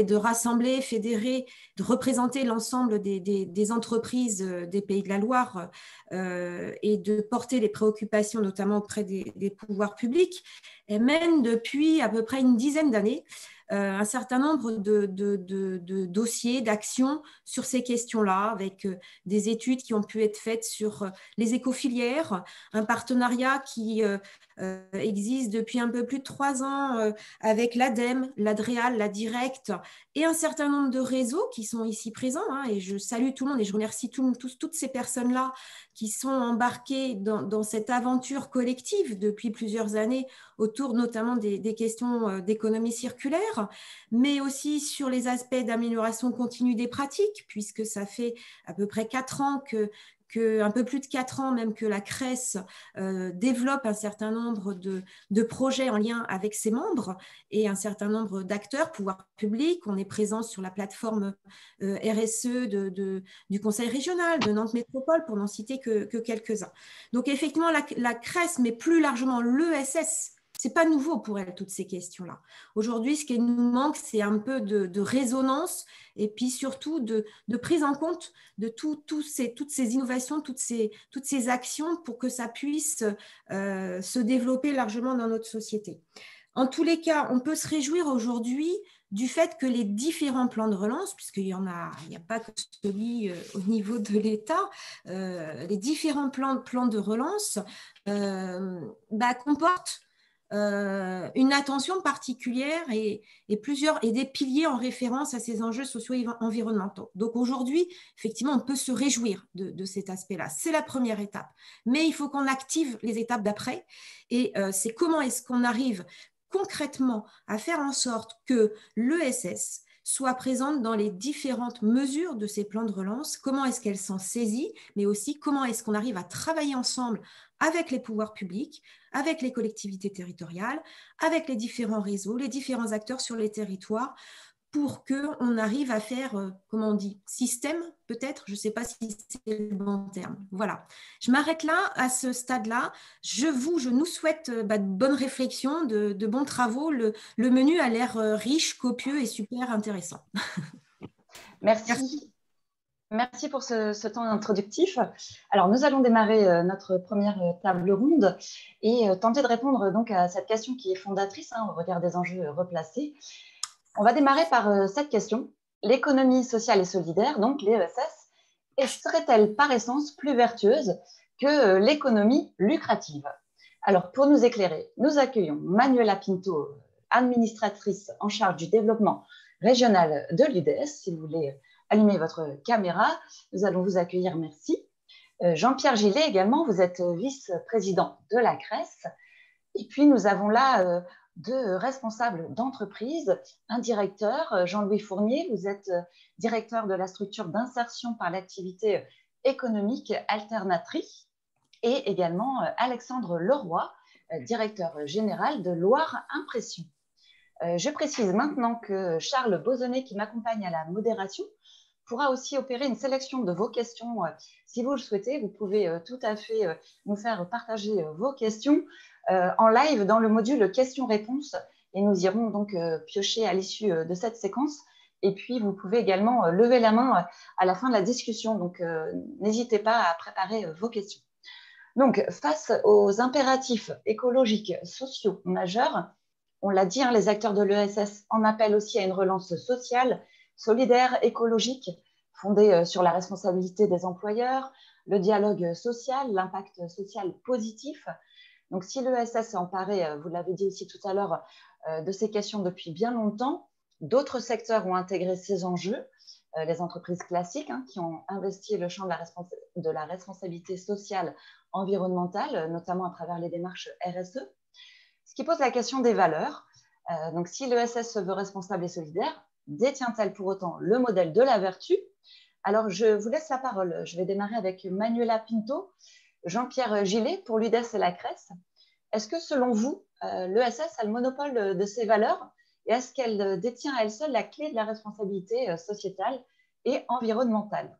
de rassembler, fédérer, de représenter l'ensemble des entreprises des Pays de la Loire et de porter les préoccupations, notamment auprès des pouvoirs publics, elle mène depuis à peu près une dizaine d'années un certain nombre de dossiers, d'actions sur ces questions-là, avec des études qui ont pu être faites sur les écofilières, un partenariat qui existe depuis un peu plus de 3 ans avec l'ADEME, l'Adréal, la Directe et un certain nombre de réseaux qui sont ici présents. Et je salue tout le monde et je remercie toutes ces personnes-là qui sont embarquées dans cette aventure collective depuis plusieurs années autour notamment des questions d'économie circulaire, mais aussi sur les aspects d'amélioration continue des pratiques, puisque ça fait à peu près 4 ans un peu plus de 4 ans même que la CRES développe un certain nombre de projets en lien avec ses membres et un certain nombre d'acteurs, pouvoirs publics. On est présent sur la plateforme RSE du Conseil régional, de Nantes Métropole, pour n'en citer que quelques-uns. Donc effectivement, la CRES, mais plus largement l'ESS, ce n'est pas nouveau pour elle, toutes ces questions-là. Aujourd'hui, ce qui nous manque, c'est un peu de résonance et puis surtout de prise en compte de toutes ces innovations, toutes ces actions pour que ça puisse se développer largement dans notre société. En tous les cas, on peut se réjouir aujourd'hui du fait que les différents plans de relance, puisqu'il n'y a pas que celui au niveau de l'État, les différents plans de relance comportent une attention particulière et des piliers en référence à ces enjeux socio-environnementaux. Donc aujourd'hui, effectivement, on peut se réjouir de cet aspect-là. C'est la première étape. Mais il faut qu'on active les étapes d'après. Et c'est comment est-ce qu'on arrive concrètement à faire en sorte que l'ESS soit présente dans les différentes mesures de ces plans de relance, comment est-ce qu'elle s'en saisit, mais aussi comment est-ce qu'on arrive à travailler ensemble avec les pouvoirs publics, avec les collectivités territoriales, avec les différents réseaux, les différents acteurs sur les territoires, pour qu'on arrive à faire, comment on dit, système peut-être, je ne sais pas si c'est le bon terme. Voilà, je m'arrête là, à ce stade-là. Je nous souhaite de bonnes réflexions, de bons travaux. Le menu a l'air riche, copieux et super intéressant. Merci. Merci pour ce temps introductif. Alors, nous allons démarrer notre première table ronde et tenter de répondre donc à cette question qui est fondatrice au regard des enjeux replacés. On va démarrer par cette question. L'économie sociale et solidaire, donc l'ESS, serait-elle par essence plus vertueuse que l'économie lucrative? Alors, pour nous éclairer, nous accueillons Manuela Pinto, administratrice en charge du développement régional de l'UDES. Si vous voulez allumer votre caméra, nous allons vous accueillir, merci. Jean-Pierre Gillet également, vous êtes vice-président de la CRES. Et puis, nous avons là deux responsables d'entreprise, un directeur, Jean-Louis Fournier, vous êtes directeur de la structure d'insertion par l'activité économique alternatrice, et également Alexandre Leroy, directeur général de Loire Impression. Je précise maintenant que Charles Bozonnet, qui m'accompagne à la modération, pourra aussi opérer une sélection de vos questions. Si vous le souhaitez, vous pouvez tout à fait nous faire partager vos questions en live dans le module questions-réponses et nous irons donc piocher à l'issue de cette séquence. Et puis, vous pouvez également lever la main à la fin de la discussion. Donc, n'hésitez pas à préparer vos questions. Donc, face aux impératifs écologiques sociaux majeurs, on l'a dit, les acteurs de l'ESS en appellent aussi à une relance sociale, solidaire, écologique, fondée sur la responsabilité des employeurs, le dialogue social, l'impact social positif. Donc, si l'ESS s'est emparé, vous l'avez dit aussi tout à l'heure, de ces questions depuis bien longtemps, d'autres secteurs ont intégré ces enjeux, les entreprises classiques qui ont investi le champ de la responsabilité sociale environnementale, notamment à travers les démarches RSE, ce qui pose la question des valeurs. Donc, si l'ESS se veut responsable et solidaire, détient-elle pour autant le modèle de la vertu? Alors, je vous laisse la parole. Je vais démarrer avec Manuela Pinto, Jean-Pierre Gillet pour l'UDES et la CRES. Est-ce que, selon vous, l'ESS a le monopole de ces valeurs et est-ce qu'elle détient à elle seule la clé de la responsabilité sociétale et environnementale?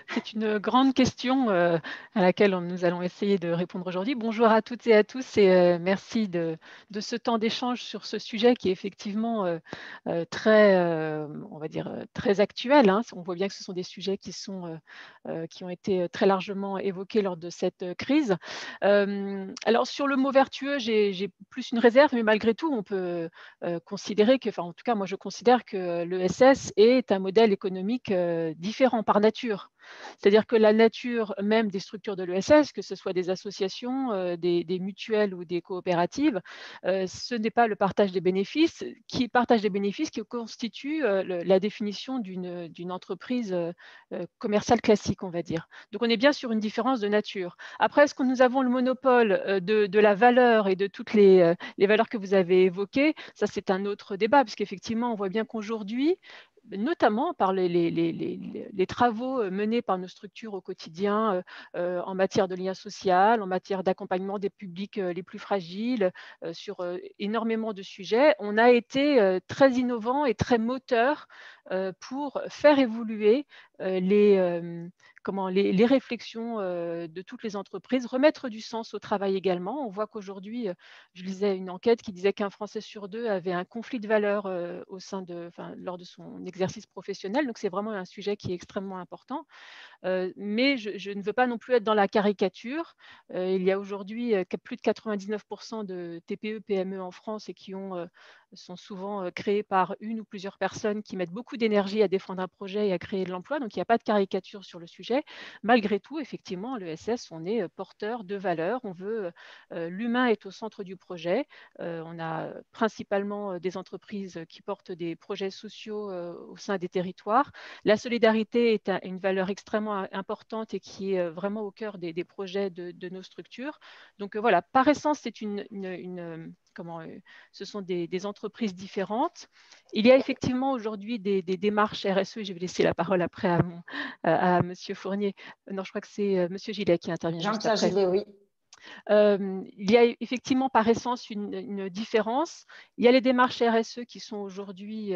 C'est une grande question à laquelle nous allons essayer de répondre aujourd'hui. Bonjour à toutes et à tous et merci de ce temps d'échange sur ce sujet qui est effectivement très, on va dire, très actuel, hein. On voit bien que ce sont des sujets qui ont été très largement évoqués lors de cette crise. Alors sur le mot vertueux, j'ai plus une réserve, mais malgré tout, on peut considérer que, enfin en tout cas moi je considère que l'ESS est un modèle économique différent par nature. C'est-à-dire que la nature même des structures de l'ESS, que ce soit des associations, des mutuelles ou des coopératives, ce n'est pas le partage des bénéfices qui constitue la définition d'une entreprise commerciale classique, on va dire. Donc on est bien sur une différence de nature. Après, est-ce que nous avons le monopole de la valeur et de toutes les valeurs que vous avez évoquées? Ça, c'est un autre débat, parce qu'effectivement, on voit bien qu'aujourd'hui, notamment par les travaux menés par nos structures au quotidien en matière de lien social, en matière d'accompagnement des publics les plus fragiles, sur énormément de sujets, on a été très innovant et très moteur pour faire évoluer les réflexions de toutes les entreprises, remettre du sens au travail également. On voit qu'aujourd'hui, je lisais une enquête qui disait qu'un Français sur deux avait un conflit de valeurs lors de son exercice professionnel. Donc, c'est vraiment un sujet qui est extrêmement important. Mais je ne veux pas non plus être dans la caricature. Il y a aujourd'hui plus de 99% de TPE, PME en France et qui sont souvent créés par une ou plusieurs personnes qui mettent beaucoup d'énergie à défendre un projet et à créer de l'emploi. Donc, il n'y a pas de caricature sur le sujet. Malgré tout, effectivement, à l'ESS, on est porteur de valeurs. L'humain est au centre du projet. On a principalement des entreprises qui portent des projets sociaux au sein des territoires. La solidarité est une valeur extrêmement importante et qui est vraiment au cœur des projets de nos structures. Donc voilà, par essence, ce sont des entreprises différentes. Il y a effectivement aujourd'hui des démarches RSE, je vais laisser la parole après à Monsieur Fournier. Non, je crois que c'est Monsieur Gillet qui intervient juste Jean-Pierre après. Gillet, oui. Il y a effectivement par essence une différence. Il y a les démarches RSE qui sont aujourd'hui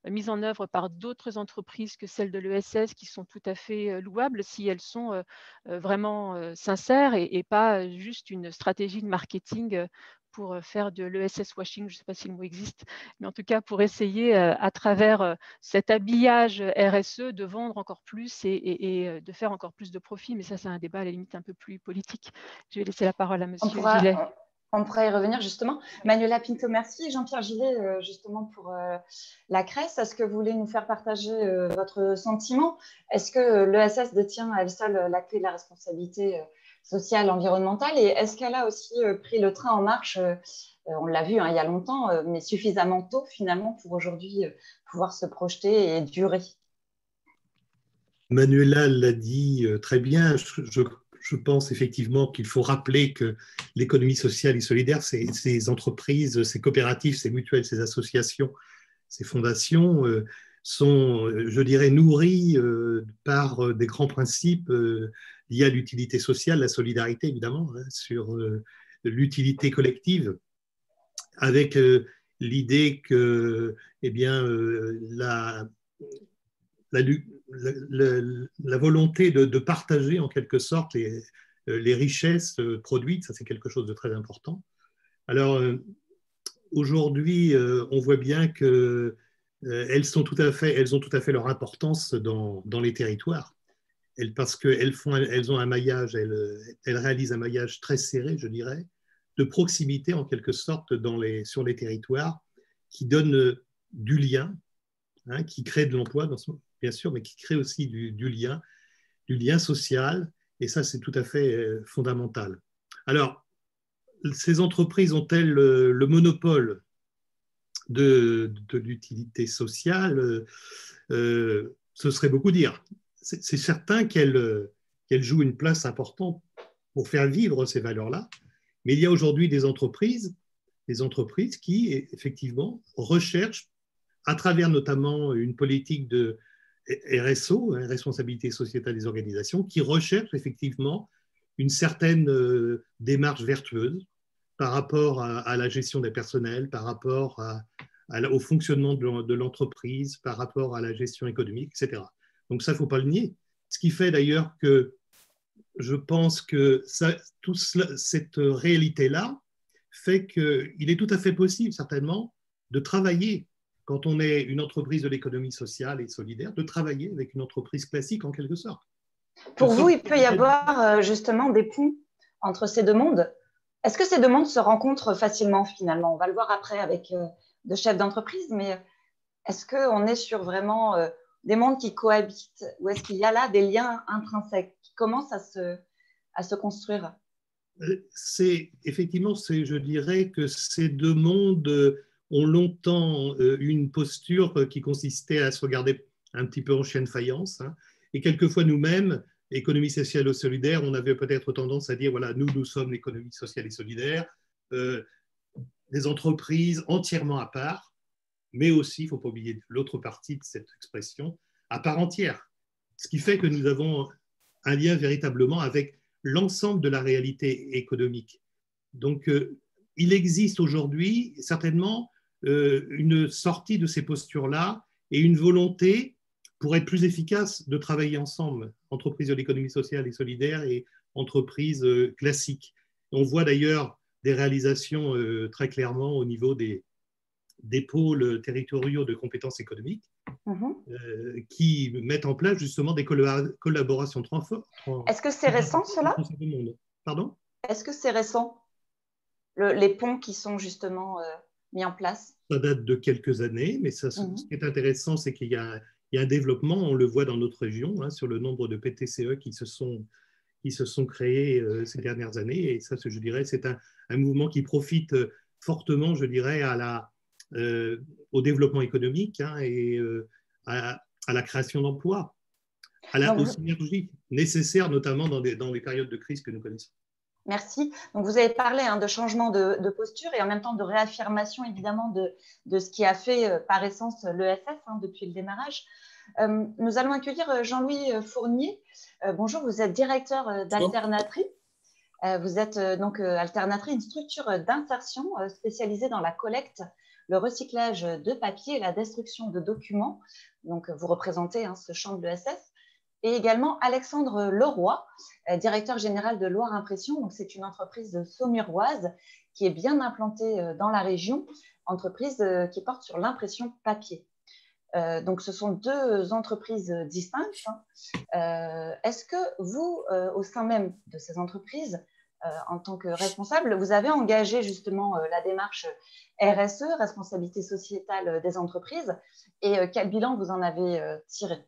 mises en œuvre par d'autres entreprises que celles de l'ESS qui sont tout à fait louables si elles sont vraiment sincères et pas juste une stratégie de marketing pour faire de l'ESS washing, je ne sais pas si le mot existe, mais en tout cas pour essayer à travers cet habillage RSE de vendre encore plus et de faire encore plus de profit. Mais ça, c'est un débat à la limite un peu plus politique. Je vais laisser la parole à Monsieur Gillet. On pourra y revenir justement. Manuela Pinto, merci. Jean-Pierre Gillet, justement pour la CRES, est-ce que vous voulez nous faire partager votre sentiment? Est-ce que l'ESS détient à elle seule la clé de la responsabilité sociale, environnementale? Et est-ce qu'elle a aussi pris le train en marche, on l'a vu il y a longtemps, mais suffisamment tôt finalement pour aujourd'hui pouvoir se projeter et durer? Manuela l'a dit très bien. Je pense effectivement qu'il faut rappeler que l'économie sociale et solidaire, ces entreprises, ces coopératives, ces mutuelles, ces associations, ces fondations sont, je dirais, nourries par des grands principes liés à l'utilité sociale, la solidarité évidemment, sur l'utilité collective, avec l'idée que eh bien, la volonté de partager en quelque sorte les richesses produites, ça c'est quelque chose de très important. Alors aujourd'hui, on voit bien que elles ont tout à fait leur importance dans les territoires, parce qu'elles ont un maillage, elles réalisent un maillage très serré, je dirais, de proximité en quelque sorte sur les territoires, qui donne du lien, qui crée de l'emploi bien sûr, mais qui crée aussi du lien social, et ça, c'est tout à fait fondamental. Alors, ces entreprises ont-elles le monopole de l'utilité sociale? Ce serait beaucoup dire. C'est certain qu'elles jouent une place importante pour faire vivre ces valeurs-là, mais il y a aujourd'hui des entreprises qui, effectivement, recherchent, à travers notamment une politique de RSO, responsabilité sociétale des organisations, qui recherchent effectivement une certaine démarche vertueuse par rapport à la gestion des personnels, par rapport au fonctionnement de l'entreprise, par rapport à la gestion économique, etc. Donc ça, il ne faut pas le nier. Ce qui fait d'ailleurs que je pense que cette réalité-là fait qu'il est tout à fait possible, certainement, de travailler, quand on est une entreprise de l'économie sociale et solidaire, de travailler avec une entreprise classique en quelque sorte. Pour vous, il peut y avoir justement des ponts entre ces deux mondes. Est-ce que ces deux mondes se rencontrent facilement finalement? On va le voir après avec de chefs d'entreprise, mais est-ce qu'on est sur vraiment des mondes qui cohabitent ou est-ce qu'il y a là des liens intrinsèques qui commencent à se construire? Effectivement, je dirais que ces deux mondes ont longtemps une posture qui consistait à se regarder un petit peu en chien de faïence, hein, et quelquefois nous-mêmes, économie sociale et solidaire, on avait peut-être tendance à dire, voilà, nous sommes l'économie sociale et solidaire, des entreprises entièrement à part, mais aussi, il ne faut pas oublier l'autre partie de cette expression, à part entière. Ce qui fait que nous avons un lien véritablement avec l'ensemble de la réalité économique. Donc, il existe aujourd'hui certainement une sortie de ces postures-là et une volonté pour être plus efficace de travailler ensemble, entreprises de l'économie sociale et solidaire et entreprises classiques. On voit d'ailleurs des réalisations très clairement au niveau des pôles territoriaux de compétences économiques qui mettent en place justement des collaborations trop fortes. Est-ce que c'est récent cela? Pardon? Est-ce que c'est récent, les ponts qui sont justement mis en place? Ça date de quelques années, mais ce qui est intéressant, c'est qu'il y a un développement, on le voit dans notre région, hein, sur le nombre de PTCE qui se sont créés ces dernières années. Et ça, je dirais, c'est un mouvement qui profite fortement, je dirais, au développement économique, hein, et à la création d'emplois, aux synergies nécessaires, notamment dans les périodes de crise que nous connaissons. Merci. Donc, vous avez parlé de changement de posture et en même temps de réaffirmation, évidemment, de ce qui a fait par essence l'ESS depuis le démarrage. Nous allons accueillir Jean-Louis Fournier. Bonjour, vous êtes directeur d'Alternatri. Vous êtes donc Alternatri, une structure d'insertion spécialisée dans la collecte, le recyclage de papier et la destruction de documents. Donc, vous représentez ce champ de l'ESS. Et également Alexandre Leroy, directeur général de Loire Impression. Donc, c'est une entreprise saumuroise qui est bien implantée dans la région, entreprise qui porte sur l'impression papier. Donc, ce sont deux entreprises distinctes. Est-ce que vous, au sein même de ces entreprises, en tant que responsable, vous avez engagé justement la démarche RSE, responsabilité sociétale des entreprises, et quel bilan vous en avez tiré?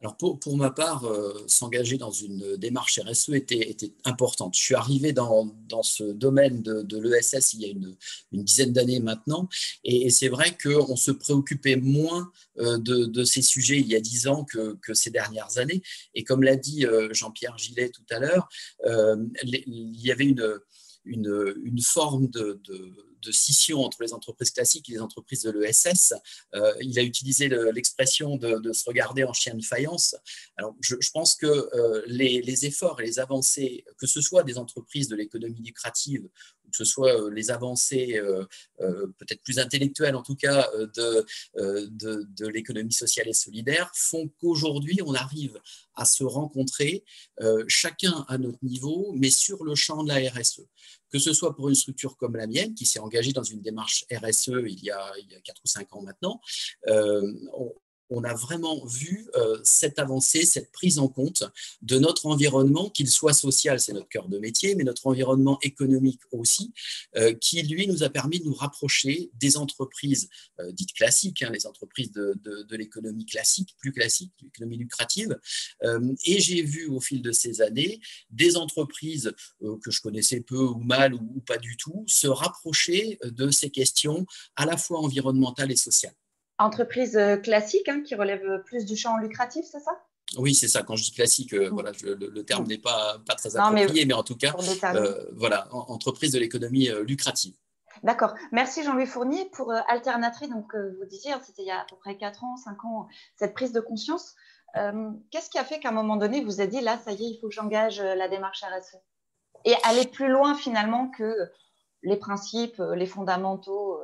Alors pour ma part, s'engager dans une démarche RSE était importante. Je suis arrivé dans ce domaine de l'ESS il y a une dizaine d'années maintenant, et c'est vrai qu'on se préoccupait moins de ces sujets il y a 10 ans que ces dernières années. Et comme l'a dit Jean-Pierre Gillet tout à l'heure, il y avait une forme de scission entre les entreprises classiques et les entreprises de l'ESS. Il a utilisé l'expression de se regarder en chien de faïence. Alors, je pense que les efforts et les avancées, que ce soit des entreprises de l'économie lucrative ou que ce soit les avancées peut-être plus intellectuelles, en tout cas, de l'économie sociale et solidaire, font qu'aujourd'hui, on arrive à se rencontrer, chacun à notre niveau, mais sur le champ de la RSE. Que ce soit pour une structure comme la mienne, qui s'est engagée dans une démarche RSE il y a 4 ou 5 ans maintenant, on a vraiment vu cette avancée, cette prise en compte de notre environnement, qu'il soit social, c'est notre cœur de métier, mais notre environnement économique aussi, qui, lui, nous a permis de nous rapprocher des entreprises dites classiques, les entreprises de l'économie classique, plus classique, l'économie lucrative. Et j'ai vu au fil de ces années des entreprises que je connaissais peu ou mal ou pas du tout se rapprocher de ces questions à la fois environnementales et sociales. Entreprise classique qui relève plus du champ lucratif, c'est ça? Oui, c'est ça. Quand je dis classique, voilà, le terme n'est pas très approprié, mais en tout cas, voilà, entreprise de l'économie lucrative. D'accord. Merci Jean-Louis Fournier. Pour Alternatri, donc vous disiez, c'était il y a à peu près 4 ans, 5 ans, cette prise de conscience. Qu'est-ce qui a fait qu'à un moment donné, vous vous êtes dit, là, ça y est, il faut que j'engage la démarche RSE et aller plus loin finalement que les principes, les fondamentaux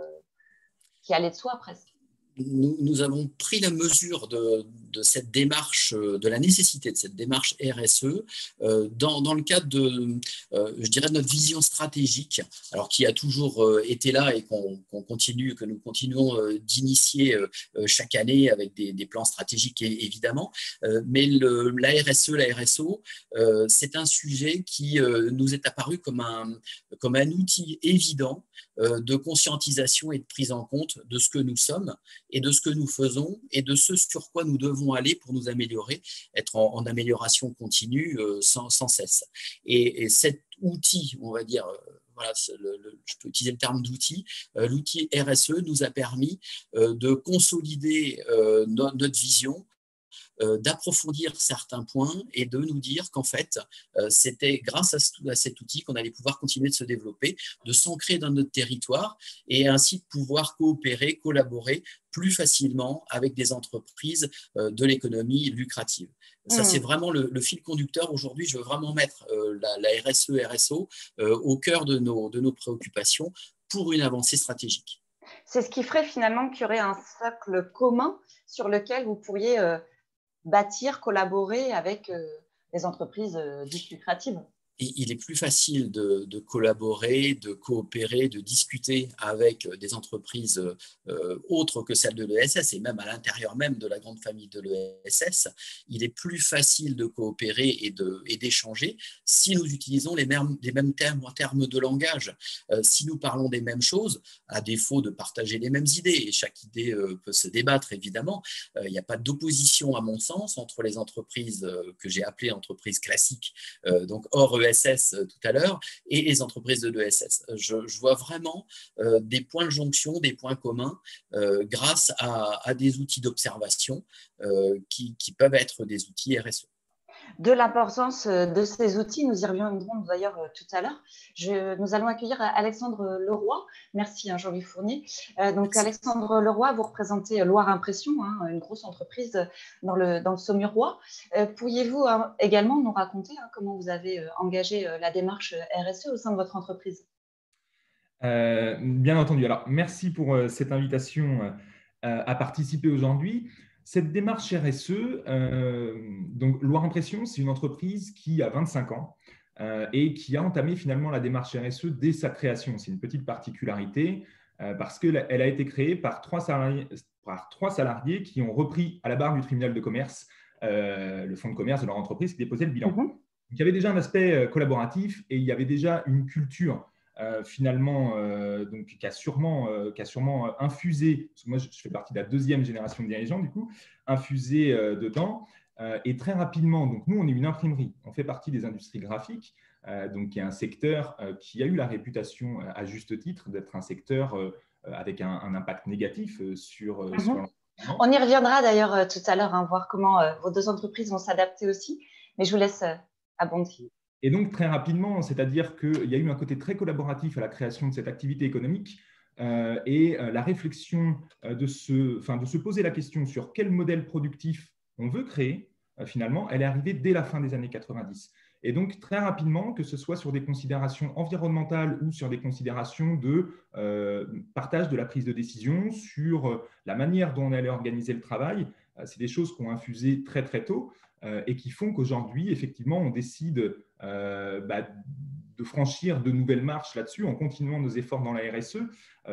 qui allaient de soi presque? Nous avons pris la mesure de cette démarche, de la nécessité de cette démarche RSE dans le cadre je dirais, de notre vision stratégique, alors qui a toujours été là et que nous continuons d'initier chaque année avec des plans stratégiques évidemment. Mais la RSE, la RSO, c'est un sujet qui nous est apparu comme un outil évident de conscientisation et de prise en compte de ce que nous sommes et de ce que nous faisons et de ce sur quoi nous devons aller pour nous améliorer, être en amélioration continue sans cesse. Et cet outil, on va dire, voilà, je peux utiliser le terme d'outil, l'outil RSE nous a permis de consolider notre vision, d'approfondir certains points et de nous dire qu'en fait, c'était grâce à cet outil qu'on allait pouvoir continuer de se développer, de s'ancrer dans notre territoire et ainsi de pouvoir coopérer, collaborer plus facilement avec des entreprises de l'économie lucrative. Ça, c'est vraiment le fil conducteur. Aujourd'hui, je veux vraiment mettre la RSE, RSO au cœur de nos préoccupations pour une avancée stratégique. C'est ce qui ferait finalement qu'il y aurait un socle commun sur lequel vous pourriez bâtir, collaborer avec les entreprises dites lucratives. Il est plus facile de collaborer, de coopérer, de discuter avec des entreprises autres que celles de l'ESS et même à l'intérieur même de la grande famille de l'ESS. Il est plus facile de coopérer et d'échanger si nous utilisons les mêmes termes de langage, si nous parlons des mêmes choses, à défaut de partager les mêmes idées. Et chaque idée peut se débattre, évidemment. Il n'y a pas d'opposition, à mon sens, entre les entreprises que j'ai appelées entreprises classiques, donc hors ESS, tout à l'heure, et les entreprises de l'ESS. Je vois vraiment des points de jonction, des points communs grâce à des outils d'observation qui peuvent être des outils RSE. De l'importance de ces outils, nous y reviendrons d'ailleurs tout à l'heure. Nous allons accueillir Alexandre Leroy. Merci Jean-Louis Fournier. Donc Alexandre Leroy, vous représentez Loire Impression, une grosse entreprise dans le Saumurois. Pourriez-vous également nous raconter comment vous avez engagé la démarche RSE au sein de votre entreprise? Bien entendu. Alors, merci pour cette invitation à participer aujourd'hui. Cette démarche RSE, donc Loire Impression, c'est une entreprise qui a 25 ans et qui a entamé finalement la démarche RSE dès sa création. C'est une petite particularité parce qu'elle a été créée par trois salariés qui ont repris à la barre du tribunal de commerce le fonds de commerce de leur entreprise qui déposait le bilan. Donc, il y avait déjà un aspect collaboratif et il y avait déjà une culture finalement donc, qui a sûrement infusé, parce que moi je fais partie de la deuxième génération de dirigeants du coup, infusé dedans et très rapidement, donc nous on est une imprimerie, on fait partie des industries graphiques, donc qui est un secteur qui a eu la réputation à juste titre d'être un secteur avec un impact négatif sur l'environnement. On y reviendra d'ailleurs tout à l'heure, voir comment vos deux entreprises vont s'adapter aussi, mais je vous laisse abonder. Et donc, très rapidement, c'est-à-dire qu'il y a eu un côté très collaboratif à la création de cette activité économique et la réflexion de se poser la question sur quel modèle productif on veut créer, finalement, elle est arrivée dès la fin des années 90. Et donc, très rapidement, que ce soit sur des considérations environnementales ou sur des considérations de partage de la prise de décision, sur la manière dont on allait organiser le travail, c'est des choses qui ont infusé très, très tôt et qui font qu'aujourd'hui, effectivement, on décide de franchir de nouvelles marches là-dessus en continuant nos efforts dans la RSE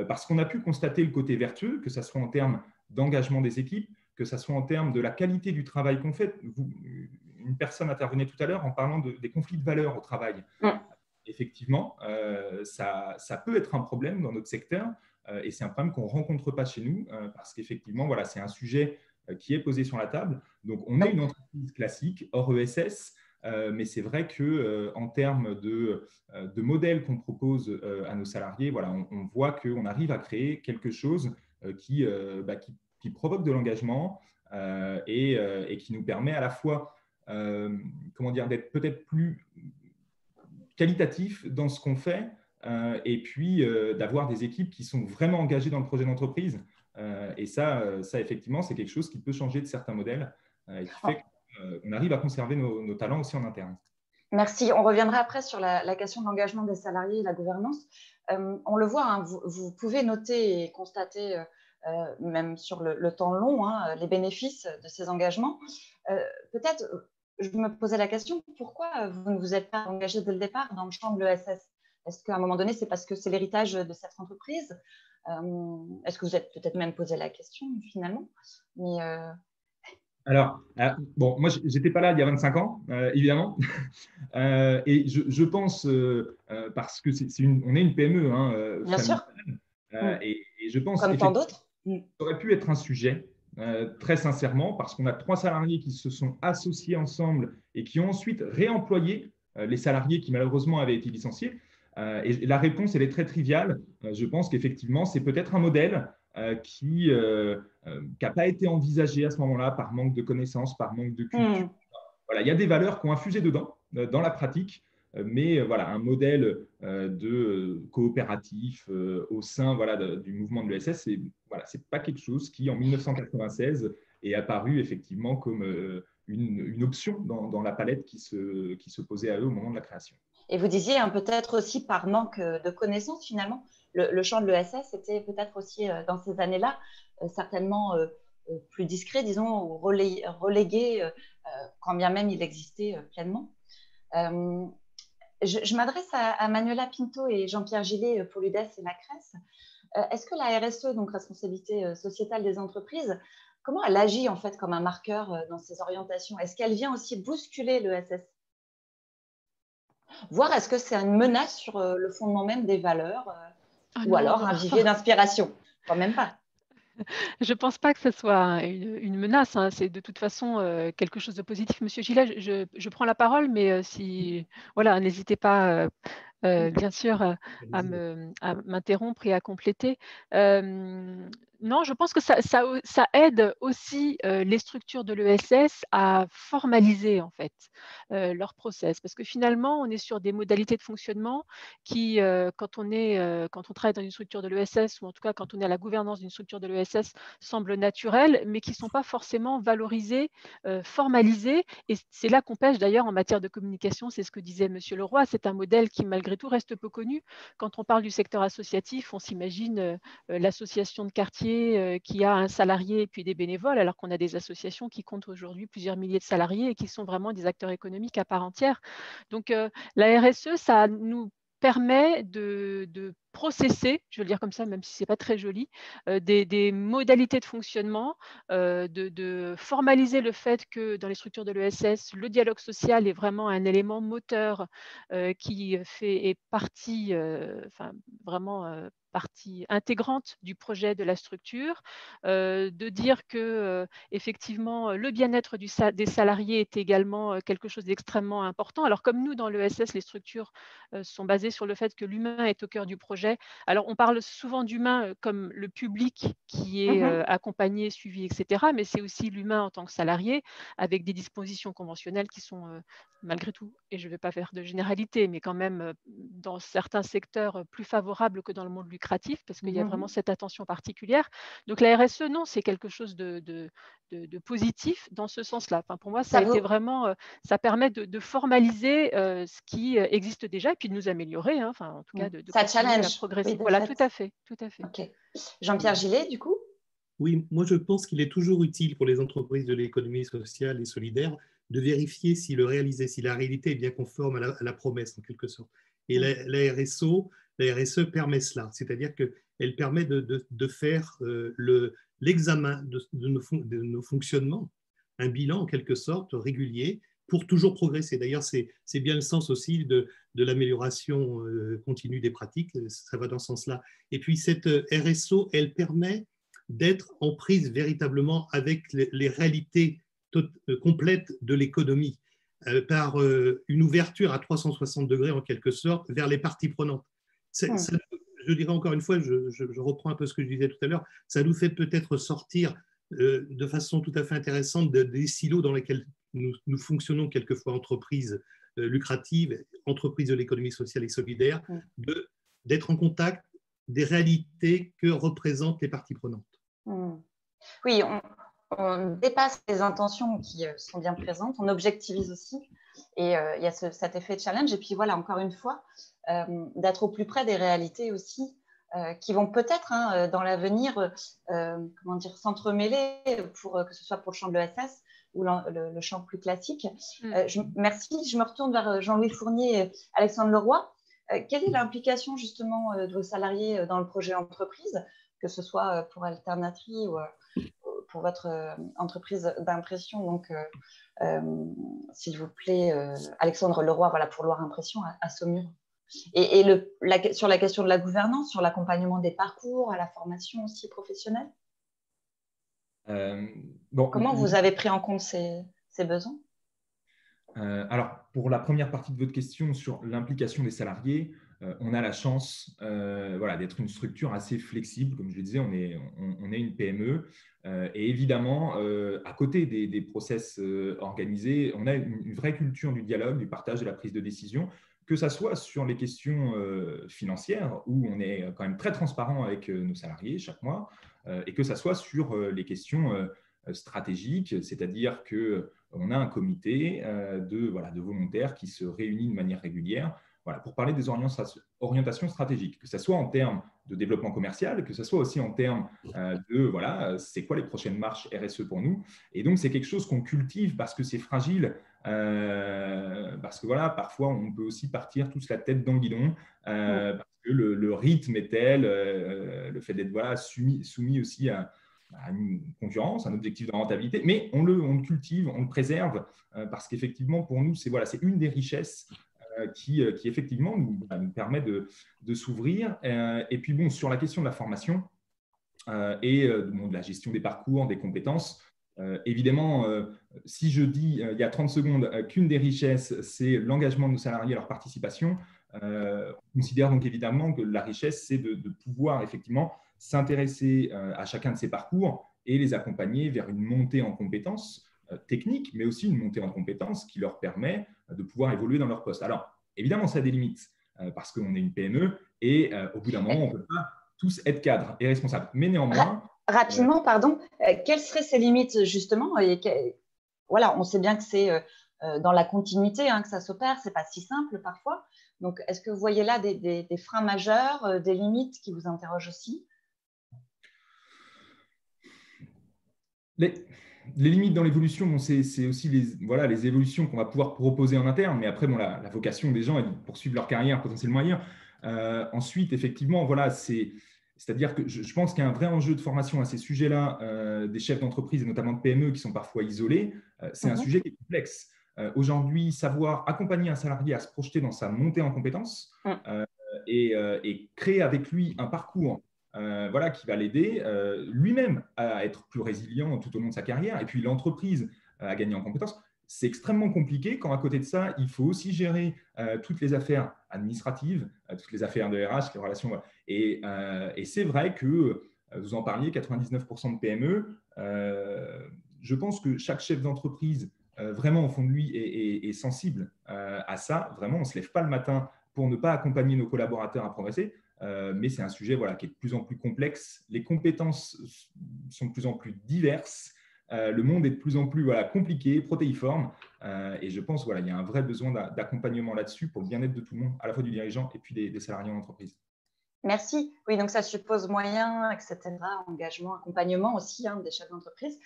parce qu'on a pu constater le côté vertueux, que ce soit en termes d'engagement des équipes, que ce soit en termes de la qualité du travail qu'on fait. Une personne intervenait tout à l'heure en parlant des conflits de valeurs au travail. Effectivement, ça peut être un problème dans notre secteur et c'est un problème qu'on ne rencontre pas chez nous parce qu'effectivement, voilà, c'est un sujet qui est posé sur la table. Donc, on est une entreprise classique, hors ESS, mais c'est vrai qu'en termes de modèle qu'on propose à nos salariés, voilà, on voit qu'on arrive à créer quelque chose qui provoque de l'engagement et qui nous permet à la fois d'être peut-être plus qualitatif dans ce qu'on fait et puis d'avoir des équipes qui sont vraiment engagées dans le projet d'entreprise. Et ça, effectivement, c'est quelque chose qui peut changer de certains modèles et qui fait qu'on arrive à conserver nos talents aussi en interne. Merci. On reviendra après sur la question de l'engagement des salariés et la gouvernance. On le voit, vous pouvez noter et constater même sur le temps long, hein, les bénéfices de ces engagements. Peut-être, je me posais la question, pourquoi vous ne vous êtes pas engagé dès le départ dans le champ de l'ESS? Est-ce qu'à un moment donné, c'est parce que c'est l'héritage de cette entreprise? Est-ce que vous êtes peut-être même posé la question finalement? Mais, Alors, bon, moi, je n'étais pas là il y a 25 ans, évidemment. Et je pense, parce que on est une PME, hein, bien sûr, et je pense comme tant d'autres. ça aurait pu être un sujet, très sincèrement, parce qu'on a 3 salariés qui se sont associés ensemble et qui ont ensuite réemployé les salariés qui malheureusement avaient été licenciés. Et la réponse, elle est très triviale. Je pense qu'effectivement, c'est peut-être un modèle qui n'a pas été envisagé à ce moment-là par manque de connaissances, par manque de culture. Voilà, il y a des valeurs qui ont infusé dedans, dans la pratique, mais voilà, un modèle de coopératif au sein du mouvement de l'ESS, c'est voilà, pas quelque chose qui, en 1996, est apparu effectivement comme une option dans la palette qui se posait à eux au moment de la création. Et vous disiez peut-être aussi par manque de connaissances, finalement, le champ de l'ESS était peut-être aussi dans ces années-là certainement plus discret, disons, ou relégué, quand bien même il existait pleinement. Je m'adresse à Manuela Pinto et Jean-Pierre Gillet pour l'UDES et la CRES. Est-ce que la RSE, donc responsabilité sociétale des entreprises, comment elle agit en fait comme un marqueur dans ses orientations? Est-ce qu'elle vient aussi bousculer l'ESS? Voire est-ce que c'est une menace sur le fondement même des valeurs ou non. alors un vivier d'inspiration? Quand même pas. Je ne pense pas que ce soit une menace, hein. C'est de toute façon quelque chose de positif. Monsieur Gillet, je prends la parole, mais voilà, n'hésitez pas bien sûr à m'interrompre et à compléter. Non, je pense que ça aide aussi les structures de l'ESS à formaliser en fait leur process, parce que finalement, on est sur des modalités de fonctionnement qui, quand on travaille dans une structure de l'ESS, ou en tout cas quand on est à la gouvernance d'une structure de l'ESS, semblent naturelles, mais qui ne sont pas forcément valorisées, formalisées. Et c'est là qu'on pêche d'ailleurs en matière de communication, c'est ce que disait Monsieur Leroy, c'est un modèle qui malgré tout reste peu connu. Quand on parle du secteur associatif, on s'imagine l'association de quartier qui a un salarié et puis des bénévoles, alors qu'on a des associations qui comptent aujourd'hui plusieurs milliers de salariés et qui sont vraiment des acteurs économiques à part entière. Donc la RSE, ça nous permet de processer, je vais le dire comme ça, même si ce n'est pas très joli, des modalités de fonctionnement, de formaliser le fait que dans les structures de l'ESS, le dialogue social est vraiment un élément moteur qui est partie, vraiment partie intégrante du projet de la structure, de dire que effectivement le bien-être des salariés est également quelque chose d'extrêmement important. Alors comme nous dans l'ESS, les structures sont basées sur le fait que l'humain est au cœur du projet. Alors on parle souvent d'humain comme le public qui est accompagné, suivi, etc. Mais c'est aussi l'humain en tant que salarié avec des dispositions conventionnelles qui sont malgré tout, et je ne vais pas faire de généralité, mais quand même dans certains secteurs plus favorables que dans le monde lucratif, parce qu'il y a vraiment cette attention particulière. Donc la RSE, non, c'est quelque chose de positif dans ce sens-là. Enfin, pour moi, ça a été vraiment, ça permet de formaliser ce qui existe déjà et puis de nous améliorer, hein, enfin, en tout cas de ça challenge à progresser. Oui, voilà, tout à fait. Okay. Jean-Pierre Gillet, du coup? Oui, moi je pense qu'il est toujours utile pour les entreprises de l'économie sociale et solidaire de vérifier si la réalité est bien conforme à la promesse en quelque sorte. Et la RSE permet cela, c'est-à-dire qu'elle permet de faire l'examen de nos fonctionnements, un bilan en quelque sorte régulier pour toujours progresser. D'ailleurs, c'est bien le sens aussi de l'amélioration continue des pratiques, ça va dans ce sens-là. Et puis cette RSO, elle permet d'être en prise véritablement avec les réalités complètes de l'économie, par une ouverture à 360 degrés en quelque sorte vers les parties prenantes. Je dirais encore une fois, je reprends un peu ce que je disais tout à l'heure, ça nous fait peut-être sortir de façon tout à fait intéressante des silos dans lesquels nous fonctionnons quelquefois, entreprises lucratives, entreprises de l'économie sociale et solidaire, d'être en contact des réalités que représentent les parties prenantes. Oui, on dépasse les intentions qui sont bien présentes, on objectivise aussi, et il y a cet effet de challenge. Et puis voilà, encore une fois, d'être au plus près des réalités aussi qui vont peut-être dans l'avenir s'entremêler que ce soit pour le champ de l'ESS ou le champ plus classique. Merci. Je me retourne vers Jean-Louis Fournier et Alexandre Leroy. Quelle est l'implication justement de vos salariés dans le projet entreprise, que ce soit pour Alternatri ou pour votre entreprise d'impression? Donc, s'il vous plaît, Alexandre Leroy, voilà, pour Loire Impression à Saumur. Et sur la question de la gouvernance, sur l'accompagnement des parcours, à la formation aussi professionnelle, comment vous avez pris en compte ces besoins? Alors, pour la première partie de votre question sur l'implication des salariés, on a la chance d'être une structure assez flexible. Comme je le disais, on est une PME. Et évidemment, à côté des process organisés, on a une vraie culture du dialogue, du partage, de la prise de décision, que ce soit sur les questions financières, où on est quand même très transparent avec nos salariés chaque mois, et que ce soit sur les questions stratégiques, c'est-à-dire qu'on a un comité de volontaires qui se réunit de manière régulière pour parler des orientations stratégiques, que ce soit en termes de développement commercial, que ce soit aussi en termes c'est quoi les prochaines marches RSE pour nous. Et donc, c'est quelque chose qu'on cultive parce que c'est fragile, parce que parfois, on peut aussi partir tous la tête dans le guidon, parce que le rythme est tel, le fait d'être soumis aussi à une concurrence, un objectif de rentabilité, mais on le cultive, on le préserve, parce qu'effectivement, pour nous, c'est une des richesses qui effectivement nous permet de s'ouvrir. Et puis, sur la question de la formation et de la gestion des parcours, des compétences, évidemment, si je dis il y a 30 secondes qu'une des richesses, c'est l'engagement de nos salariés à leur participation, on considère donc évidemment que la richesse, c'est de pouvoir effectivement s'intéresser à chacun de ces parcours et les accompagner vers une montée en compétences techniques, mais aussi une montée en compétences qui leur permet de pouvoir évoluer dans leur poste. Alors, évidemment, ça a des limites parce qu'on est une PME et au bout d'un moment, on ne peut pas tous être cadres et responsables. Mais néanmoins… Rapidement, pardon, quelles seraient ces limites justement? On sait bien que c'est dans la continuité que ça s'opère, ce n'est pas si simple parfois. Donc, est-ce que vous voyez là des freins majeurs, des limites qui vous interrogent aussi? Les limites dans l'évolution, c'est aussi les évolutions qu'on va pouvoir proposer en interne. Mais après, la vocation des gens est de poursuivre leur carrière potentiellement ailleurs. Ensuite, effectivement, c'est-à-dire que je pense qu'il y a un vrai enjeu de formation à ces sujets-là, des chefs d'entreprise et notamment de PME qui sont parfois isolés. C'est un sujet qui est complexe. Aujourd'hui, savoir accompagner un salarié à se projeter dans sa montée en compétences et créer avec lui un parcours qui va l'aider lui-même à être plus résilient tout au long de sa carrière, et puis l'entreprise à gagner en compétences. C'est extrêmement compliqué quand à côté de ça, il faut aussi gérer toutes les affaires administratives, toutes les affaires de RH, les relations. Et c'est vrai que, vous en parliez, 99% de PME, je pense que chaque chef d'entreprise, vraiment au fond de lui, est sensible à ça. Vraiment, on ne se lève pas le matin pour ne pas accompagner nos collaborateurs à progresser. Mais c'est un sujet qui est de plus en plus complexe. Les compétences sont de plus en plus diverses. Le monde est de plus en plus compliqué, protéiforme. Et je pense il y a un vrai besoin d'accompagnement là-dessus pour le bien-être de tout le monde, à la fois du dirigeant et puis des salariés en entreprise. Merci. Oui, donc ça suppose moyens, etc., engagement, accompagnement aussi des chefs d'entreprise.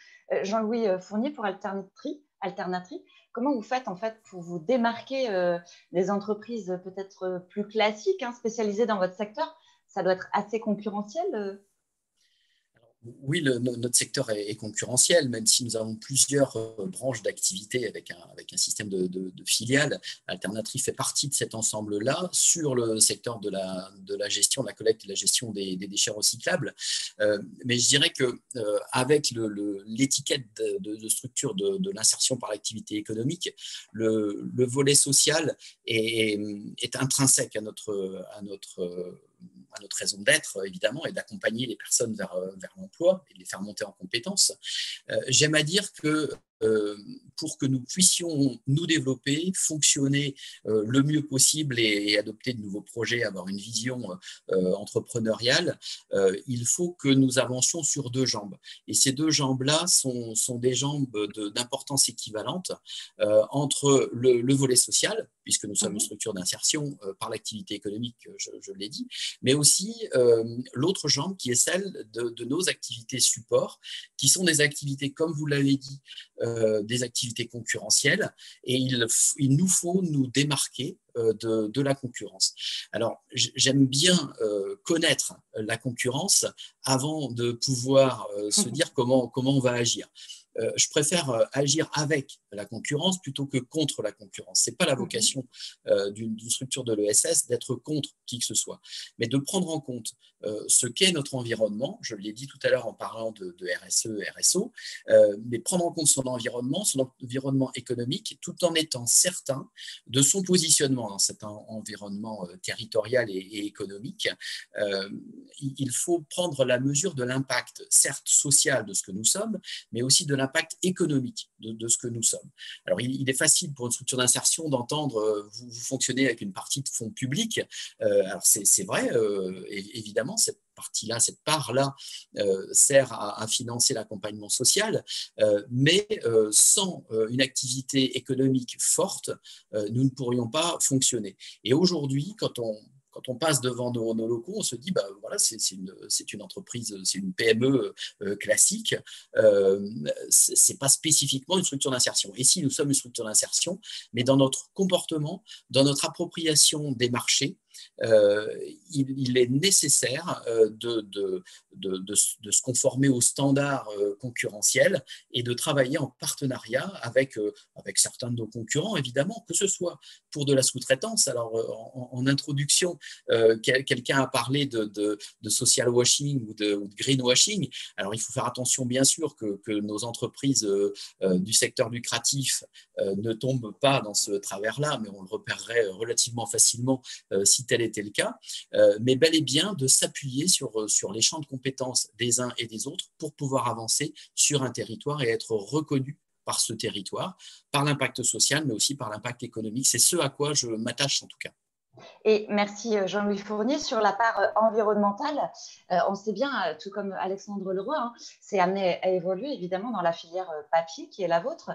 Jean-Louis Fournier, pour Alternatri, comment vous faites en fait pour vous démarquer des entreprises peut-être plus classiques, spécialisées dans votre secteur? Ça doit être assez concurrentiel. Oui, notre secteur est concurrentiel, même si nous avons plusieurs branches d'activité avec un système de filiales. Alternatri fait partie de cet ensemble-là sur le secteur de la gestion, de la collecte et de la gestion des déchets recyclables. Mais je dirais qu'avec l'étiquette de structure de l'insertion par l'activité économique, le volet social est intrinsèque à notre raison d'être, évidemment, et d'accompagner les personnes vers l'emploi et de les faire monter en compétences. J'aime à dire que pour que nous puissions nous développer, fonctionner le mieux possible et adopter de nouveaux projets, avoir une vision entrepreneuriale, il faut que nous avancions sur deux jambes. Et ces deux jambes-là sont des jambes d'importance équivalente entre le volet social, puisque nous sommes une structure d'insertion par l'activité économique, je l'ai dit, mais aussi l'autre jambe qui est celle de nos activités support, qui sont des activités, comme vous l'avez dit, des activités concurrentielles, et il nous faut nous démarquer de la concurrence. Alors, j'aime bien connaître la concurrence avant de pouvoir se dire comment on va agir. Je préfère agir avec la concurrence plutôt que contre la concurrence. Ce n'est pas la vocation d'une structure de l'ESS d'être contre qui que ce soit, mais de prendre en compte ce qu'est notre environnement. Je l'ai dit tout à l'heure en parlant de RSE, RSO, mais prendre en compte son environnement économique, tout en étant certain de son positionnement dans cet environnement territorial et économique. Il faut prendre la mesure de l'impact, certes social de ce que nous sommes, mais aussi de l'impact économique de ce que nous sommes. Alors, il est facile pour une structure d'insertion d'entendre vous fonctionnez avec une partie de fonds publics. Alors, c'est vrai, évidemment, cette partie-là, cette part-là sert à financer l'accompagnement social, mais sans une activité économique forte, nous ne pourrions pas fonctionner. Et aujourd'hui, quand on passe devant nos locaux, on se dit, bah, voilà, c'est une entreprise, c'est une PME classique, ce n'est pas spécifiquement une structure d'insertion. Et si nous sommes une structure d'insertion, mais dans notre comportement, dans notre appropriation des marchés, il est nécessaire de se conformer aux standards concurrentiels et de travailler en partenariat avec certains de nos concurrents, évidemment, que ce soit pour de la sous-traitance. Alors, en introduction, quelqu'un a parlé de social washing ou de greenwashing. Alors, il faut faire attention, bien sûr, que nos entreprises du secteur lucratif ne tombent pas dans ce travers-là, mais on le repérerait relativement facilement si tel était le cas, mais bel et bien de s'appuyer sur les champs de compétences des uns et des autres pour pouvoir avancer sur un territoire et être reconnu par ce territoire, par l'impact social, mais aussi par l'impact économique. C'est ce à quoi je m'attache en tout cas. Et merci Jean-Louis Fournier. Sur la part environnementale, on sait bien, tout comme Alexandre Leroy, c'est amené à évoluer évidemment dans la filière papier qui est la vôtre.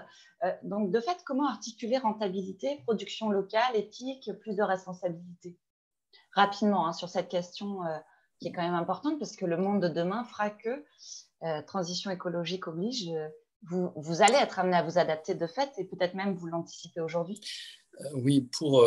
Donc de fait, comment articuler rentabilité, production locale, éthique, plus de responsabilité? Rapidement sur cette question qui est quand même importante parce que le monde de demain fera que transition écologique oblige, vous allez être amené à vous adapter de fait et peut-être même vous l'anticipez aujourd'hui. Oui, pour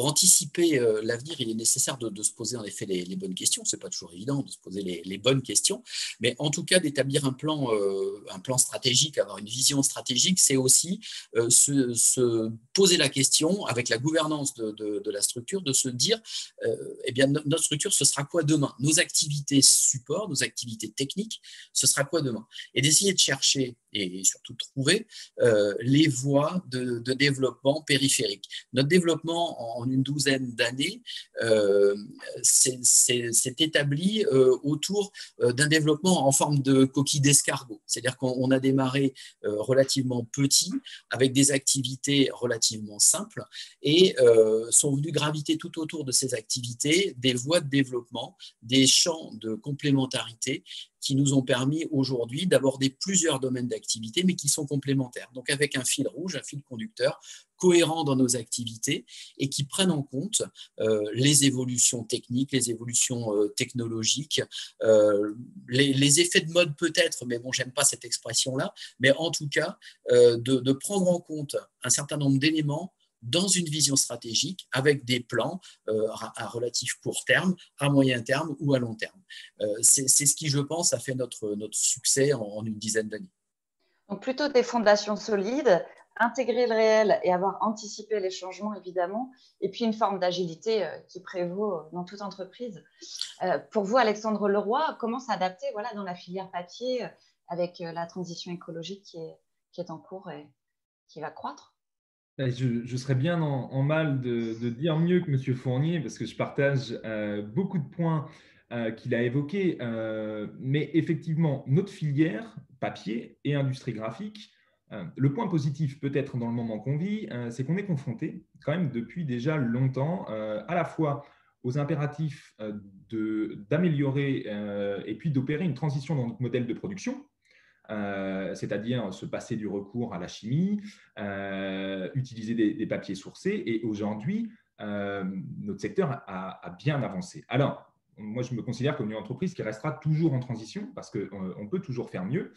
anticiper l'avenir, il est nécessaire de se poser en effet les bonnes questions. Ce n'est pas toujours évident de se poser les bonnes questions, mais en tout cas d'établir un plan stratégique, avoir une vision stratégique, c'est aussi se poser la question avec la gouvernance de la structure, de se dire, eh bien, notre structure, ce sera quoi demain? Nos activités support, nos activités techniques, ce sera quoi demain? Et d'essayer de chercher et surtout de trouver les voies de développement périphérique. Notre développement en une douzaine d'années s'est établi autour d'un développement en forme de coquille d'escargot. C'est-à-dire qu'on a démarré relativement petit, avec des activités relativement simples, et sont venus graviter tout autour de ces activités des voies de développement, des champs de complémentarité qui nous ont permis aujourd'hui d'aborder plusieurs domaines d'activité, mais qui sont complémentaires. Donc avec un fil rouge, un fil conducteur, cohérent dans nos activités et qui prennent en compte les évolutions techniques, les évolutions technologiques, les effets de mode peut-être, mais bon, j'aime pas cette expression-là, mais en tout cas, de prendre en compte un certain nombre d'éléments dans une vision stratégique avec des plans à relatif court terme, à moyen terme ou à long terme. C'est ce qui, je pense, a fait notre succès en une dizaine d'années. Donc plutôt des fondations solides, intégrer le réel et avoir anticipé les changements, évidemment, et puis une forme d'agilité qui prévaut dans toute entreprise. Pour vous, Alexandre Leroy, comment s'adapter dans la filière papier avec la transition écologique qui est en cours et qui va croître? Je serais bien en mal de dire mieux que M. Fournier parce que je partage beaucoup de points qu'il a évoqués. Mais effectivement, notre filière, papier et industrie graphique, Le point positif, peut-être dans le moment qu'on vit, c'est qu'on est confronté quand même depuis déjà longtemps à la fois aux impératifs d'améliorer et puis d'opérer une transition dans notre modèle de production, c'est-à-dire se passer du recours à la chimie, utiliser des papiers sourcés. Et aujourd'hui, notre secteur a bien avancé. Alors, moi, je me considère comme une entreprise qui restera toujours en transition parce qu'on peut toujours faire mieux,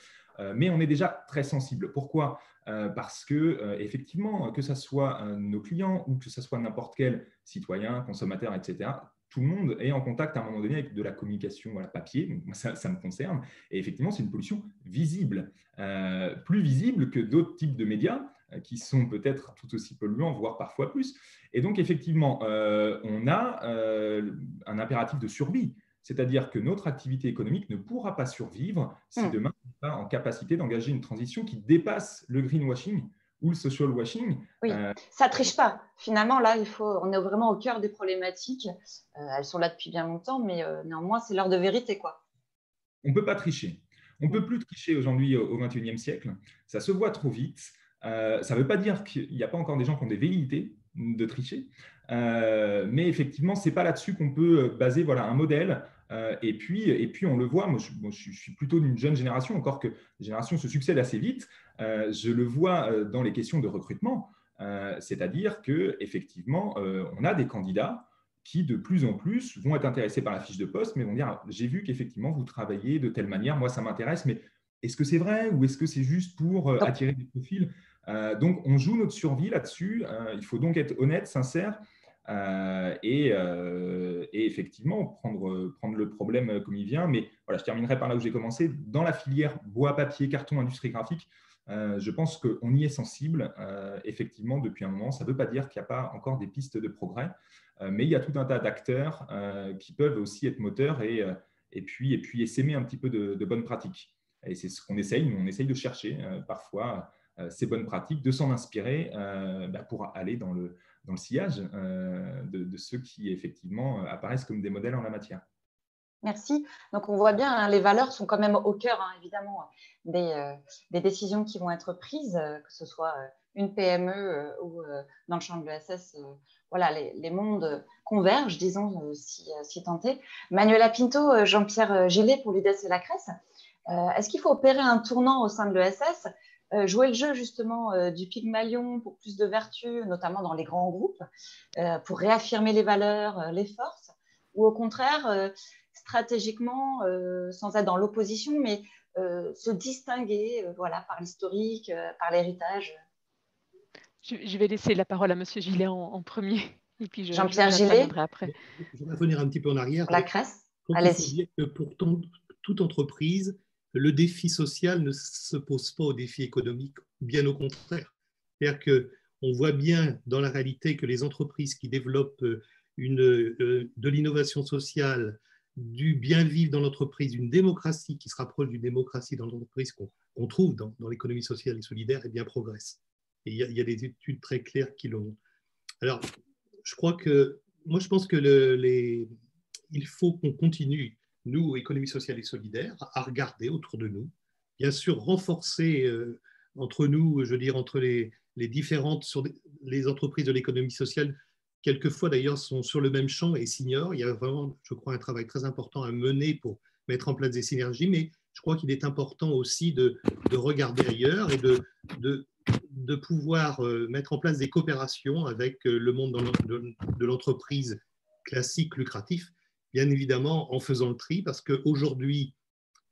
mais on est déjà très sensible. Pourquoi ? Parce que, effectivement, que ce soit nos clients ou que ce soit n'importe quel citoyen, consommateur, etc., tout le monde est en contact à un moment donné avec de la communication papier. Donc, moi, ça me concerne. Et effectivement, c'est une pollution visible, plus visible que d'autres types de médias qui sont peut-être tout aussi polluants, voire parfois plus. Et donc, effectivement, on a un impératif de survie. C'est-à-dire que notre activité économique ne pourra pas survivre si demain, on n'est pas en capacité d'engager une transition qui dépasse le greenwashing ou le social washing. Oui, ça ne triche pas. Finalement, là, on est vraiment au cœur des problématiques. Elles sont là depuis bien longtemps, mais néanmoins, c'est l'heure de vérité, quoi. On ne peut pas tricher. On ne peut plus tricher aujourd'hui au XXIe siècle. Ça se voit trop vite. Ça ne veut pas dire qu'il n'y a pas encore des gens qui ont des velléités de tricher. Mais effectivement, ce n'est pas là-dessus qu'on peut baser un modèle. Et puis, on le voit, moi, je suis plutôt d'une jeune génération, encore que les générations se succèdent assez vite. Je le vois dans les questions de recrutement, c'est-à-dire qu'effectivement, on a des candidats qui, de plus en plus, vont être intéressés par la fiche de poste, mais vont dire « j'ai vu qu'effectivement, vous travaillez de telle manière, moi, ça m'intéresse, mais est-ce que c'est vrai ou est-ce que c'est juste pour attirer des profils ?» Donc, on joue notre survie là-dessus. Il faut donc être honnête, sincère et effectivement prendre le problème comme il vient. Mais voilà, je terminerai par là où j'ai commencé. Dans la filière bois, papier, carton, industrie graphique, je pense qu'on y est sensible. Effectivement, depuis un moment, ça ne veut pas dire qu'il n'y a pas encore des pistes de progrès, mais il y a tout un tas d'acteurs qui peuvent aussi être moteurs et puis s'aimer un petit peu de bonnes pratiques. Et c'est ce qu'on essaye. Nous, on essaye de chercher parfois ces bonnes pratiques, de s'en inspirer pour aller dans le sillage de ceux qui, effectivement, apparaissent comme des modèles en la matière. Merci. Donc, on voit bien, les valeurs sont quand même au cœur, évidemment, des décisions qui vont être prises, que ce soit une PME ou dans le champ de l'ESS. Voilà, les mondes convergent, disons, si tant est. Manuela Pinto, Jean-Pierre Gillet pour l'UDES et la CRES. Est-ce qu'il faut opérer un tournant au sein de l'ESS, jouer le jeu justement du Pygmalion pour plus de vertu, notamment dans les grands groupes, pour réaffirmer les valeurs, les forces, ou au contraire, stratégiquement, sans être dans l'opposition, mais se distinguer par l'historique, par l'héritage? Je vais laisser la parole à M. Gillet en premier, et puis Jean-Pierre Gillet, après. Je vais revenir un petit peu en arrière. La CRES, allez-y. Il faut dire que pour toute entreprise, le défi social ne se pose pas au défi économique, bien au contraire. C'est-à-dire qu'on voit bien dans la réalité que les entreprises qui développent de l'innovation sociale, du bien vivre dans l'entreprise, une démocratie qui se rapproche d'une démocratie dans l'entreprise qu'on trouve dans l'économie sociale et solidaire, eh bien progressent. Et il y a des études très claires qui l'ont. Alors, je pense que il faut qu'on continue, nous, économie sociale et solidaire, à regarder autour de nous, bien sûr renforcer entre nous, je veux dire, entre les différentes, sur les entreprises de l'économie sociale, quelquefois d'ailleurs sont sur le même champ et s'ignorent. Il y a vraiment, je crois, un travail très important à mener pour mettre en place des synergies, mais je crois qu'il est important aussi de regarder ailleurs et de pouvoir mettre en place des coopérations avec le monde de l'entreprise classique, lucratif, bien évidemment en faisant le tri, parce qu'aujourd'hui,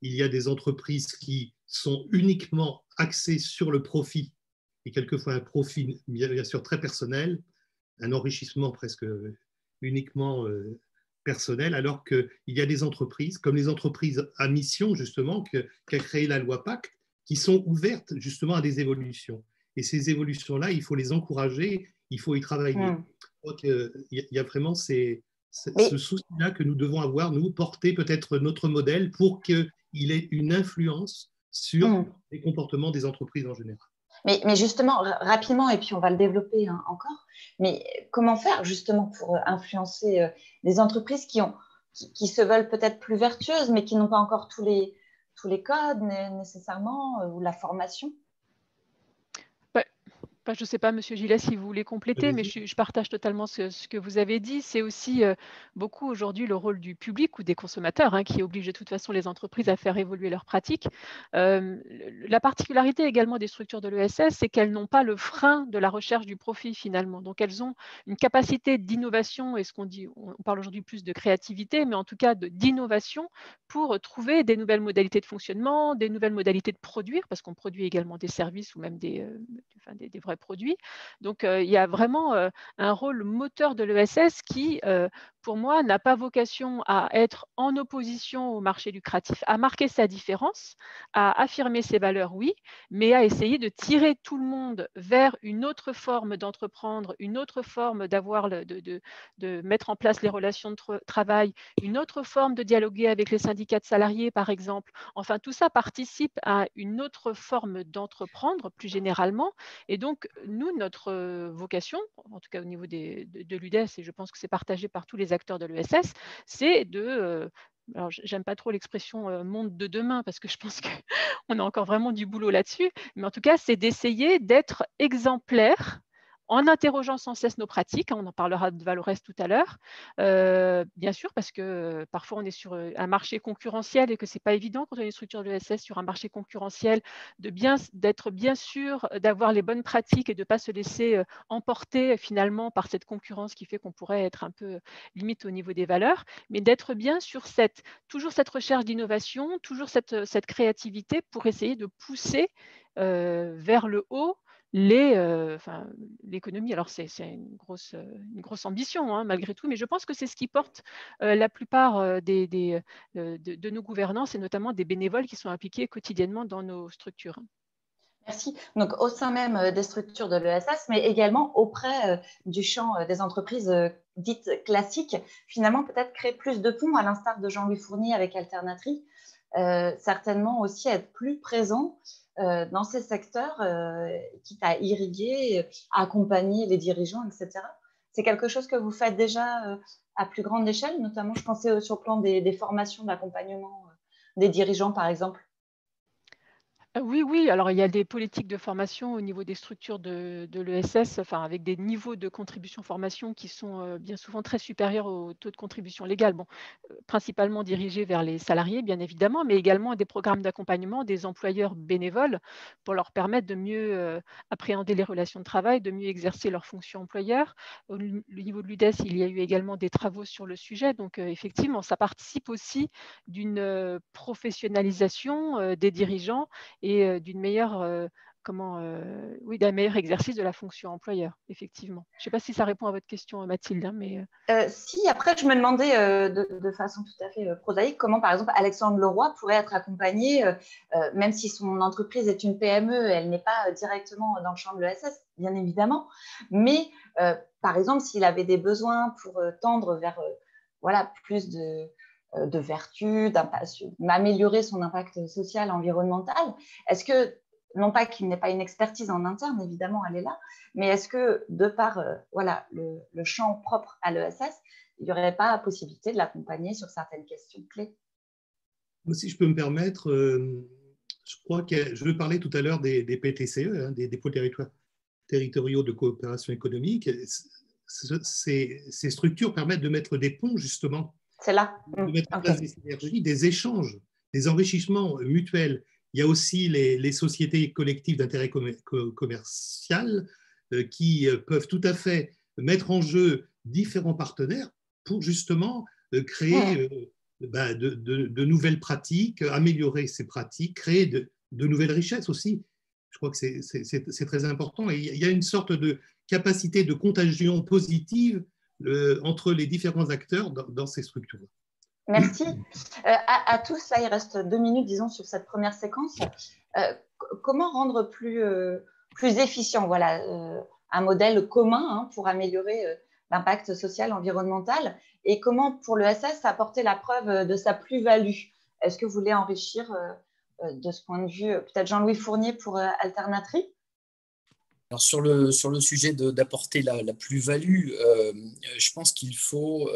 il y a des entreprises qui sont uniquement axées sur le profit, et quelquefois un profit bien sûr très personnel, un enrichissement presque uniquement personnel, alors qu'il y a des entreprises, comme les entreprises à mission justement, qu'a créé la loi Pacte, qui sont ouvertes justement à des évolutions. Et ces évolutions-là, il faut les encourager, il faut y travailler. Je crois qu'il y a vraiment ce souci-là que nous devons avoir, nous, porter peut-être notre modèle pour qu'il ait une influence sur les comportements des entreprises en général. Mais justement, rapidement, et puis on va le développer encore, mais comment faire justement pour influencer des entreprises qui se veulent peut-être plus vertueuses, mais qui n'ont pas encore tous les codes nécessairement, ou la formation? Je ne sais pas, Monsieur Gillet, si vous voulez compléter, mais je partage totalement ce que vous avez dit. C'est aussi beaucoup aujourd'hui le rôle du public ou des consommateurs qui oblige de toute façon les entreprises à faire évoluer leurs pratiques. La particularité également des structures de l'ESS, c'est qu'elles n'ont pas le frein de la recherche du profit finalement. Donc elles ont une capacité d'innovation, et on parle aujourd'hui plus de créativité, mais en tout cas d'innovation pour trouver des nouvelles modalités de fonctionnement, des nouvelles modalités de produire, parce qu'on produit également des services ou même des vrais produits. Donc, il y a vraiment un rôle moteur de l'ESS qui, pour moi, n'a pas vocation à être en opposition au marché lucratif, à marquer sa différence, à affirmer ses valeurs, oui, mais à essayer de tirer tout le monde vers une autre forme d'entreprendre, une autre forme de mettre en place les relations de travail, une autre forme de dialoguer avec les syndicats de salariés, par exemple. Enfin, tout ça participe à une autre forme d'entreprendre, plus généralement. Et donc, nous, notre vocation, en tout cas au niveau de l'UDES, et je pense que c'est partagé par tous les acteurs de l'ESS, c'est alors, j'aime pas trop l'expression monde de demain parce que je pense qu'on a encore vraiment du boulot là-dessus, mais en tout cas, c'est d'essayer d'être exemplaire en interrogeant sans cesse nos pratiques. On en parlera de Valores tout à l'heure, bien sûr, parce que parfois on est sur un marché concurrentiel et que ce n'est pas évident quand on est une structure de l'ESS sur un marché concurrentiel d'être bien sûr d'avoir les bonnes pratiques et de ne pas se laisser emporter finalement par cette concurrence qui fait qu'on pourrait être un peu limite au niveau des valeurs, mais d'être bien sur toujours cette recherche d'innovation, toujours cette créativité pour essayer de pousser vers le haut l'économie. Alors, c'est une grosse ambition, malgré tout, mais je pense que c'est ce qui porte la plupart de nos gouvernances et notamment des bénévoles qui sont impliqués quotidiennement dans nos structures. Merci. Donc, au sein même des structures de l'ESS, mais également auprès du champ des entreprises dites classiques, finalement, peut-être créer plus de ponts, à l'instar de Jean-Louis Fournier avec Alternatri, certainement aussi être plus présent dans ces secteurs, quitte à irriguer, à accompagner les dirigeants, etc. C'est quelque chose que vous faites déjà à plus grande échelle, notamment, je pensais sur le plan des formations d'accompagnement des dirigeants, par exemple. Oui. Alors, il y a des politiques de formation au niveau des structures de l'ESS, avec des niveaux de contribution formation qui sont bien souvent très supérieurs au taux de contribution légale. Bon, principalement dirigés vers les salariés, bien évidemment, mais également des programmes d'accompagnement des employeurs bénévoles pour leur permettre de mieux appréhender les relations de travail, de mieux exercer leurs fonctions employeurs. Au niveau de l'UDES, il y a eu également des travaux sur le sujet. Donc, effectivement, ça participe aussi d'une professionnalisation des dirigeants et d'un meilleur exercice de la fonction employeur, effectivement. Je ne sais pas si ça répond à votre question, Mathilde, mais… Si, après, je me demandais de façon tout à fait prosaïque comment, par exemple, Alexandre Leroy pourrait être accompagné, même si son entreprise est une PME, elle n'est pas directement dans le champ de l'ESS, bien évidemment, mais par exemple, s'il avait des besoins pour tendre vers plus de vertu, d'améliorer son impact social, environnemental, est-ce que, non pas qu'il n'ait pas une expertise en interne, évidemment, elle est là, mais est-ce que, de par le champ propre à l'ESS, il n'y aurait pas la possibilité de l'accompagner sur certaines questions clés? Si je peux me permettre, je crois que je parlais tout à l'heure des PTCE, des dépôts territoriaux de coopération économique. Ces structures permettent de mettre des ponts, justement. C'est là. De mettre en place des synergies, des échanges, des enrichissements mutuels. Il y a aussi les sociétés collectives d'intérêt commercial qui peuvent tout à fait mettre en jeu différents partenaires pour justement créer de nouvelles pratiques, améliorer ces pratiques, créer de nouvelles richesses aussi. Je crois que c'est très important. Et il y a une sorte de capacité de contagion positive entre les différents acteurs dans ces structures. Merci. À tous, là, il reste 2 minutes, disons, sur cette première séquence. Comment rendre plus efficient un modèle commun pour améliorer l'impact social, environnemental, et comment, pour l'ESS, apporter la preuve de sa plus-value? Est-ce que vous voulez enrichir de ce point de vue, peut-être Jean-Louis Fournier pour Alternatri? Alors sur le sujet d'apporter la plus-value, je pense qu'il faut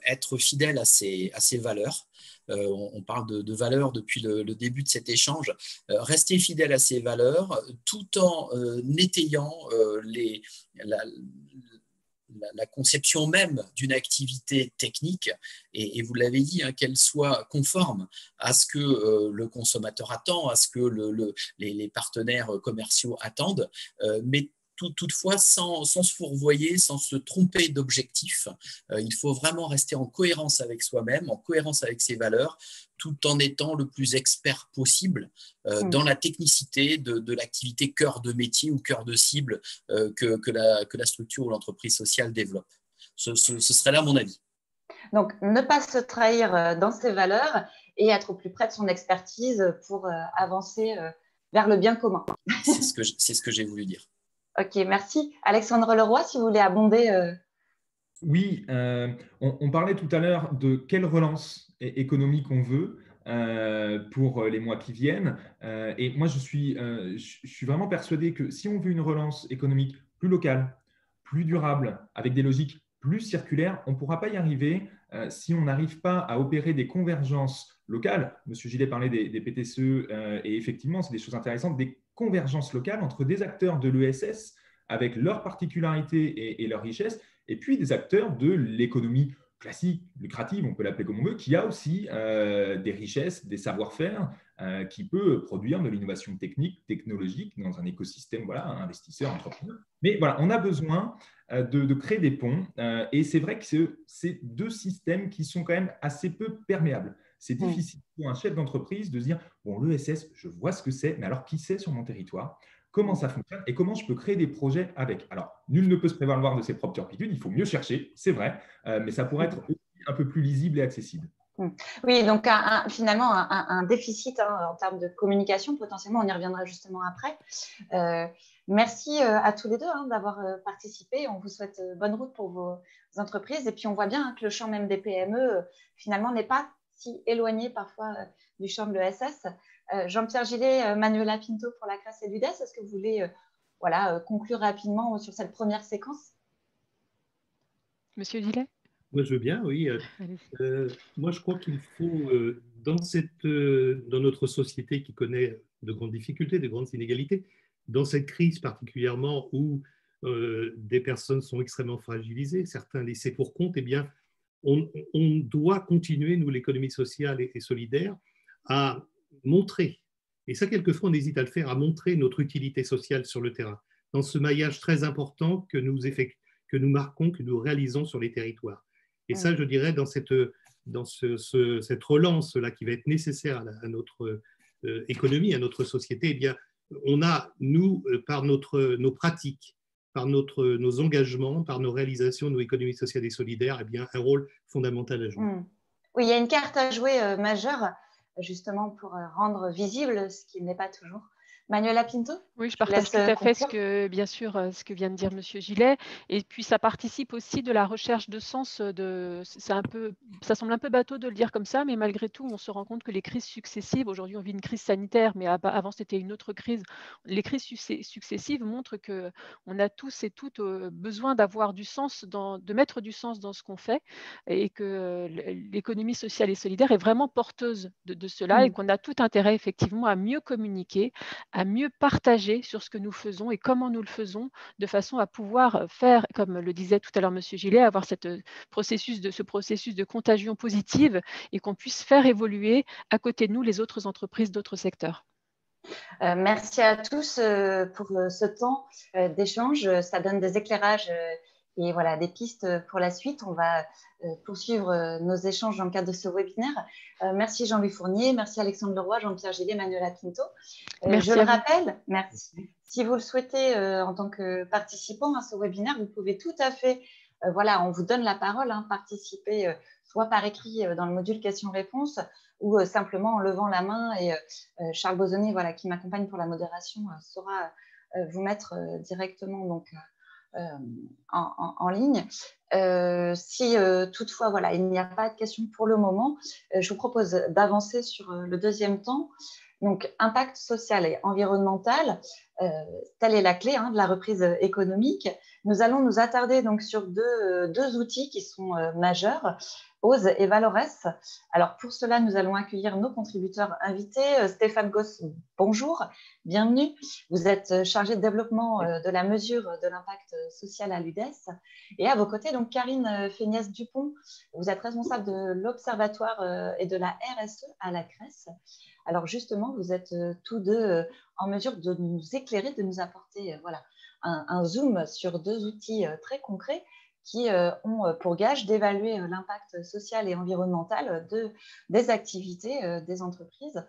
être fidèle à ses valeurs. On parle de valeurs depuis le début de cet échange. Rester fidèle à ses valeurs tout en étayant la conception même d'une activité technique, et vous l'avez dit, hein, qu'elle soit conforme à ce que le consommateur attend, à ce que les partenaires commerciaux attendent, mais toutefois sans se fourvoyer, sans se tromper d'objectif. Il faut vraiment rester en cohérence avec soi-même, en cohérence avec ses valeurs, tout en étant le plus expert possible dans la technicité de l'activité cœur de métier ou cœur de cible que la structure ou l'entreprise sociale développe. Ce serait là mon avis. Donc, ne pas se trahir dans ses valeurs et être au plus près de son expertise pour avancer vers le bien commun. C'est ce que j'ai voulu dire. Ok, merci. Alexandre Leroy, si vous voulez abonder. Oui, on parlait tout à l'heure de quelle relance économique on veut pour les mois qui viennent. Et moi, je suis vraiment persuadé que si on veut une relance économique plus locale, plus durable, avec des logiques plus circulaires, on ne pourra pas y arriver si on n'arrive pas à opérer des convergences locales. Monsieur Gillet parlait des PTCE et effectivement, c'est des choses intéressantes, des convergences locales entre des acteurs de l'ESS avec leurs particularités et leurs richesses, et puis des acteurs de l'économie classique, lucrative, on peut l'appeler comme on veut, qui a aussi des richesses, des savoir-faire, qui peut produire de l'innovation technique, technologique dans un écosystème, voilà, investisseur, entrepreneur. Mais voilà, on a besoin de créer des ponts, et c'est vrai que c'est deux systèmes qui sont quand même assez peu perméables. C'est difficile pour un chef d'entreprise de se dire, bon, l'ESS, je vois ce que c'est, mais alors qui c'est sur mon territoire ? Comment ça fonctionne et comment je peux créer des projets avec. Alors, nul ne peut se prévaloir de ses propres turpitudes, il faut mieux chercher, c'est vrai, mais ça pourrait être un peu plus lisible et accessible. Oui, donc finalement, un déficit en termes de communication, potentiellement, on y reviendra justement après. Merci à tous les deux d'avoir participé. On vous souhaite bonne route pour vos entreprises. Et puis, on voit bien que le champ même des PME, finalement, n'est pas si éloigné parfois du champ de l'ESS. Jean-Pierre Gillet, Manuela Pinto pour la CRES et l'UDES, est-ce que vous voulez conclure rapidement sur cette première séquence? Monsieur Gillet? Moi, je veux bien, oui. Moi, je crois qu'il faut, dans notre société qui connaît de grandes difficultés, de grandes inégalités, dans cette crise particulièrement où des personnes sont extrêmement fragilisées, certains laissés pour compte, eh bien, on doit continuer, nous, l'économie sociale et solidaire, à montrer, et ça, quelquefois, on hésite à le faire, à montrer notre utilité sociale sur le terrain, dans ce maillage très important que nous marquons, que nous réalisons sur les territoires. Et ça, je dirais, dans cette relance-là qui va être nécessaire à notre économie, à notre société, eh bien, on a, nous, par nos pratiques, par nos engagements, par nos réalisations, nos économies sociales et solidaires, eh bien, un rôle fondamental à jouer. Oui, il y a une carte à jouer majeure, justement, pour rendre visible ce qui n'est pas toujours. Manuela Pinto? Oui, je partage tout à fait ce que vient de dire Monsieur Gillet. Et puis, ça participe aussi de la recherche de sens. Ça semble un peu bateau de le dire comme ça, mais malgré tout, on se rend compte que les crises successives, aujourd'hui on vit une crise sanitaire, mais avant c'était une autre crise. Les crises successives montrent qu'on a tous et toutes besoin d'avoir du sens, de mettre du sens dans ce qu'on fait, et que l'économie sociale et solidaire est vraiment porteuse de cela, et qu'on a tout intérêt effectivement à mieux communiquer, à mieux partager sur ce que nous faisons et comment nous le faisons, de façon à pouvoir faire, comme le disait tout à l'heure Monsieur Gillet, avoir ce processus de contagion positive, et qu'on puisse faire évoluer à côté de nous les autres entreprises d'autres secteurs. Merci à tous pour ce temps d'échange. Ça donne des éclairages et voilà, des pistes pour la suite. On va poursuivre nos échanges dans le cadre de ce webinaire. Merci Jean-Louis Fournier, merci Alexandre Leroy, Jean-Pierre Gillet, Manuela Pinto. Je le rappelle, merci. Si vous le souhaitez en tant que participant à ce webinaire, vous pouvez tout à fait, on vous donne la parole, participer soit par écrit dans le module questions-réponses, ou simplement en levant la main, et Charles Bozonnet, qui m'accompagne pour la modération, saura vous mettre directement donc, en ligne. Si toutefois il n'y a pas de questions pour le moment, je vous propose d'avancer sur le deuxième temps. Donc, impact social et environnemental. Telle est la clé de la reprise économique. Nous allons nous attarder donc sur deux outils qui sont majeurs, OSE et Valores. Alors pour cela, nous allons accueillir nos contributeurs invités. Stéphane Goss, bonjour, bienvenue. Vous êtes chargé de développement de la mesure de l'impact social à l'UDES. Et à vos côtés, donc Karine Féniès-Dupont, vous êtes responsable de l'Observatoire et de la RSE à la CRES. Alors justement, vous êtes tous deux en mesure de nous éclairer, de nous apporter un zoom sur deux outils très concrets qui ont pour gage d'évaluer l'impact social et environnemental des activités des entreprises.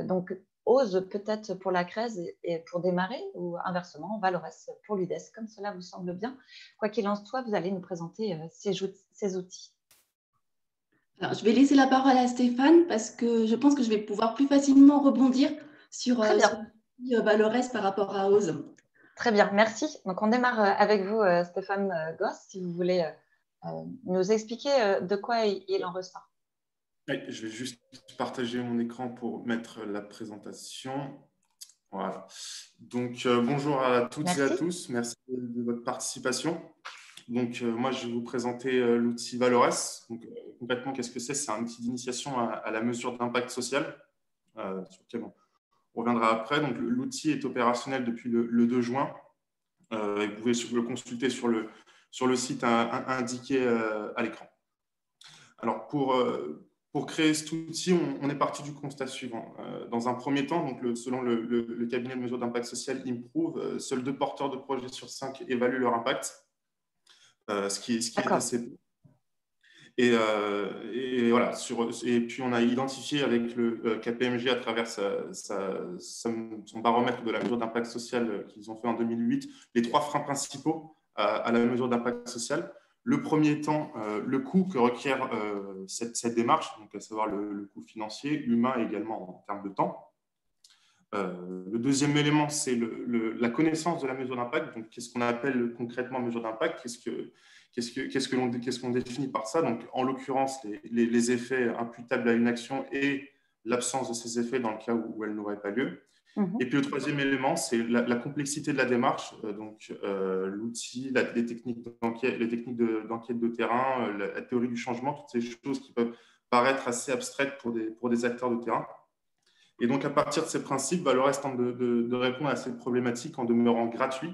Donc, OSE peut-être pour la CRES et pour démarrer, ou inversement, Valores pour l'UDES, comme cela vous semble bien. Quoi qu'il en soit, vous allez nous présenter ces outils. Alors, je vais laisser la parole à Stéphane parce que je pense que je vais pouvoir plus facilement rebondir sur Valores par rapport à OSE. Très bien, merci. Donc, on démarre avec vous, Stéphane Goss, si vous voulez nous expliquer de quoi il en ressort. Oui, je vais juste partager mon écran pour mettre la présentation. Voilà. Donc, bonjour à toutes et à tous. Merci de votre participation. Donc, moi, je vais vous présenter l'outil Valores. Donc, concrètement, qu'est-ce que c'est? C'est un outil d'initiation à la mesure d'impact social, sur lequel on reviendra après. Donc, l'outil est opérationnel depuis le 2 juin. Vous pouvez le consulter sur le site indiqué à l'écran. Alors, pour créer cet outil, on est parti du constat suivant. Dans un premier temps, donc selon le cabinet de mesure d'impact social Improve, seuls 2 porteurs de projets sur 5 évaluent leur impact. Ce qui est assez peu. Et voilà. Et puis, on a identifié avec le KPMG à travers son baromètre de la mesure d'impact social qu'ils ont fait en 2008, les 3 freins principaux à la mesure d'impact social. Le premier étant le coût que requiert cette démarche, donc à savoir le coût financier, humain et également en termes de temps. Le deuxième élément, c'est la connaissance de la mesure d'impact. Donc, qu'est-ce qu'on appelle concrètement mesure d'impact? Qu'est-ce qu'on définit par ça? Donc, en l'occurrence, les effets imputables à une action et l'absence de ces effets dans le cas où elle n'aurait pas lieu. Et puis, le troisième élément, c'est la complexité de la démarche. Donc, l'outil, les techniques d'enquête de terrain, la théorie du changement, toutes ces choses qui peuvent paraître assez abstraites pour des acteurs de terrain. Et donc, à partir de ces principes, Valores tente de répondre à cette problématique en demeurant gratuit,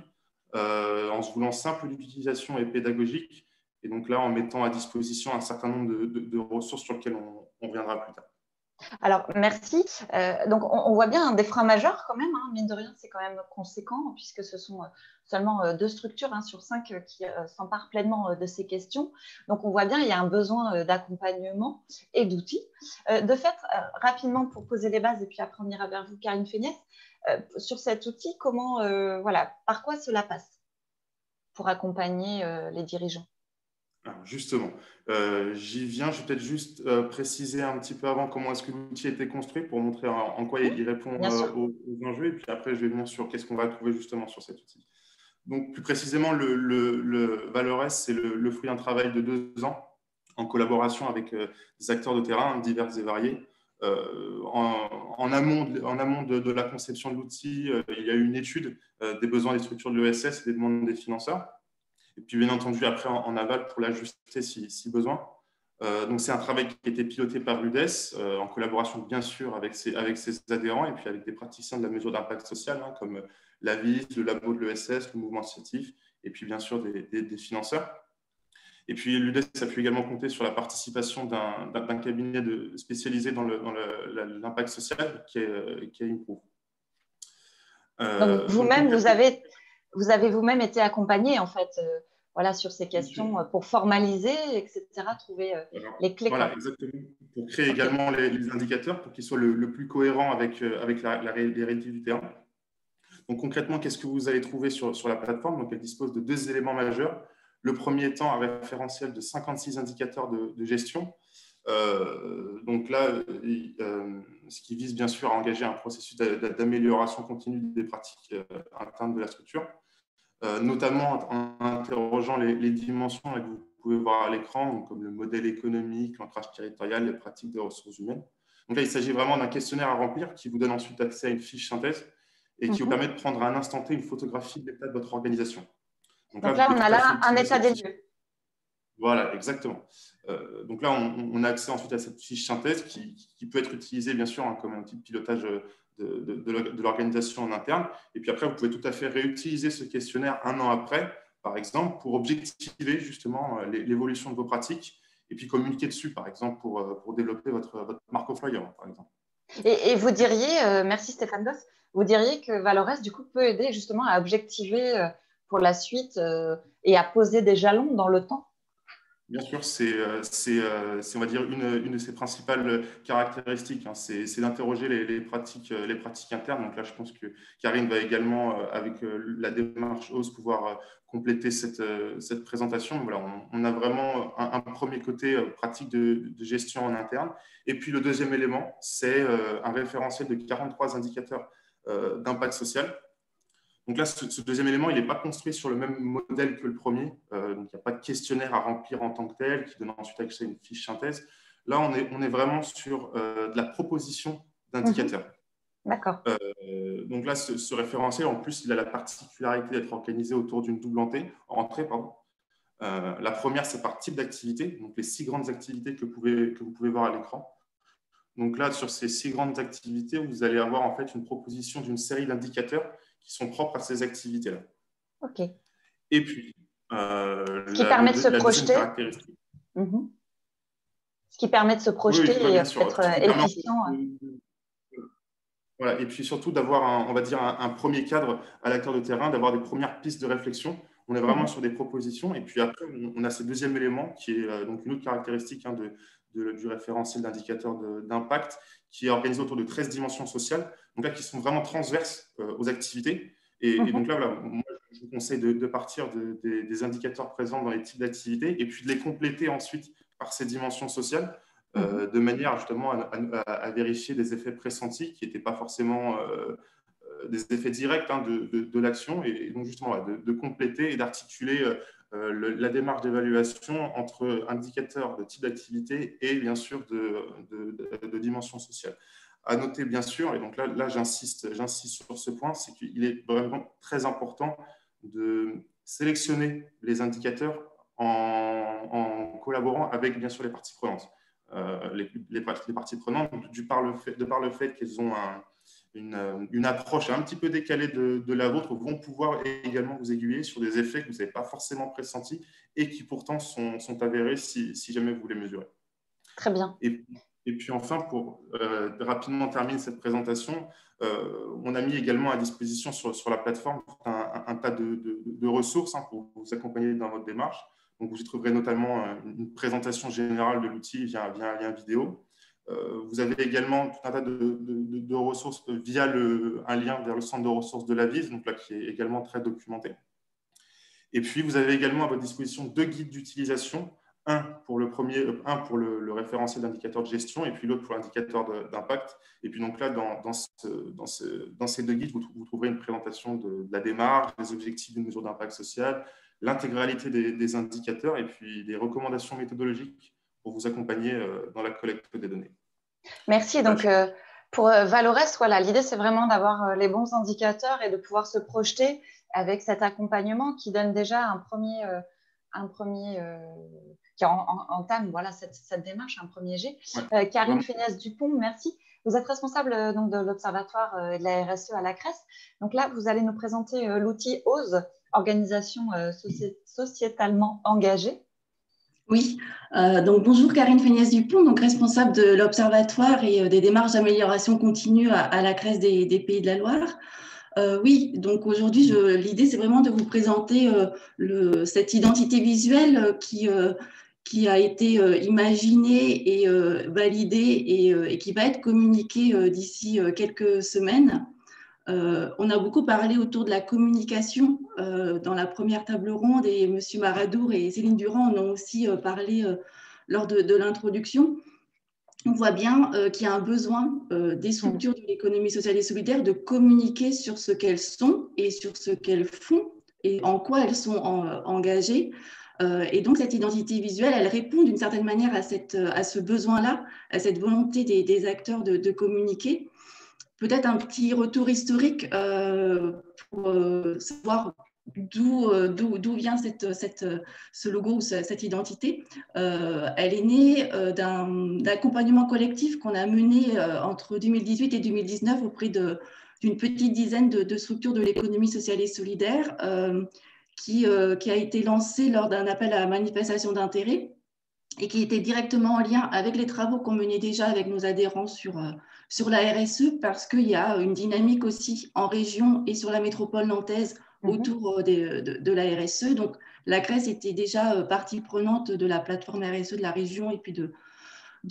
en se voulant simple d'utilisation et pédagogique, et donc là, en mettant à disposition un certain nombre de ressources sur lesquelles on reviendra plus tard. Alors, merci. Donc, on voit bien des freins majeurs quand même, mine de rien, c'est quand même conséquent, puisque ce sont seulement 2 structures sur 5 qui s'emparent pleinement de ces questions. Donc, on voit bien qu'il y a un besoin d'accompagnement et d'outils. De fait, rapidement, pour poser les bases, et puis après, on ira vers vous, Karine Féniès, sur cet outil, par quoi cela passe pour accompagner les dirigeants? Alors justement, j'y viens. Je vais peut-être juste préciser un petit peu avant comment est-ce que l'outil a été construit pour montrer en quoi il répond aux enjeux. Et puis après, je vais venir sur qu'est-ce qu'on va trouver justement sur cet outil. Donc, plus précisément, le Valores, c'est le fruit d'un travail de 2 ans en collaboration avec des acteurs de terrain divers et variés. En amont de la conception de l'outil, il y a eu une étude des besoins des structures de l'ESS et des demandes des financeurs. Et puis, bien entendu, après, en aval pour l'ajuster si besoin. Donc, c'est un travail qui a été piloté par l'UDES, en collaboration, bien sûr, avec ses adhérents et puis avec des praticiens de la mesure d'impact social, comme l'AVIS, le labo de l'ESS, le mouvement associatif, et puis, bien sûr, des financeurs. Et puis, l'UDES a pu également compter sur la participation d'un cabinet spécialisé dans l'impact social qui est Improve. Donc, vous-même, vous avez vous-même été accompagné, en fait, sur ces questions pour formaliser, etc., trouver les clés. Voilà, exactement. Pour créer également les indicateurs pour qu'ils soient le plus cohérents avec les réalités du terrain. Donc, concrètement, qu'est-ce que vous allez trouver sur la plateforme? Donc, elle dispose de 2 éléments majeurs. Le premier étant un référentiel de 56 indicateurs de gestion. Donc là, ce qui vise bien sûr à engager un processus d'amélioration continue des pratiques internes de la structure, notamment en interrogeant les dimensions que vous pouvez voir à l'écran, comme le modèle économique, l'ancrage territorial, les pratiques des ressources humaines. Donc là, il s'agit vraiment d'un questionnaire à remplir qui vous donne ensuite accès à une fiche synthèse. et qui vous permet de prendre à un instant T une photographie de l'état de votre organisation. Donc là on a là un état des lieux. Voilà, exactement. Donc là, on a accès ensuite à cette fiche synthèse qui peut être utilisée, bien sûr, comme un outil de pilotage de l'organisation en interne. Et puis après, vous pouvez tout à fait réutiliser ce questionnaire un an après, par exemple, pour objectiver justement l'évolution de vos pratiques et puis communiquer dessus, par exemple, pour développer votre marque employeur, par exemple. Et vous diriez, merci Stéphane Goss, vous diriez que Valores, du coup, peut aider justement à objectiver pour la suite et à poser des jalons dans le temps? Bien sûr, c'est on va dire, une de ses principales caractéristiques, hein, c'est d'interroger les pratiques internes. Donc là, je pense que Karine va également, avec la démarche OSE, pouvoir compléter cette présentation. Mais voilà, on a vraiment un premier côté pratique de gestion en interne. Et puis, le deuxième élément, c'est un référentiel de 43 indicateurs d'impact social. Donc là, ce deuxième élément, il n'est pas construit sur le même modèle que le premier. Donc, il n'y a pas de questionnaire à remplir en tant que tel qui donne ensuite accès à une fiche synthèse. Là, on est vraiment sur de la proposition d'indicateurs. D'accord. Donc là, ce référentiel, en plus, il a la particularité d'être organisé autour d'une double entrée. La première, c'est par type d'activité, donc les 6 grandes activités que vous pouvez voir à l'écran. Donc là, sur ces 6 grandes activités, vous allez avoir en fait une proposition d'une série d'indicateurs qui sont propres à ces activités-là. OK. Et puis, ce qui permet de se projeter. Ce qui permet de se projeter et d'être efficient. Voilà. Et puis surtout d'avoir, on va dire, un premier cadre à l'acteur de terrain, d'avoir des premières pistes de réflexion. On est vraiment sur des propositions. Et puis après, on a ce deuxième élément qui est donc une autre caractéristique du référentiel d'indicateurs d'impact, qui est organisé autour de 13 dimensions sociales, donc là qui sont vraiment transverses aux activités. Et donc là, voilà, moi, je vous conseille de partir des indicateurs présents dans les types d'activités et puis de les compléter ensuite par ces dimensions sociales, de manière justement à vérifier des effets pressentis qui n'étaient pas forcément des effets directs de l'action, et donc justement de compléter et d'articuler la démarche d'évaluation entre indicateurs de type d'activité et bien sûr de dimension sociale. À noter bien sûr, et donc là j'insiste sur ce point, c'est qu'il est vraiment très important de sélectionner les indicateurs en collaborant avec bien sûr les parties prenantes. Les parties prenantes, de par le fait qu'elles ont une approche un petit peu décalée de la vôtre, vont pouvoir également vous aiguiller sur des effets que vous n'avez pas forcément pressentis et qui pourtant sont avérés si jamais vous les mesurez. Très bien. Et puis enfin, pour rapidement terminer cette présentation, on a mis également à disposition sur la plateforme un tas de ressources pour vous accompagner dans votre démarche. Donc, vous y trouverez notamment une présentation générale de l'outil via un lien vidéo. Vous avez également tout un tas de ressources via un lien vers le centre de ressources de l'AVIS, donc là qui est également très documenté. Et puis, vous avez également à votre disposition 2 guides d'utilisation, un pour le référentiel d'indicateur de gestion et puis l'autre pour l'indicateur d'impact. Et puis donc là, dans ces 2 guides, vous trouverez une présentation de la démarche, des objectifs d'une mesure d'impact social, l'intégralité des indicateurs et puis des recommandations méthodologiques pour vous accompagner dans la collecte des données. Merci. Donc, pour Valores, voilà, l'idée, c'est vraiment d'avoir les bons indicateurs et de pouvoir se projeter avec cet accompagnement qui donne déjà qui entame voilà, cette démarche, un premier jet. Ouais, Karine Féniès-Dupont, merci. Vous êtes responsable donc, de l'Observatoire et de la RSE à la CRES. Donc là, vous allez nous présenter l'outil OSE, Organisation sociétalement engagée. Oui, donc bonjour Karine Féniès-Dupont, donc responsable de l'Observatoire et des démarches d'amélioration continue à la CRES des Pays de la Loire. Oui, donc aujourd'hui, l'idée, c'est vraiment de vous présenter cette identité visuelle qui a été imaginée et validée et qui va être communiquée d'ici quelques semaines. On a beaucoup parlé autour de la communication dans la première table ronde et M. Maradour et Céline Durand en ont aussi parlé lors de l'introduction. On voit bien qu'il y a un besoin des structures de l'économie sociale et solidaire de communiquer sur ce qu'elles sont et sur ce qu'elles font et en quoi elles sont engagées. Et donc, cette identité visuelle, elle répond d'une certaine manière à ce besoin-là, à cette volonté des acteurs de communiquer. peut-être un petit retour historique pour savoir d'où vient ce logo ou cette identité. Elle est née d'un accompagnement collectif qu'on a mené entre 2018 et 2019 auprès d'une petite dizaine de structures de l'économie sociale et solidaire qui a été lancé lors d'un appel à manifestation d'intérêt et qui était directement en lien avec les travaux qu'on menait déjà avec nos adhérents sur la RSE, parce qu'il y a une dynamique aussi en région et sur la métropole nantaise autour de la RSE. Donc, la Grèce était déjà partie prenante de la plateforme RSE de la région et puis de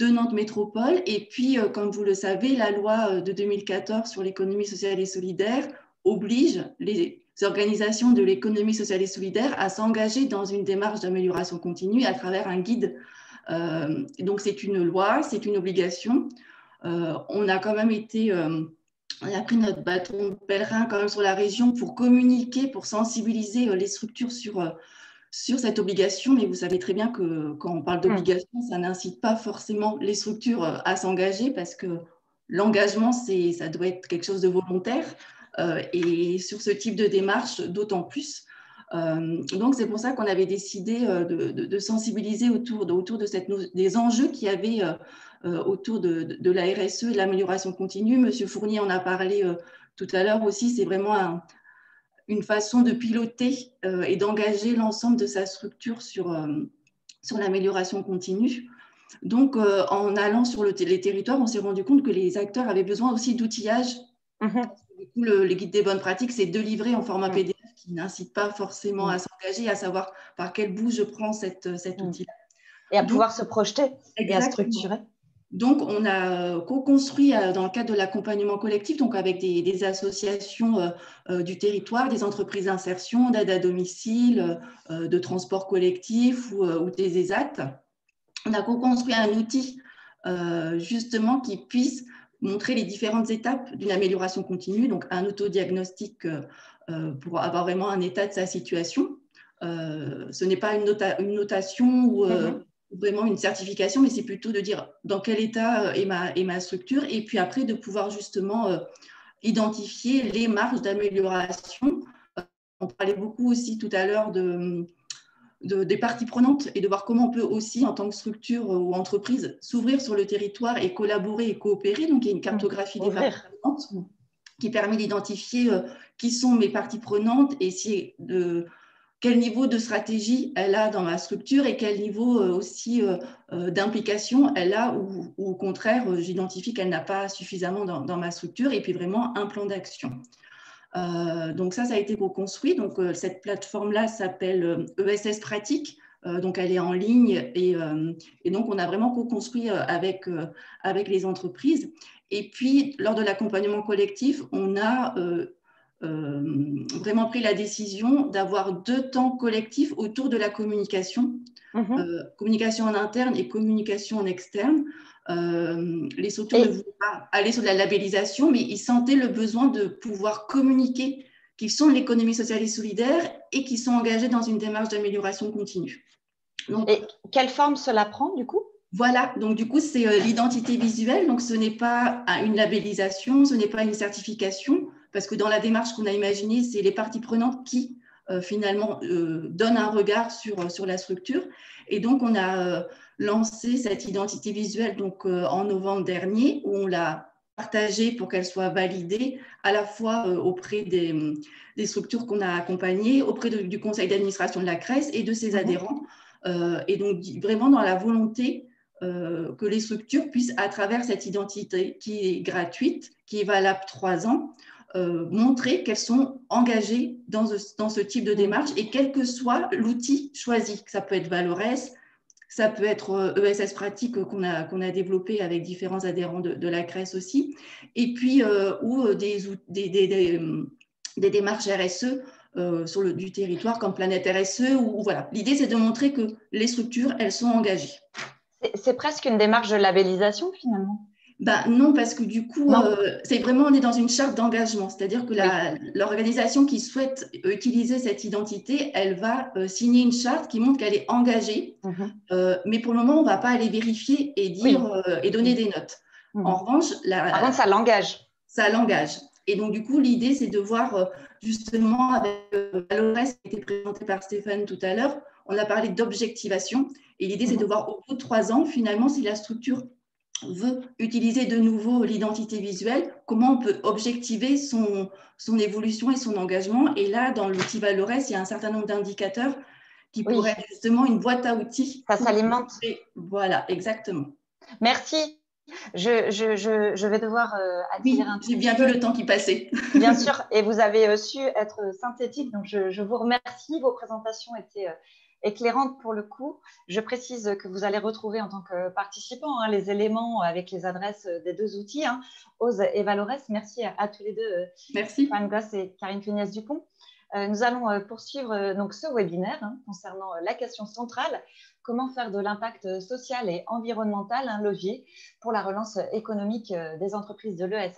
Nantes Métropole. Et puis, comme vous le savez, la loi de 2014 sur l'économie sociale et solidaire oblige les organisations de l'économie sociale et solidaire à s'engager dans une démarche d'amélioration continue à travers un guide. Donc, c'est une loi, c'est une obligation. On a quand même été... on a pris notre bâton de pèlerin quand même sur la région pour communiquer, pour sensibiliser les structures sur cette obligation. Mais vous savez très bien que quand on parle d'obligation, ça n'incite pas forcément les structures à s'engager, parce que l'engagement, ça doit être quelque chose de volontaire. Et sur ce type de démarche, d'autant plus. Donc, c'est pour ça qu'on avait décidé de sensibiliser autour des enjeux qu'il y avait autour de la RSE et de l'amélioration continue. Monsieur Fournier en a parlé tout à l'heure aussi. C'est vraiment une façon de piloter et d'engager l'ensemble de sa structure sur l'amélioration continue. Donc, en allant sur les territoires, on s'est rendu compte que les acteurs avaient besoin aussi d'outillage. Du coup, les guides des bonnes pratiques, c'est de livrer en format PDF qui n'incite pas forcément à s'engager, à savoir par quel bout je prends cet outil-là. Et à pouvoir se projeter et à structurer. Donc, on a co-construit dans le cadre de l'accompagnement collectif, donc avec des associations du territoire, des entreprises d'insertion, d'aide à domicile, de transport collectif ou des ESAT. On a co-construit un outil justement qui puisse montrer les différentes étapes d'une amélioration continue, donc un autodiagnostic pour avoir vraiment un état de sa situation. Ce n'est pas une notation ou vraiment une certification, mais c'est plutôt de dire dans quel état est ma structure, et puis après de pouvoir justement identifier les marges d'amélioration. On parlait beaucoup aussi tout à l'heure des parties prenantes et de voir comment on peut aussi, en tant que structure ou entreprise, s'ouvrir sur le territoire et collaborer et coopérer. Donc, il y a une cartographie des parties prenantes qui permet d'identifier qui sont mes parties prenantes et quel niveau de stratégie elle a dans ma structure et quel niveau aussi d'implication elle a, ou au contraire, j'identifie qu'elle n'a pas suffisamment dans ma structure, et puis vraiment un plan d'action. Donc ça a été co-construit. Donc cette plateforme-là s'appelle ESS Pratique. Donc elle est en ligne et donc on a vraiment co-construit avec les entreprises. Et puis lors de l'accompagnement collectif, on a vraiment pris la décision d'avoir 2 temps collectifs autour de la communication, communication en interne et communication en externe. Les structures ne voulaient pas aller sur la labellisation, mais ils sentaient le besoin de pouvoir communiquer qu'ils sont l'économie sociale et solidaire et qu'ils sont engagés dans une démarche d'amélioration continue. Donc, et quelle forme cela prend du coup ? Voilà, donc du coup, c'est l'identité visuelle. Donc, ce n'est pas une labellisation, ce n'est pas une certification, parce que dans la démarche qu'on a imaginée, c'est les parties prenantes qui, finalement, donnent un regard sur la structure. Et donc, on a lancé cette identité visuelle donc, en novembre dernier, où on l'a partagée pour qu'elle soit validée à la fois auprès des structures qu'on a accompagnées, auprès du conseil d'administration de la CRES et de ses adhérents. Et donc, vraiment dans la volonté que les structures puissent, à travers cette identité qui est gratuite, qui est valable 3 ans, montrer qu'elles sont engagées dans ce type de démarche, et quel que soit l'outil choisi. Ça peut être Valores, ça peut être ESS Pratique qu'on a développé avec différents adhérents de la CRES aussi, et puis ou des démarches RSE du territoire comme Planète RSE. Voilà. L'idée, c'est de montrer que les structures, elles sont engagées. C'est presque une démarche de labellisation finalement. Non, parce que du coup, c'est vraiment, on est dans une charte d'engagement, c'est-à-dire que l'organisation qui souhaite utiliser cette identité, elle va signer une charte qui montre qu'elle est engagée, mais pour le moment, on ne va pas aller vérifier et dire et donner des notes. En revanche, par contre, ça l'engage. ça l'engage. Et donc, du coup, l'idée, c'est de voir justement avec Valores qui a été présenté par Stéphane tout à l'heure, on a parlé d'objectivation. Et l'idée, c'est de voir au bout de 3 ans, finalement, si la structure veut utiliser de nouveau l'identité visuelle, comment on peut objectiver son évolution et son engagement. Et là, dans l'outil Valores, il y a un certain nombre d'indicateurs qui pourraient être justement une boîte à outils. Ça s'alimente. Voilà, exactement. Merci. Je vais devoir attirer un J'ai bien vu le temps qui passait. Bien sûr, et vous avez su être synthétique, donc je vous remercie. Vos présentations étaient éclairante pour le coup. Je précise que vous allez retrouver en tant que participant les éléments avec les adresses des 2 outils, OSE et Valores. Merci à tous les deux, merci. Stéphane Gosse et Karine Féniès-Dupont. Nous allons poursuivre donc ce webinaire concernant la question centrale, comment faire de l'impact social et environnemental un levier pour la relance économique des entreprises de l'ESS.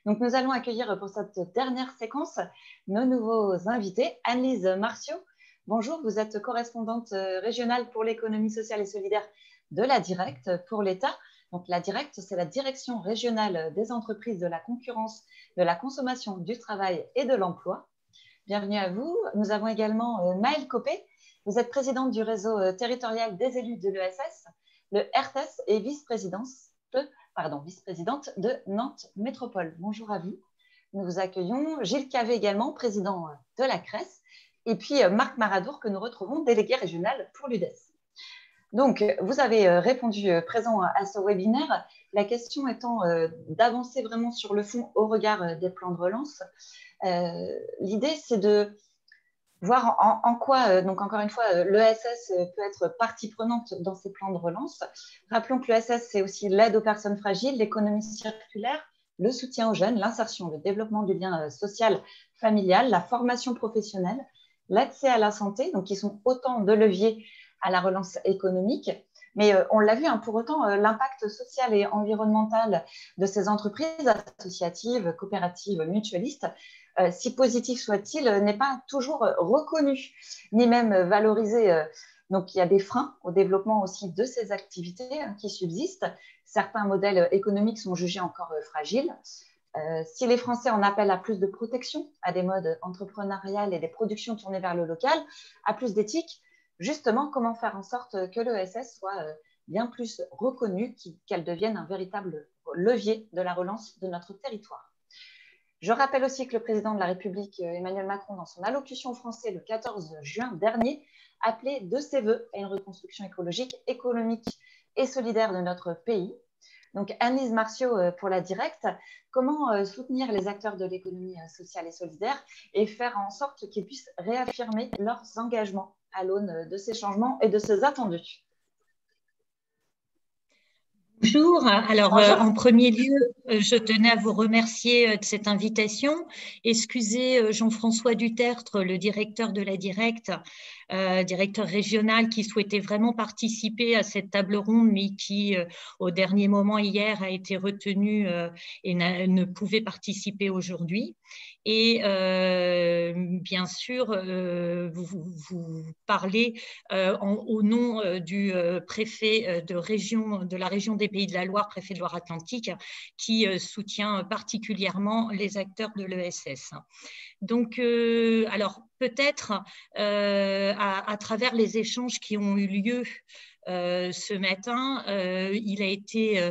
Donc, nous allons accueillir pour cette dernière séquence nos nouveaux invités. Anne-Lise Martiaux, bonjour, vous êtes correspondante régionale pour l'économie sociale et solidaire de la Directe pour l'État. Donc, la Directe, c'est la Direction régionale des entreprises de la concurrence, de la consommation, du travail et de l'emploi. Bienvenue à vous. Nous avons également Maëlle Copé. Vous êtes présidente du réseau territorial des élus de l'ESS, le RTS, et vice-présidente de Nantes Métropole. Bonjour à vous. Nous vous accueillons. Gilles Cavé également, président de la CRES. Et puis Marc Maradour, que nous retrouvons, délégué régional pour l'UDES. Donc, vous avez répondu présent à ce webinaire. La question étant d'avancer vraiment sur le fond au regard des plans de relance. L'idée, c'est de voir en quoi, donc encore une fois, l'ESS peut être partie prenante dans ces plans de relance. Rappelons que l'ESS, c'est aussi l'aide aux personnes fragiles, l'économie circulaire, le soutien aux jeunes, l'insertion, le développement du lien social, familial, la formation professionnelle, l'accès à la santé, donc qui sont autant de leviers à la relance économique. Mais on l'a vu, pour autant, l'impact social et environnemental de ces entreprises associatives, coopératives, mutualistes, si positif soit-il, n'est pas toujours reconnu, ni même valorisé. Donc, il y a des freins au développement aussi de ces activités qui subsistent. Certains modèles économiques sont jugés encore fragiles. Si les Français en appellent à plus de protection, à des modes entrepreneuriales et des productions tournées vers le local, à plus d'éthique, justement, comment faire en sorte que l'ESS soit bien plus reconnue, qu'elle devienne un véritable levier de la relance de notre territoire. Je rappelle aussi que le président de la République, Emmanuel Macron, dans son allocution aux Français le 14 juin dernier, appelait de ses voeux à une reconstruction écologique, économique et solidaire de notre pays. Donc, Anne-Lise Martiaux pour la Directe, comment soutenir les acteurs de l'économie sociale et solidaire et faire en sorte qu'ils puissent réaffirmer leurs engagements à l'aune de ces changements et de ces attendus? Bonjour. Alors, en premier lieu, je tenais à vous remercier de cette invitation. Excusez Jean-François Dutertre, le directeur de la Directe, directeur régional, qui souhaitait vraiment participer à cette table ronde, mais qui, au dernier moment hier, a été retenu et ne pouvait participer aujourd'hui. Et bien sûr, vous parlez au nom du préfet de la région des Pays de la Loire, préfet de Loire-Atlantique, qui soutient particulièrement les acteurs de l'ESS. Donc, alors peut-être à travers les échanges qui ont eu lieu ce matin, il a été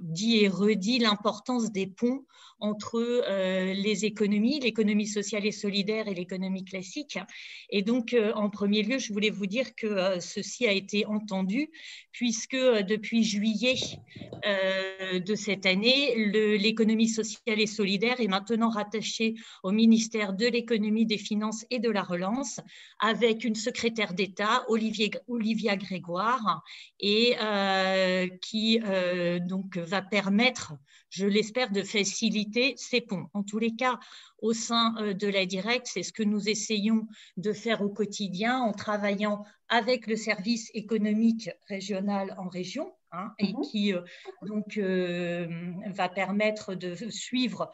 dit et redit l'importance des ponts entre les économies, l'économie sociale et solidaire et l'économie classique. Et donc, en premier lieu, je voulais vous dire que ceci a été entendu, puisque depuis juillet de cette année, l'économie sociale et solidaire est maintenant rattachée au ministère de l'économie, des finances et de la relance, avec une secrétaire d'État, Olivia Grégoire, et qui donc va permettre, je l'espère, de faciliter ces ponts. En tous les cas, au sein de la Directe, c'est ce que nous essayons de faire au quotidien en travaillant avec le service économique régional en région, et qui donc va permettre de suivre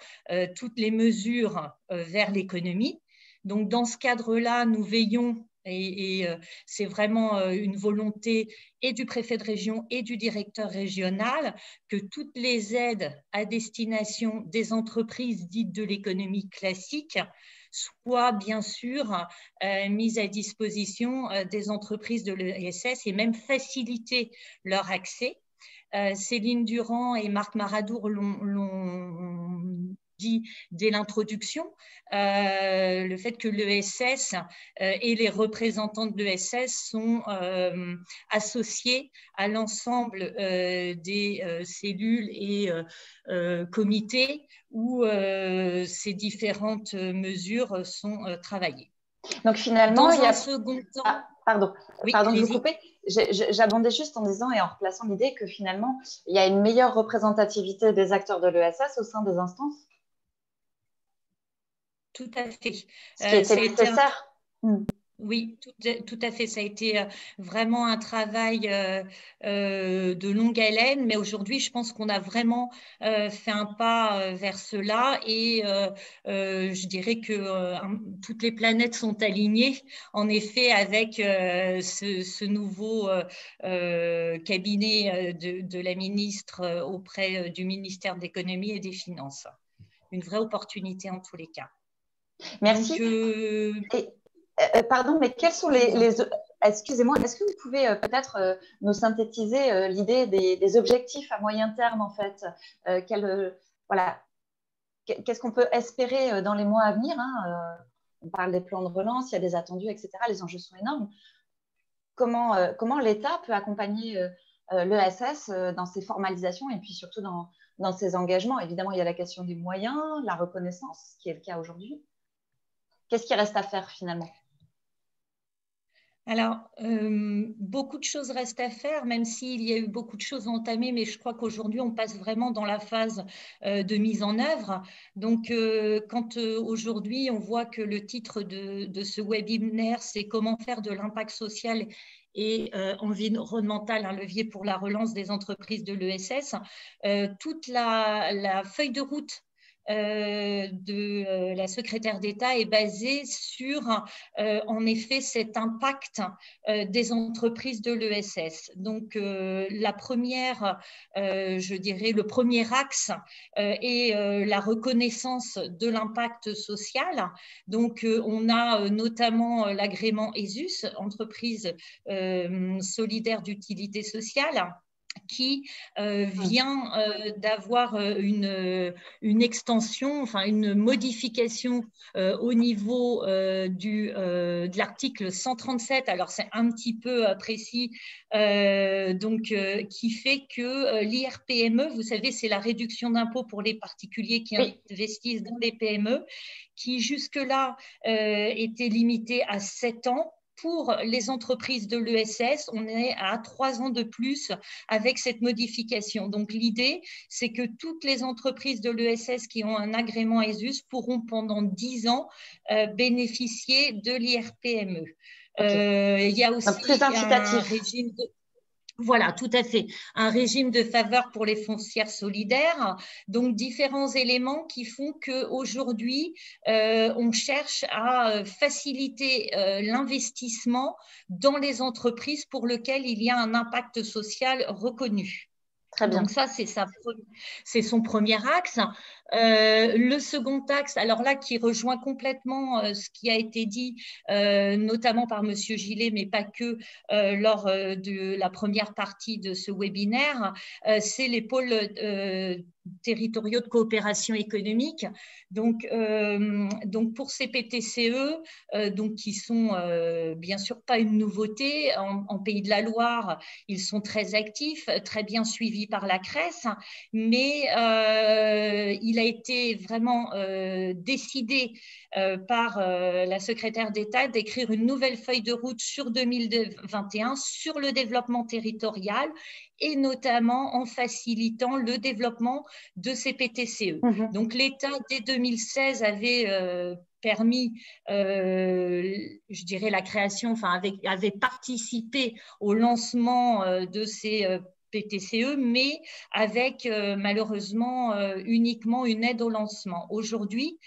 toutes les mesures vers l'économie. Donc, dans ce cadre-là, nous veillons Et c'est vraiment une volonté et du préfet de région et du directeur régional que toutes les aides à destination des entreprises dites de l'économie classique soient bien sûr mises à disposition des entreprises de l'ESS et même faciliter leur accès. Céline Durand et Marc Maradour l'ont dit dès l'introduction, le fait que l'ESS et les représentants de l'ESS sont associés à l'ensemble des cellules et comités où ces différentes mesures sont travaillées. Donc finalement, dans il y a un second temps… Ah, pardon, oui, pardon de vous couper. J'abondais juste en disant et en replaçant l'idée que finalement, il y a une meilleure représentativité des acteurs de l'ESS au sein des instances. Tout à fait. Ce qui était nécessaire. Oui, tout à fait. Ça a été vraiment un travail de longue haleine, mais aujourd'hui, je pense qu'on a vraiment fait un pas vers cela et je dirais que toutes les planètes sont alignées, en effet, avec ce nouveau cabinet de la ministre auprès du ministère de l'Économie et des Finances. Une vraie opportunité en tous les cas. Merci. Donc, pardon, mais quels sont excusez-moi, est-ce que vous pouvez peut-être nous synthétiser l'idée des objectifs à moyen terme, en fait voilà, qu'est-ce qu'on peut espérer dans les mois à venir, hein, on parle des plans de relance, il y a des attendus, etc. Les enjeux sont énormes. Comment l'État peut accompagner l'ESS dans ses formalisations et puis surtout dans ses engagements? Évidemment, il y a la question des moyens, la reconnaissance, qui est le cas aujourd'hui. Qu'est-ce qui reste à faire finalement? Alors, beaucoup de choses restent à faire, même s'il y a eu beaucoup de choses entamées, mais je crois qu'aujourd'hui, on passe vraiment dans la phase de mise en œuvre. Donc, quand aujourd'hui, on voit que le titre de ce webinaire, c'est « Comment faire de l'impact social et environnemental un levier pour la relance des entreprises de l'ESS », toute la feuille de route de la secrétaire d'État est basée sur, en effet, cet impact des entreprises de l'ESS. Donc, la première, je dirais, le premier axe est la reconnaissance de l'impact social. Donc, on a notamment l'agrément ESUS, entreprise solidaire d'utilité sociale, qui vient d'avoir une extension, enfin une modification au niveau de l'article 137. Alors, c'est un petit peu précis, donc qui fait que l'IRPME, vous savez, c'est la réduction d'impôt pour les particuliers qui investissent dans les PME, qui jusque-là était limitée à 7 ans. Pour les entreprises de l'ESS, on est à 3 ans de plus avec cette modification. Donc, l'idée, c'est que toutes les entreprises de l'ESS qui ont un agrément ESUS pourront pendant 10 ans bénéficier de l'IRPME. Il y a aussi un régime de… Voilà, tout à fait. Un régime de faveur pour les foncières solidaires. Donc, différents éléments qui font qu'aujourd'hui, on cherche à faciliter l'investissement dans les entreprises pour lesquelles il y a un impact social reconnu. Très bien. Donc ça, c'est son premier axe. Le second axe, alors là, qui rejoint complètement ce qui a été dit, notamment par M. Gillet, mais pas que, lors de la première partie de ce webinaire, c'est les pôles territoriaux de coopération économique. Donc pour ces PTCE, donc qui sont bien sûr pas une nouveauté, en Pays de la Loire, ils sont très actifs, très bien suivis par la CRES, mais il a été vraiment décidé par la secrétaire d'État d'écrire une nouvelle feuille de route sur 2021 sur le développement territorial et notamment en facilitant le développement de ces PTCE. Donc l'État, dès 2016, avait permis, je dirais, la création, enfin avait participé au lancement de ces PTCE, mais avec malheureusement uniquement une aide au lancement. Aujourd'hui,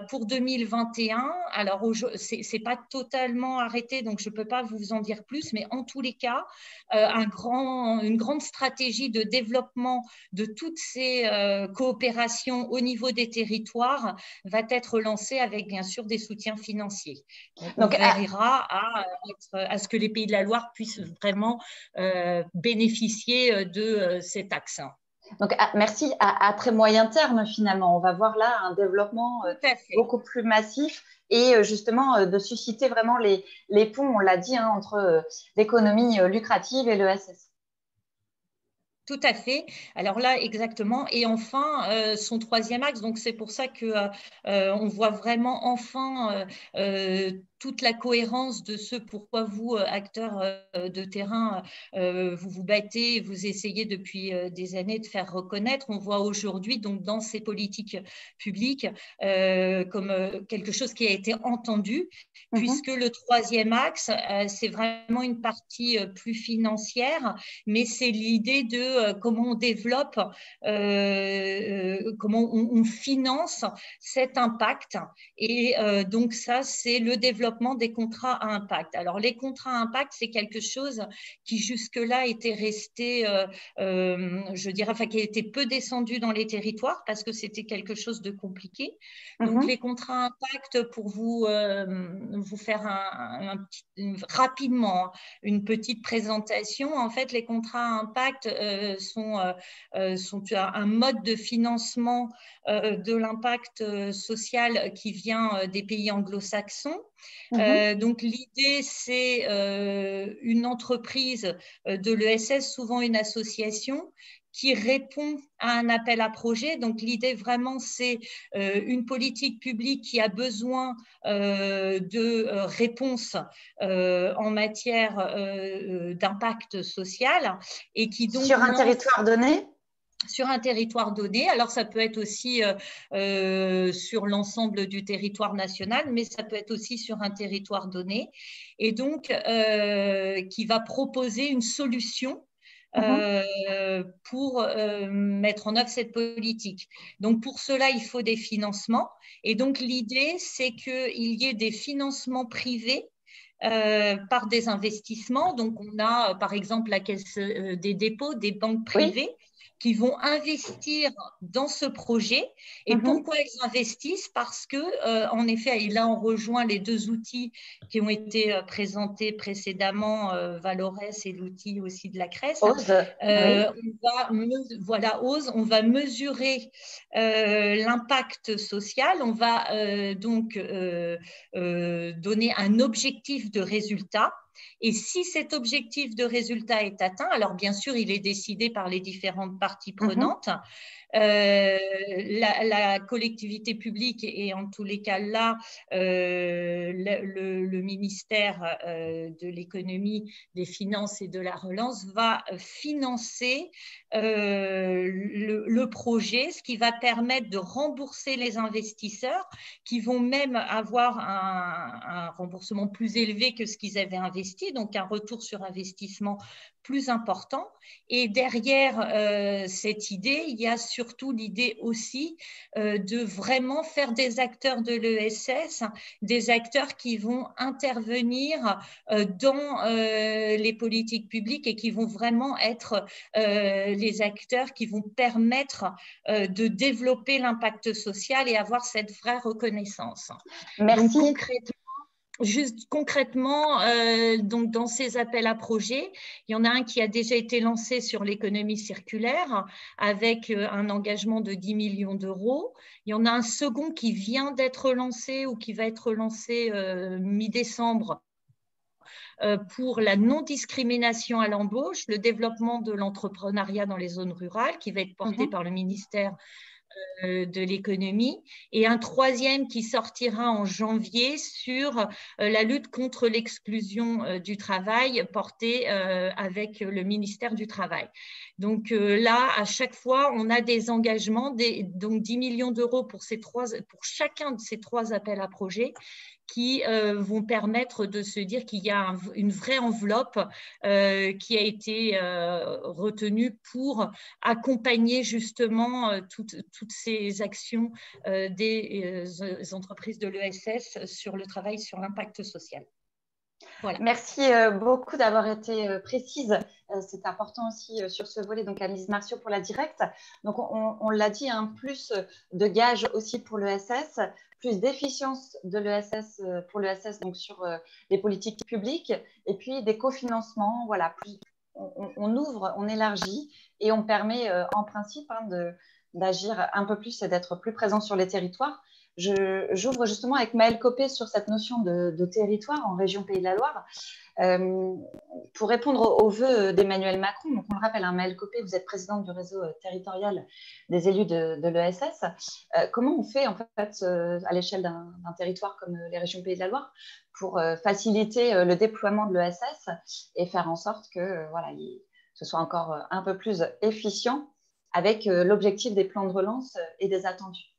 pour 2021, alors c'est pas totalement arrêté, donc je peux pas vous en dire plus, mais en tous les cas, une grande stratégie de développement de toutes ces coopérations au niveau des territoires va être lancée avec bien sûr des soutiens financiers. Donc on veillera à ce que les Pays de la Loire puissent vraiment bénéficier de cet axe. Donc, merci. À très moyen terme, finalement, on va voir là un développement beaucoup plus massif et justement de susciter vraiment les ponts, on l'a dit, hein, entre l'économie lucrative et l'ESS. Tout à fait. Alors là, exactement. Et enfin, son troisième axe, donc c'est pour ça que on voit vraiment enfin toute la cohérence de ce pourquoi vous, acteurs de terrain, vous vous battez, vous essayez depuis des années de faire reconnaître. On voit aujourd'hui, donc, dans ces politiques publiques, comme quelque chose qui a été entendu, puisque le troisième axe, c'est vraiment une partie plus financière, mais c'est l'idée de comment on développe, comment on finance cet impact. Et donc, ça, c'est le développement des contrats à impact. Alors, les contrats à impact, c'est quelque chose qui jusque-là était resté, je dirais, enfin, qui a été peu descendu dans les territoires parce que c'était quelque chose de compliqué. Donc, les contrats à impact, pour vous faire rapidement une petite présentation, en fait, les contrats à impact sont un mode de financement de l'impact social qui vient des pays anglo-saxons. Donc, l'idée, c'est une entreprise de l'ESS, souvent une association, qui répond à un appel à projet. Donc, l'idée vraiment, c'est une politique publique qui a besoin de réponses en matière d'impact social et qui donc… Sur un territoire donné ? Sur un territoire donné. Alors, ça peut être aussi sur l'ensemble du territoire national, mais ça peut être aussi sur un territoire donné. Et donc, qui va proposer une solution pour mettre en œuvre cette politique. Donc, pour cela, il faut des financements. Et donc, l'idée, c'est qu'il y ait des financements privés par des investissements. Donc, on a, par exemple, la Caisse des dépôts, des banques privées qui vont investir dans ce projet. Et pourquoi ils investissent? Parce que, en effet, et là on rejoint les deux outils qui ont été présentés précédemment, Valores et l'outil aussi de la CRES. OSE. OSE, on va mesurer l'impact social, on va donc donner un objectif de résultat. Et si cet objectif de résultat est atteint, alors bien sûr, il est décidé par les différentes parties prenantes. La collectivité publique et en tous les cas là, le ministère de l'économie, des finances et de la relance va financer le projet, ce qui va permettre de rembourser les investisseurs qui vont même avoir un remboursement plus élevé que ce qu'ils avaient investi, donc un retour sur investissement plus important. Et derrière cette idée, il y a surtout l'idée aussi de vraiment faire des acteurs de l'ESS, des acteurs qui vont intervenir dans les politiques publiques et qui vont vraiment être les acteurs qui vont permettre de développer l'impact social et avoir cette vraie reconnaissance. Merci. Donc, concrètement, donc dans ces appels à projets, il y en a un qui a déjà été lancé sur l'économie circulaire avec un engagement de 10 millions d'euros. Il y en a un second qui vient d'être lancé ou qui va être lancé mi-décembre pour la non-discrimination à l'embauche, le développement de l'entrepreneuriat dans les zones rurales qui va être porté par le ministère de l'économie, et un troisième qui sortira en janvier sur la lutte contre l'exclusion du travail portée avec le ministère du Travail. Donc là, à chaque fois, on a des engagements, donc 10 millions d'euros pour chacun de ces trois appels à projets qui vont permettre de se dire qu'il y a une vraie enveloppe qui a été retenue pour accompagner justement toutes ces actions des entreprises de l'ESS sur le travail sur l'impact social. Voilà. Merci beaucoup d'avoir été précise. C'est important aussi sur ce volet, donc à Mise Martiaux pour la directe. Donc on l'a dit, plus de gages aussi pour l'ESS, plus d'efficience de l'ESS pour l'ESS, donc sur les politiques publiques, et puis des cofinancements. Voilà, on ouvre, on élargit et on permet en principe d'agir un peu plus et d'être plus présent sur les territoires. J'ouvre justement avec Maëlle Copé sur cette notion de territoire en région Pays de la Loire. Pour répondre aux vœux d'Emmanuel Macron, donc on le rappelle, Maëlle Copé, vous êtes présidente du réseau territorial des élus de l'ESS. Comment on fait en fait à l'échelle d'un territoire comme les régions Pays de la Loire pour faciliter le déploiement de l'ESS et faire en sorte que ce soit encore un peu plus efficient avec l'objectif des plans de relance et des attendus?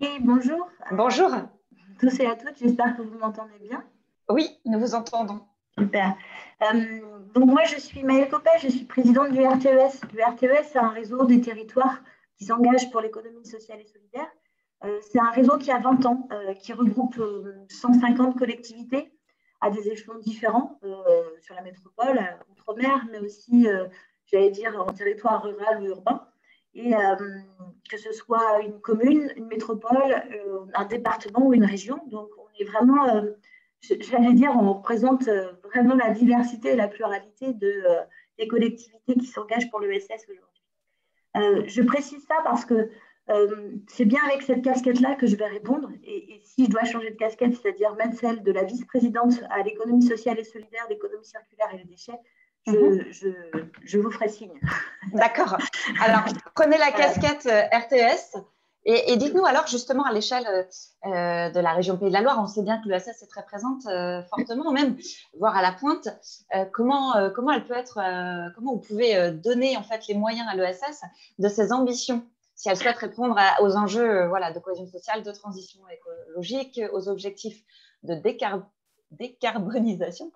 Et bonjour. Bonjour. Tous et à toutes, j'espère que vous m'entendez bien. Oui, nous vous entendons. Super. Donc moi, je suis Maëlle Copé, je suis présidente du RTES. Le RTES, c'est un réseau des territoires qui s'engagent pour l'économie sociale et solidaire. C'est un réseau qui a 20 ans, qui regroupe 150 collectivités à des échelons différents, sur la métropole, outre-mer, mais aussi, j'allais dire, en territoire rural ou urbain. Et que ce soit une commune, une métropole, un département ou une région. Donc, on est vraiment, j'allais dire, on représente vraiment la diversité et la pluralité des collectivités qui s'engagent pour l'ESS aujourd'hui. Je précise ça parce que c'est bien avec cette casquette-là que je vais répondre. Et si je dois changer de casquette, c'est-à-dire même celle de la vice-présidente à l'économie sociale et solidaire, l'économie circulaire et les déchets, je vous ferai signe. D'accord. Alors, prenez la casquette RTS et dites-nous alors justement à l'échelle de la région Pays de la Loire, on sait bien que l'ESS est très présente fortement même, voire à la pointe. Comment elle peut être, comment vous pouvez donner en fait les moyens à l'ESS de ses ambitions si elle souhaite répondre aux enjeux de cohésion sociale, de transition écologique, aux objectifs de décarbonisation,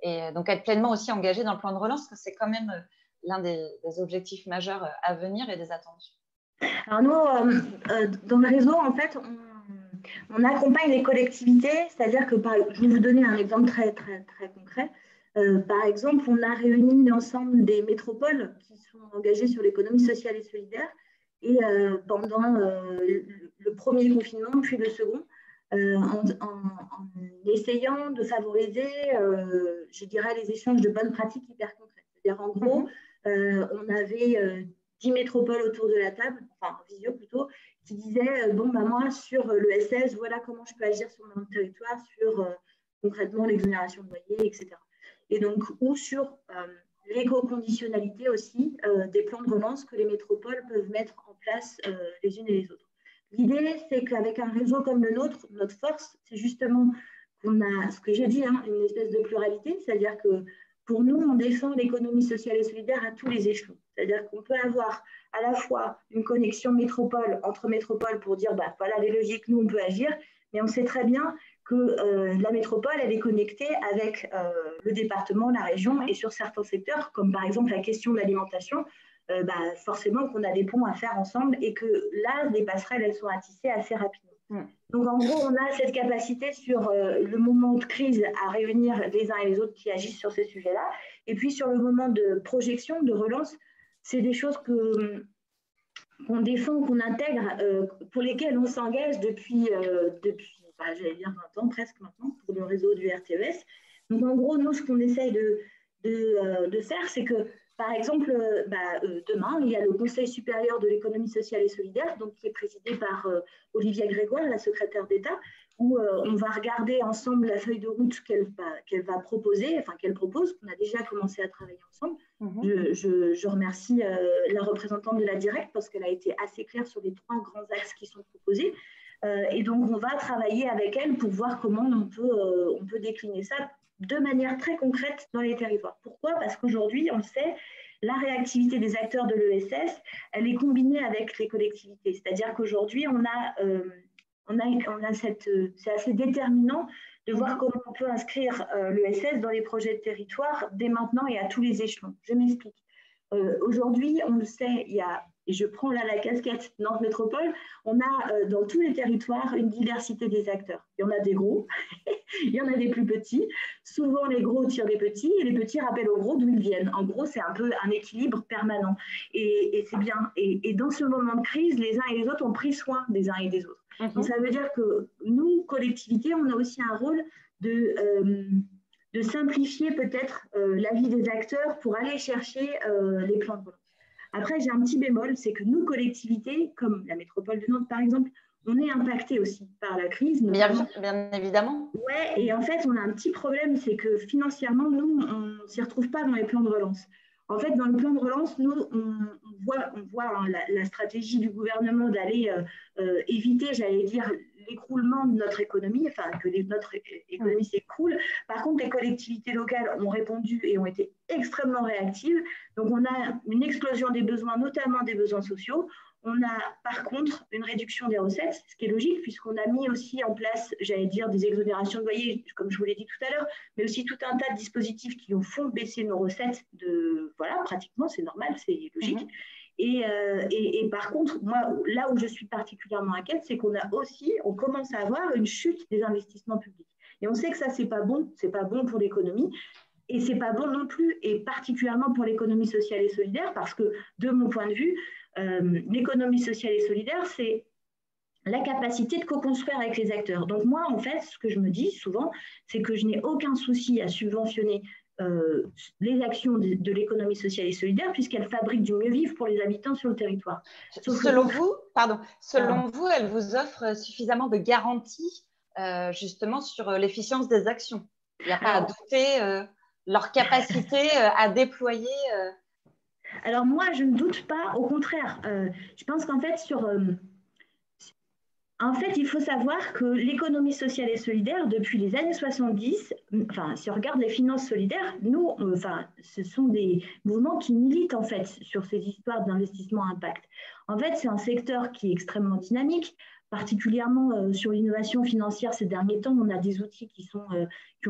et donc être pleinement aussi engagé dans le plan de relance, parce que c'est quand même l'un des objectifs majeurs à venir et des attendus. Alors nous, dans le réseau, en fait, on accompagne les collectivités, c'est-à-dire que, je vais vous donner un exemple très, très, très concret. Par exemple, on a réuni l'ensemble des métropoles qui sont engagées sur l'économie sociale et solidaire, et pendant le premier confinement, puis le second, en essayant de favoriser, je dirais, les échanges de bonnes pratiques hyper concrètes. C'est-à-dire, en gros, on avait 10 métropoles autour de la table, enfin en visio plutôt, qui disaient moi, sur l'ESS, voilà comment je peux agir sur mon territoire, sur concrètement l'exonération de loyer, etc. Et donc, ou sur l'éco-conditionnalité aussi des plans de relance que les métropoles peuvent mettre en place les unes et les autres. L'idée, c'est qu'avec un réseau comme le nôtre, notre force, c'est justement qu'on a, ce que j'ai dit, une espèce de pluralité, c'est-à-dire que pour nous, on défend l'économie sociale et solidaire à tous les échelons. C'est-à-dire qu'on peut avoir à la fois une connexion métropole entre métropoles pour dire, voilà les logiques, nous, on peut agir, mais on sait très bien que la métropole, elle est connectée avec le département, la région, et sur certains secteurs, comme par exemple la question de l'alimentation, forcément qu'on a des ponts à faire ensemble et que là, les passerelles, elles sont à tisser assez rapidement. Donc, en gros, on a cette capacité sur le moment de crise à réunir les uns et les autres qui agissent sur ces sujets-là. Et puis, sur le moment de projection, de relance, c'est des choses qu'on défend, qu'on intègre, pour lesquelles on s'engage depuis j'allais dire 20 ans presque maintenant, pour le réseau du RTES. Donc, en gros, nous, ce qu'on essaye de faire, c'est que, par exemple, demain, il y a le Conseil supérieur de l'économie sociale et solidaire, donc, qui est présidé par Olivia Grégoire, la secrétaire d'État, où on va regarder ensemble la feuille de route qu'elle va proposer, enfin qu'elle propose, qu'on a déjà commencé à travailler ensemble. Je remercie la représentante de la directe parce qu'elle a été assez claire sur les 3 grands axes qui sont proposés. Et donc, on va travailler avec elle pour voir comment on peut décliner ça de manière très concrète dans les territoires. Pourquoi ? Parce qu'aujourd'hui, on le sait, la réactivité des acteurs de l'ESS, elle est combinée avec les collectivités. C'est-à-dire qu'aujourd'hui, on a c'est assez déterminant de voir comment on peut inscrire l'ESS dans les projets de territoire dès maintenant et à tous les échelons. Je m'explique. Aujourd'hui, on le sait, et je prends là la casquette Nantes Métropole, on a dans tous les territoires une diversité des acteurs. Il y en a des gros, il y en a des plus petits. Souvent, les gros tirent des petits et les petits rappellent aux gros d'où ils viennent. En gros, c'est un peu un équilibre permanent. Et c'est bien. Et dans ce moment de crise, les uns et les autres ont pris soin des uns et des autres. Donc, ça veut dire que nous, collectivités, on a aussi un rôle de simplifier peut-être la vie des acteurs pour aller chercher les plans de relance. Après, j'ai un petit bémol, c'est que nous, collectivités, comme la métropole de Nantes par exemple, on est impacté aussi par la crise. Bien évidemment. Ouais, et en fait, on a un petit problème, c'est que financièrement, nous, on ne s'y retrouve pas dans les plans de relance. En fait, dans le plan de relance, nous, on voit la stratégie du gouvernement d'aller éviter, j'allais dire, l'écroulement de notre économie, enfin que notre économie s'écroule. Par contre, les collectivités locales ont répondu et ont été extrêmement réactives. Donc, on a une explosion des besoins, notamment des besoins sociaux. On a par contre une réduction des recettes, ce qui est logique puisqu'on a mis aussi en place, j'allais dire, des exonérations de loyer, comme je vous l'ai dit tout à l'heure, mais aussi tout un tas de dispositifs qui nous font baisser nos recettes voilà, pratiquement, c'est normal, c'est logique. Et par contre, moi, là où je suis particulièrement inquiète, c'est on commence à avoir une chute des investissements publics. Et on sait que ça, c'est pas bon pour l'économie. Et c'est pas bon non plus, et particulièrement pour l'économie sociale et solidaire, parce que, de mon point de vue, l'économie sociale et solidaire, c'est la capacité de co-construire avec les acteurs. Donc moi, en fait, ce que je me dis souvent, c'est que je n'ai aucun souci à subventionner les actions de l'économie sociale et solidaire, puisqu'elle fabrique du mieux vivre pour les habitants sur le territoire. Selon vous, elle vous offre suffisamment de garanties justement sur l'efficience des actions. Il n'y a pas à douter leur capacité à déployer. Alors moi, je ne doute pas, au contraire. Je pense qu'en fait, il faut savoir que l'économie sociale et solidaire, depuis les années 70, si on regarde les finances solidaires, ce sont des mouvements qui militent en fait sur ces histoires d'investissement à impact. En fait, c'est un secteur qui est extrêmement dynamique, particulièrement sur l'innovation financière ces derniers temps. On a des outils qui ont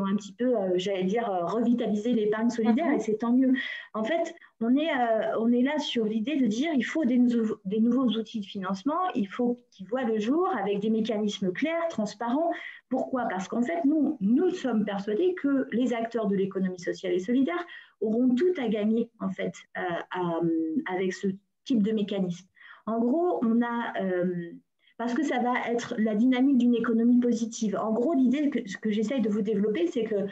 un petit peu, revitalisé l'épargne solidaire et c'est tant mieux. En fait, on est là sur l'idée de dire il faut des nouveaux outils de financement, il faut qu'ils voient le jour avec des mécanismes clairs, transparents. Pourquoi ? Parce qu'en fait, nous sommes persuadés que les acteurs de l'économie sociale et solidaire auront tout à gagner en fait avec ce type de mécanisme. En gros, parce que ça va être la dynamique d'une économie positive. En gros, l'idée que j'essaye de vous développer, c'est que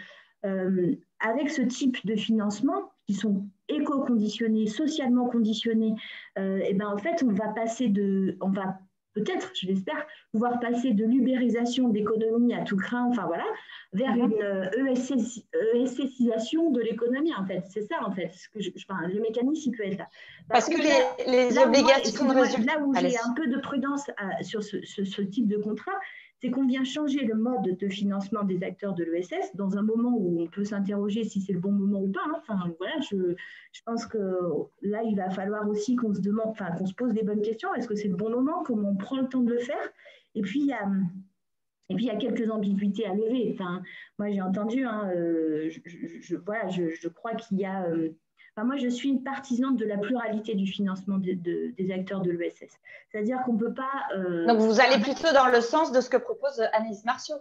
avec ce type de financement, qui sont éco-conditionnés, socialement conditionnés, en fait, on va peut-être, je l'espère, pouvoir passer de l'ubérisation d'économie à tout craint, vers une ESSisation de l'économie, en fait. C'est ça, en fait. Le mécanisme, il peut être là. Parce que les obligations de résultat... Là où j'ai un peu de prudence sur ce type de contrat, c'est qu'on vient changer le mode de financement des acteurs de l'ESS dans un moment où on peut s'interroger si c'est le bon moment ou pas. Je pense que là, il va falloir aussi qu'on se pose des bonnes questions. Est-ce que c'est le bon moment? Comment on prend le temps de le faire? Et puis, il y a quelques ambiguïtés à lever. Moi, j'ai entendu, je crois qu'il y a... moi, je suis une partisane de la pluralité du financement des acteurs de l'ESS. C'est-à-dire qu'on ne peut pas... Donc, vous allez plutôt dans le sens de ce que propose Anis Marceau.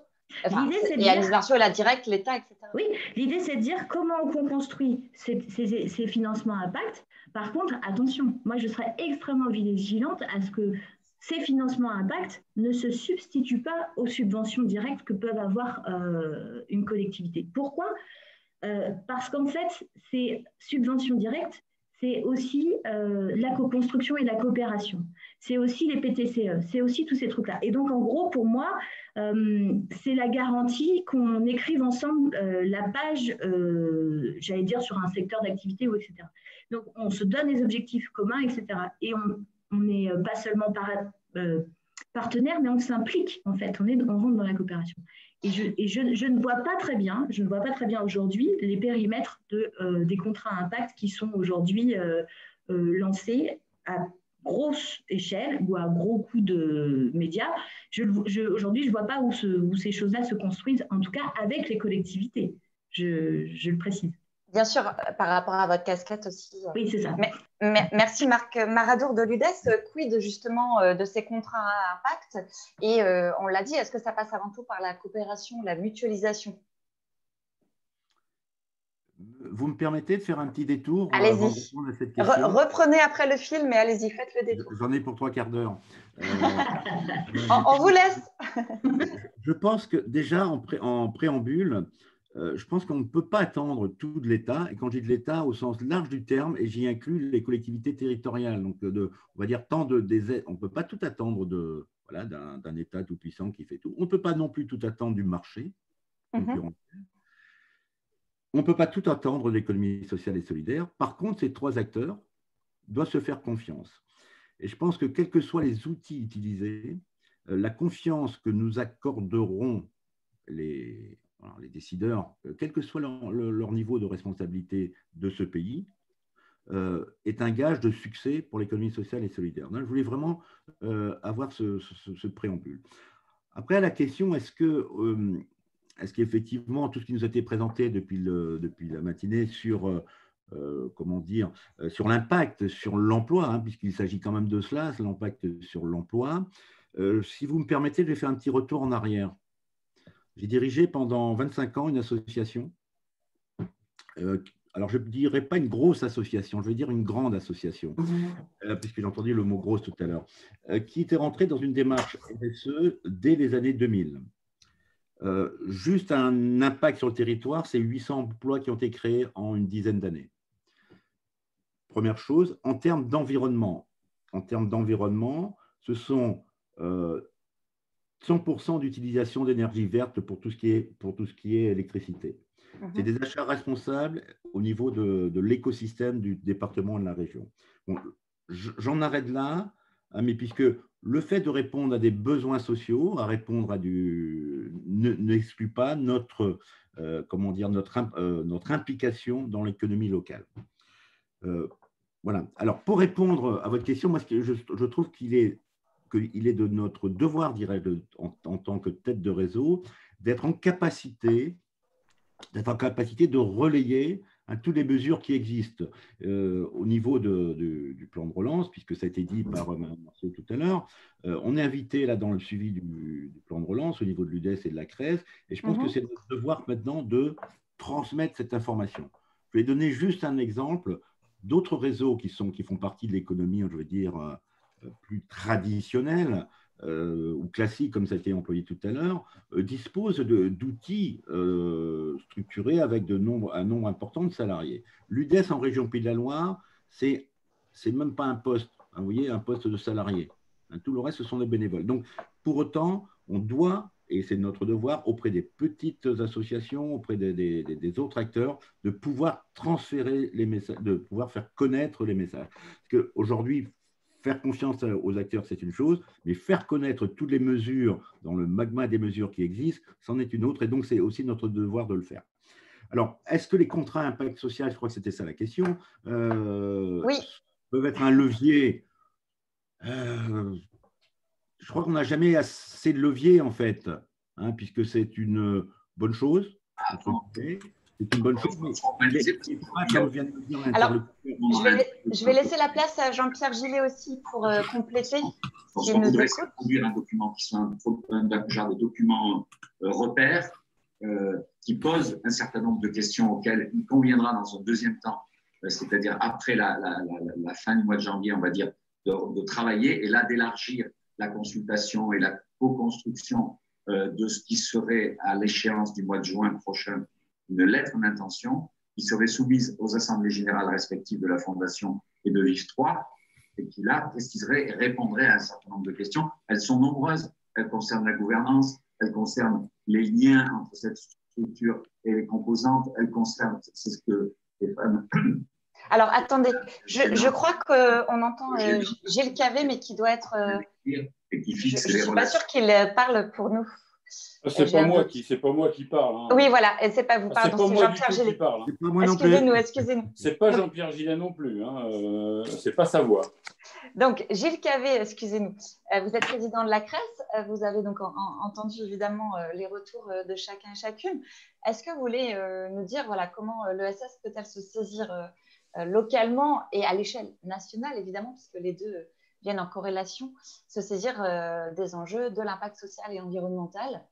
Anis Marceau, la directe, l'État, etc. Oui, l'idée, c'est de dire comment on construit ces financements à impact. Par contre, attention, moi, je serais extrêmement vigilante à ce que ces financements à impact ne se substituent pas aux subventions directes que peuvent avoir une collectivité. Pourquoi ? Parce qu'en fait, ces subventions directes, c'est aussi la co-construction et la coopération. C'est aussi les PTCE, c'est aussi tous ces trucs-là. Et donc, en gros, pour moi, c'est la garantie qu'on écrive ensemble la page, j'allais dire, sur un secteur d'activité, etc. Donc, on se donne des objectifs communs, etc. Et on n'est pas seulement partenaire, mais on s'implique, en fait. On rentre dans la coopération. Et je ne vois pas très bien, aujourd'hui les périmètres des contrats à impact qui sont aujourd'hui lancés grosse échelle ou à gros coût de médias. Aujourd'hui, je ne vois pas où ces choses-là se construisent, en tout cas avec les collectivités, je le précise. Bien sûr, par rapport à votre casquette aussi. Oui, c'est ça. Merci Marc Maradour de l'UDES. Quid justement de ces contrats à impact? Et on l'a dit, est-ce que ça passe avant tout par la coopération, la mutualisation? Vous me permettez de faire un petit détour avant de répondre à cette question? Reprenez après le film et allez-y, faites le détour. J'en ai pour 3/4 d'heure. On vous laisse. Je pense que déjà en préambule, je pense qu'on ne peut pas attendre tout de l'État, et quand je dis de l'État au sens large du terme, et j'y inclus les collectivités territoriales, donc on va dire on ne peut pas tout attendre d'un État tout-puissant qui fait tout. On ne peut pas non plus tout attendre du marché. On ne peut pas tout attendre de l'économie sociale et solidaire. Par contre, ces trois acteurs doivent se faire confiance. Et je pense que quels que soient les outils utilisés, la confiance que nous accorderont les décideurs, quel que soit leur niveau de responsabilité de ce pays, est un gage de succès pour l'économie sociale et solidaire. Donc, je voulais vraiment avoir ce préambule. Après, la question, est-ce qu'effectivement, tout ce qui nous a été présenté depuis la matinée sur, sur l'impact sur l'emploi, puisqu'il s'agit quand même de cela, l'impact sur l'emploi, si vous me permettez, je vais faire un petit retour en arrière. J'ai dirigé pendant 25 ans une association. Alors, je ne dirais pas une grosse association, je vais dire une grande association, puisque j'ai entendu le mot grosse tout à l'heure, qui était rentrée dans une démarche RSE dès les années 2000. Juste un impact sur le territoire, c'est 800 emplois qui ont été créés en une dizaine d'années. Première chose, en termes d'environnement. En termes d'environnement, ce sont 100% d'utilisation d'énergie verte pour tout ce qui est électricité. C'est des achats responsables au niveau de l'écosystème du département et de la région. Bon, j'en arrête là, mais puisque le fait de répondre à des besoins sociaux, à répondre à n'exclut pas notre implication dans l'économie locale. Voilà. Alors, pour répondre à votre question, moi, je trouve qu'il est de notre devoir, dirais-je, en tant que tête de réseau, d'être en capacité de relayer toutes les mesures qui existent au niveau du plan de relance, puisque ça a été dit par Mme Marceau tout à l'heure. On est invité là dans le suivi du plan de relance au niveau de l'UDES et de la CRES, et je pense que c'est notre devoir maintenant de transmettre cette information. Je vais donner juste un exemple d'autres réseaux qui font partie de l'économie, je veux dire, plus traditionnelle ou classique, comme ça a été employé tout à l'heure, disposent d'outils structurés avec un nombre important de salariés. L'UDES en région Pays de la Loire, c'est même pas un poste, vous voyez, un poste de salarié. Tout le reste, ce sont des bénévoles. Donc, pour autant, on doit, et c'est notre devoir, auprès des petites associations, auprès des autres acteurs, de pouvoir transférer les messages, de pouvoir faire connaître les messages. Parce qu'aujourd'hui, faire confiance aux acteurs, c'est une chose, mais faire connaître toutes les mesures dans le magma des mesures qui existent, c'en est une autre, et donc c'est aussi notre devoir de le faire. Alors, est-ce que les contrats à impact social, je crois que c'était ça la question, oui, peuvent être un levier? Je crois qu'on n'a jamais assez de levier, en fait, puisque c'est une bonne chose. C'est une bonne chose. Alors, je vais laisser la place à Jean-Pierre Gillet aussi pour compléter. On devrait produire un document qui soit un genre de document repère qui pose un certain nombre de questions auxquelles il conviendra dans un deuxième temps, c'est-à-dire après la fin du mois de janvier, on va dire, de travailler et là d'élargir la consultation et la co-construction de ce qui serait à l'échéance du mois de juin prochain une lettre d'intention qui serait soumise aux assemblées générales respectives de la Fondation et de l'IF3 et qui là préciserait et répondrait à un certain nombre de questions. Elles sont nombreuses, elles concernent la gouvernance, elles concernent les liens entre cette structure et les composantes, elles concernent, c'est ce que les femmes… Alors attendez, je crois qu'on entend Gilles Cavé mais qui doit être… et qui je ne suis pas sûre qu'il parle pour nous. C'est pas moi qui parle. Hein. Oui, voilà, et c'est pas vous, pardon, c'est Jean-Pierre Gillet. Excusez-nous. C'est pas Jean-Pierre Gillet non plus, hein. C'est pas sa voix. Donc, Gilles Cavé, excusez-nous, vous êtes président de la CRES, vous avez donc entendu évidemment les retours de chacun et chacune. Est-ce que vous voulez nous dire voilà, comment l'ESS peut-elle se saisir localement et à l'échelle nationale, évidemment, puisque les deux viennent en corrélation, se saisir des enjeux de l'impact social et environnemental?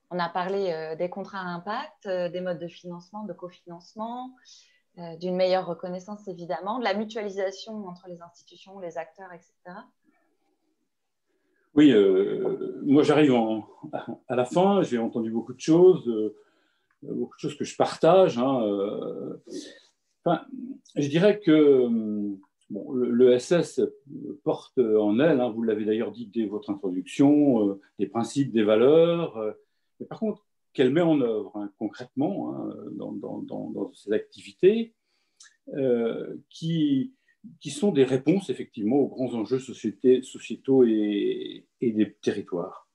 On a parlé des contrats à impact, des modes de financement, de cofinancement, d'une meilleure reconnaissance, évidemment, de la mutualisation entre les institutions, les acteurs, etc. Oui, moi j'arrive à la fin, j'ai entendu beaucoup de choses que je partage. Hein, enfin, je dirais que bon, l'ESS porte en elle, hein, vous l'avez d'ailleurs dit dès votre introduction, des principes, des valeurs, mais par contre, qu'elle met en œuvre hein, concrètement hein, dans ses activités, qui sont des réponses effectivement aux grands enjeux sociétaux et des territoires.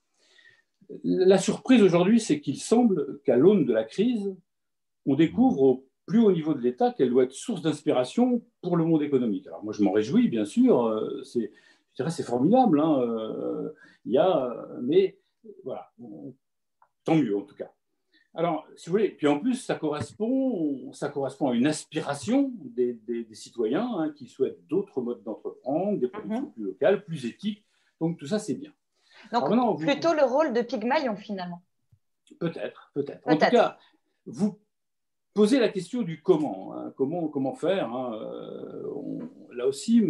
La surprise aujourd'hui, c'est qu'il semble qu'à l'aune de la crise, on découvre au plus haut niveau de l'État qu'elle doit être source d'inspiration pour le monde économique. Alors moi, je m'en réjouis, bien sûr, je dirais c'est formidable, hein, mais voilà, tant mieux en tout cas. Alors, si vous voulez, puis en plus, ça correspond à une aspiration des citoyens hein, qui souhaitent d'autres modes d'entreprendre, des productions plus locales, plus éthiques. Donc, tout ça, c'est bien. Donc, alors, plutôt le rôle de Pygmalion, finalement. Peut-être. En tout cas, vous posez la question du comment. Hein, comment faire hein, là aussi,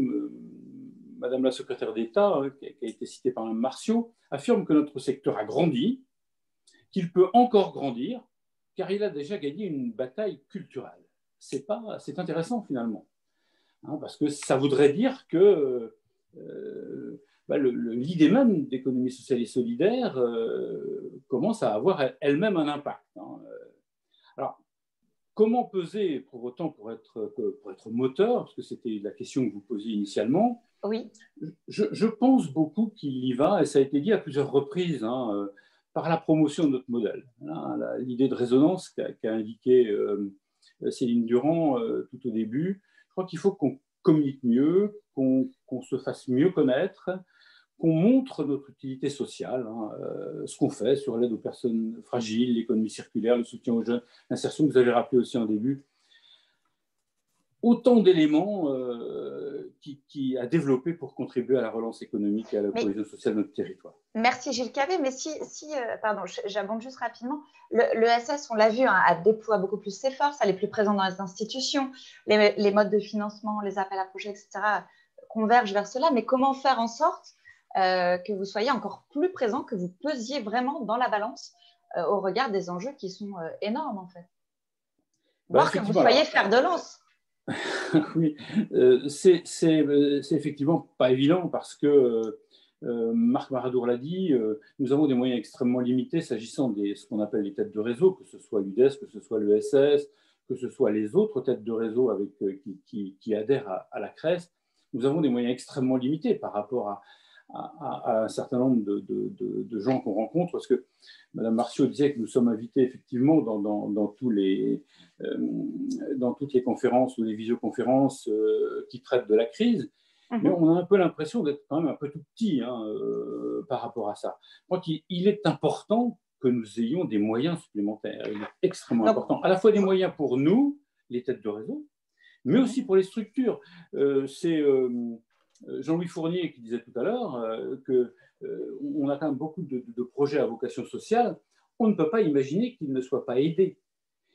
Madame la secrétaire d'État, hein, qui a été citée par Mme Martiaux, affirme que notre secteur a grandi, qu'il peut encore grandir, car il a déjà gagné une bataille culturelle. C'est intéressant finalement, hein, parce que ça voudrait dire que l'idée même d'économie sociale et solidaire commence à avoir elle-même un impact. Hein. Alors, comment peser pour autant pour être moteur, parce que c'était la question que vous posiez initialement. Oui. Je pense beaucoup qu'il y va, et ça a été dit à plusieurs reprises, hein, par la promotion de notre modèle. L'idée de résonance qu'a indiqué Céline Durand tout au début, je crois qu'il faut qu'on communique mieux, qu'on se fasse mieux connaître, qu'on montre notre utilité sociale, hein, ce qu'on fait sur l'aide aux personnes fragiles, l'économie circulaire, le soutien aux jeunes, l'insertion que vous avez rappelé aussi en début. Autant d'éléments qui a développé pour contribuer à la relance économique et à la cohésion sociale de notre territoire. Merci Gilles Cavé, mais pardon, j'abonde juste rapidement, l'ESS, on l'a vu, hein, déploie beaucoup plus ses forces, elle est plus présente dans les institutions, les modes de financement, les appels à projets, etc., convergent vers cela, mais comment faire en sorte que vous soyez encore plus présent, que vous pesiez vraiment dans la balance au regard des enjeux qui sont énormes, en fait. Voire que vous soyez fer de lance. Oui, c'est effectivement pas évident parce que Marc Maradour l'a dit, nous avons des moyens extrêmement limités s'agissant de ce qu'on appelle les têtes de réseau, que ce soit l'UDES, que ce soit l'ESS, que ce soit les autres têtes de réseau qui adhèrent à la CRES. Nous avons des moyens extrêmement limités par rapport à un certain nombre de gens qu'on rencontre, parce que Mme Martiaux disait que nous sommes invités effectivement dans toutes les conférences ou les visioconférences qui traitent de la crise, mais on a un peu l'impression d'être quand même un peu tout petit hein, par rapport à ça. Je crois qu'il est important que nous ayons des moyens supplémentaires. Il est extrêmement important, à la fois des moyens pour nous, les têtes de réseau, mais aussi pour les structures. C'est Jean-Louis Fournier qui disait tout à l'heure qu'on a quand même beaucoup de projets à vocation sociale. On ne peut pas imaginer qu'ils ne soient pas aidés.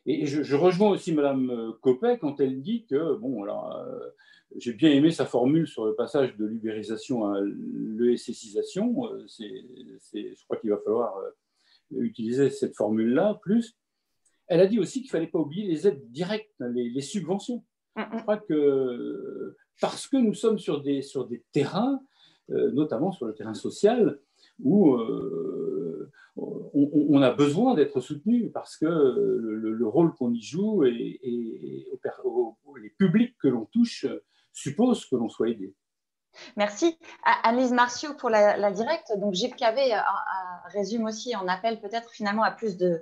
Et je rejoins aussi Mme Copet quand elle dit que, bon, alors, j'ai bien aimé sa formule sur le passage de l'ubérisation à l'ESSisation. Je crois qu'il va falloir utiliser cette formule-là. Plus, elle a dit aussi qu'il ne fallait pas oublier les aides directes, les subventions. Je crois que parce que nous sommes sur des terrains, notamment sur le terrain social, où on a besoin d'être soutenu parce que le rôle qu'on y joue et les publics que l'on touche suppose que l'on soit aidé. Merci. Annelise Marciot pour la directe. Donc, GIPKV résume aussi en appel peut-être finalement à plus de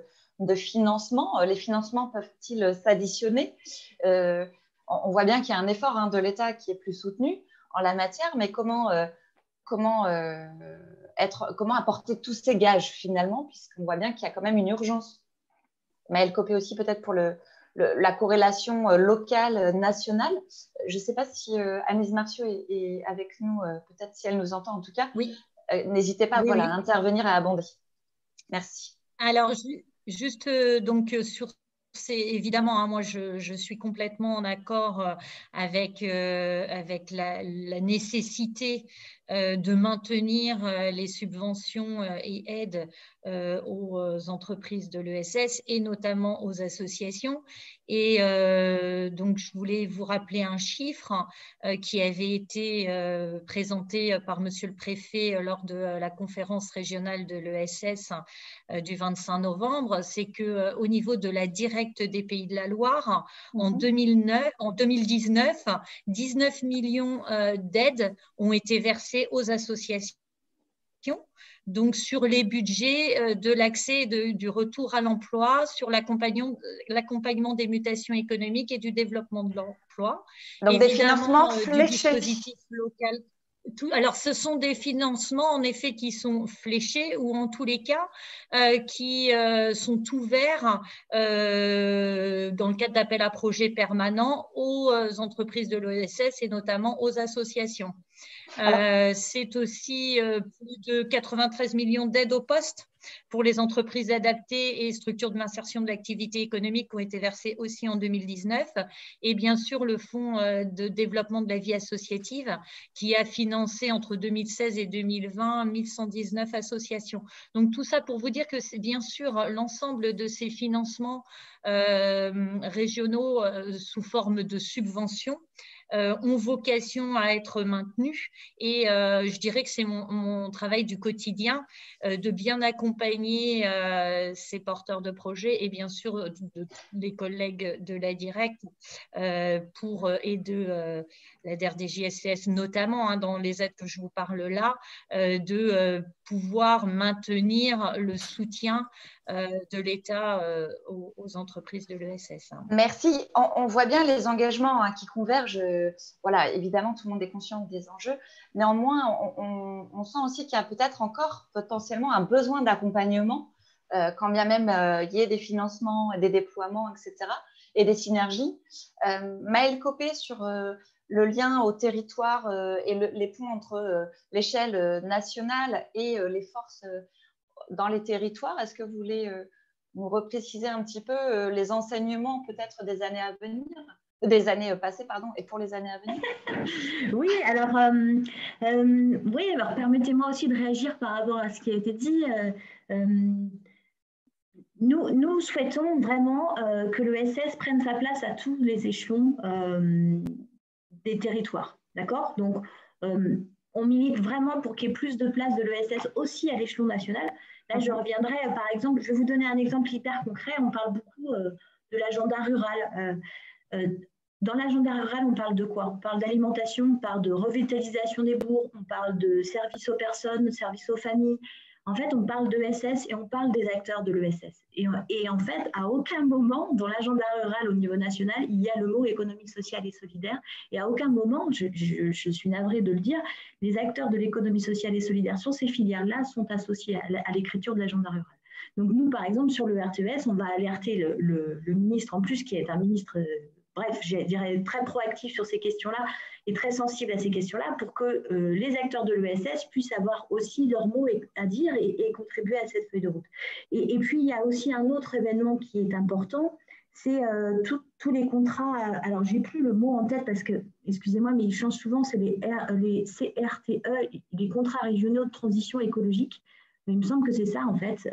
financement. Les financements peuvent-ils s'additionner? On voit bien qu'il y a un effort de l'État qui est plus soutenu en la matière, mais comment apporter tous ces gages finalement, puisqu'on voit bien qu'il y a quand même une urgence. Maëlle Copé aussi peut-être pour la corrélation locale, nationale. Je ne sais pas si Annelise Marciot est avec nous, peut-être si elle nous entend en tout cas. Oui. N'hésitez pas à intervenir et à abonder. Merci. Alors, juste donc sur évidemment, moi je suis complètement en accord avec la nécessité de maintenir les subventions et aides aux entreprises de l'ESS et notamment aux associations. Et donc, je voulais vous rappeler un chiffre qui avait été présenté par Monsieur le Préfet lors de la conférence régionale de l'ESS du 25 novembre. C'est qu'au niveau de la directe des Pays de la Loire, en 2019, 19 millions d'aides ont été versées aux associations. Donc, sur les budgets de l'accès et du retour à l'emploi, sur l'accompagnement des mutations économiques et du développement de l'emploi. Donc, des financements fléchés. Du dispositif local. Alors, ce sont des financements, en effet, qui sont fléchés ou en tous les cas, qui sont ouverts dans le cadre d'appels à projets permanents aux entreprises de l'ESS et notamment aux associations. C'est aussi plus de 93 millions d'aides au poste pour les entreprises adaptées et structures de l'insertion de l'activité économique qui ont été versées aussi en 2019. Et bien sûr, le Fonds de développement de la vie associative qui a financé entre 2016 et 2020 1119 associations. Donc, tout ça pour vous dire que c'est bien sûr l'ensemble de ces financements régionaux sous forme de subventions ont vocation à être maintenus et je dirais que c'est mon travail du quotidien de bien accompagner ces porteurs de projets et bien sûr les collègues de la directe et de la DRDJSCS notamment dans les aides que je vous parle là, de pouvoir maintenir le soutien de l'État aux entreprises de l'ESS. Merci. On voit bien les engagements qui convergent. Voilà, évidemment, tout le monde est conscient des enjeux. Néanmoins, on sent aussi qu'il y a peut-être encore potentiellement un besoin d'accompagnement, quand bien même il y ait des financements, des déploiements, etc., et des synergies. Maëlle Copé, sur le lien au territoire et les ponts entre l'échelle nationale et les forces dans les territoires, est-ce que vous voulez nous repréciser un petit peu les enseignements peut-être des années à venir, des années passées, pardon, et pour les années à venir? Oui, alors permettez-moi aussi de réagir par rapport à ce qui a été dit. Nous souhaitons vraiment que l'ESS prenne sa place à tous les échelons des territoires, d'accord? Donc, on milite vraiment pour qu'il y ait plus de place de l'ESS aussi à l'échelon national. Là, je reviendrai, par exemple, je vais vous donner un exemple hyper concret. On parle beaucoup de l'agenda rural. Dans l'agenda rural, on parle de quoi? On parle d'alimentation, on parle de revitalisation des bourgs, on parle de services aux personnes, de services aux familles. En fait, on parle de l'ESS et on parle des acteurs de l'ESS. Et en fait, à aucun moment, dans l'agenda rural au niveau national, il y a le mot économie sociale et solidaire. Et à aucun moment, je suis navrée de le dire, les acteurs de l'économie sociale et solidaire sur ces filières-là sont associés à l'écriture de l'agenda rural. Donc nous, par exemple, sur le RTS, on va alerter le ministre, en plus, qui est un ministre... bref, je dirais très proactif sur ces questions-là et très sensible à ces questions-là pour que les acteurs de l'ESS puissent avoir aussi leur mot à dire et contribuer à cette feuille de route. Et puis, il y a aussi un autre événement qui est important, c'est tous les contrats, alors j'ai plus le mot en tête parce que, excusez-moi, mais ils changent souvent, c'est les CRTE, les contrats régionaux de transition écologique. Il me semble que c'est ça, en fait,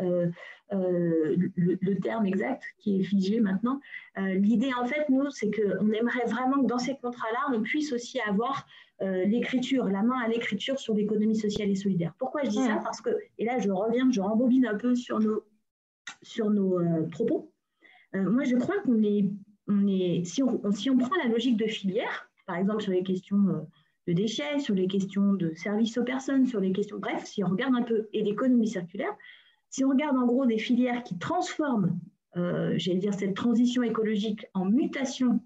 le terme exact qui est figé maintenant. L'idée, en fait, nous, c'est qu'on aimerait vraiment que dans ces contrats-là, on puisse aussi avoir l'écriture, la main à l'écriture sur l'économie sociale et solidaire. Pourquoi je dis ça? Parce que, et là, je rembobine un peu sur nos propos. Moi, je crois qu'on est si on prend la logique de filière, par exemple sur les questions de déchets, sur les questions de services aux personnes, sur les questions, bref, si on regarde un peu, et l'économie circulaire, si on regarde en gros des filières qui transforment, j'allais dire, cette transition écologique en mutation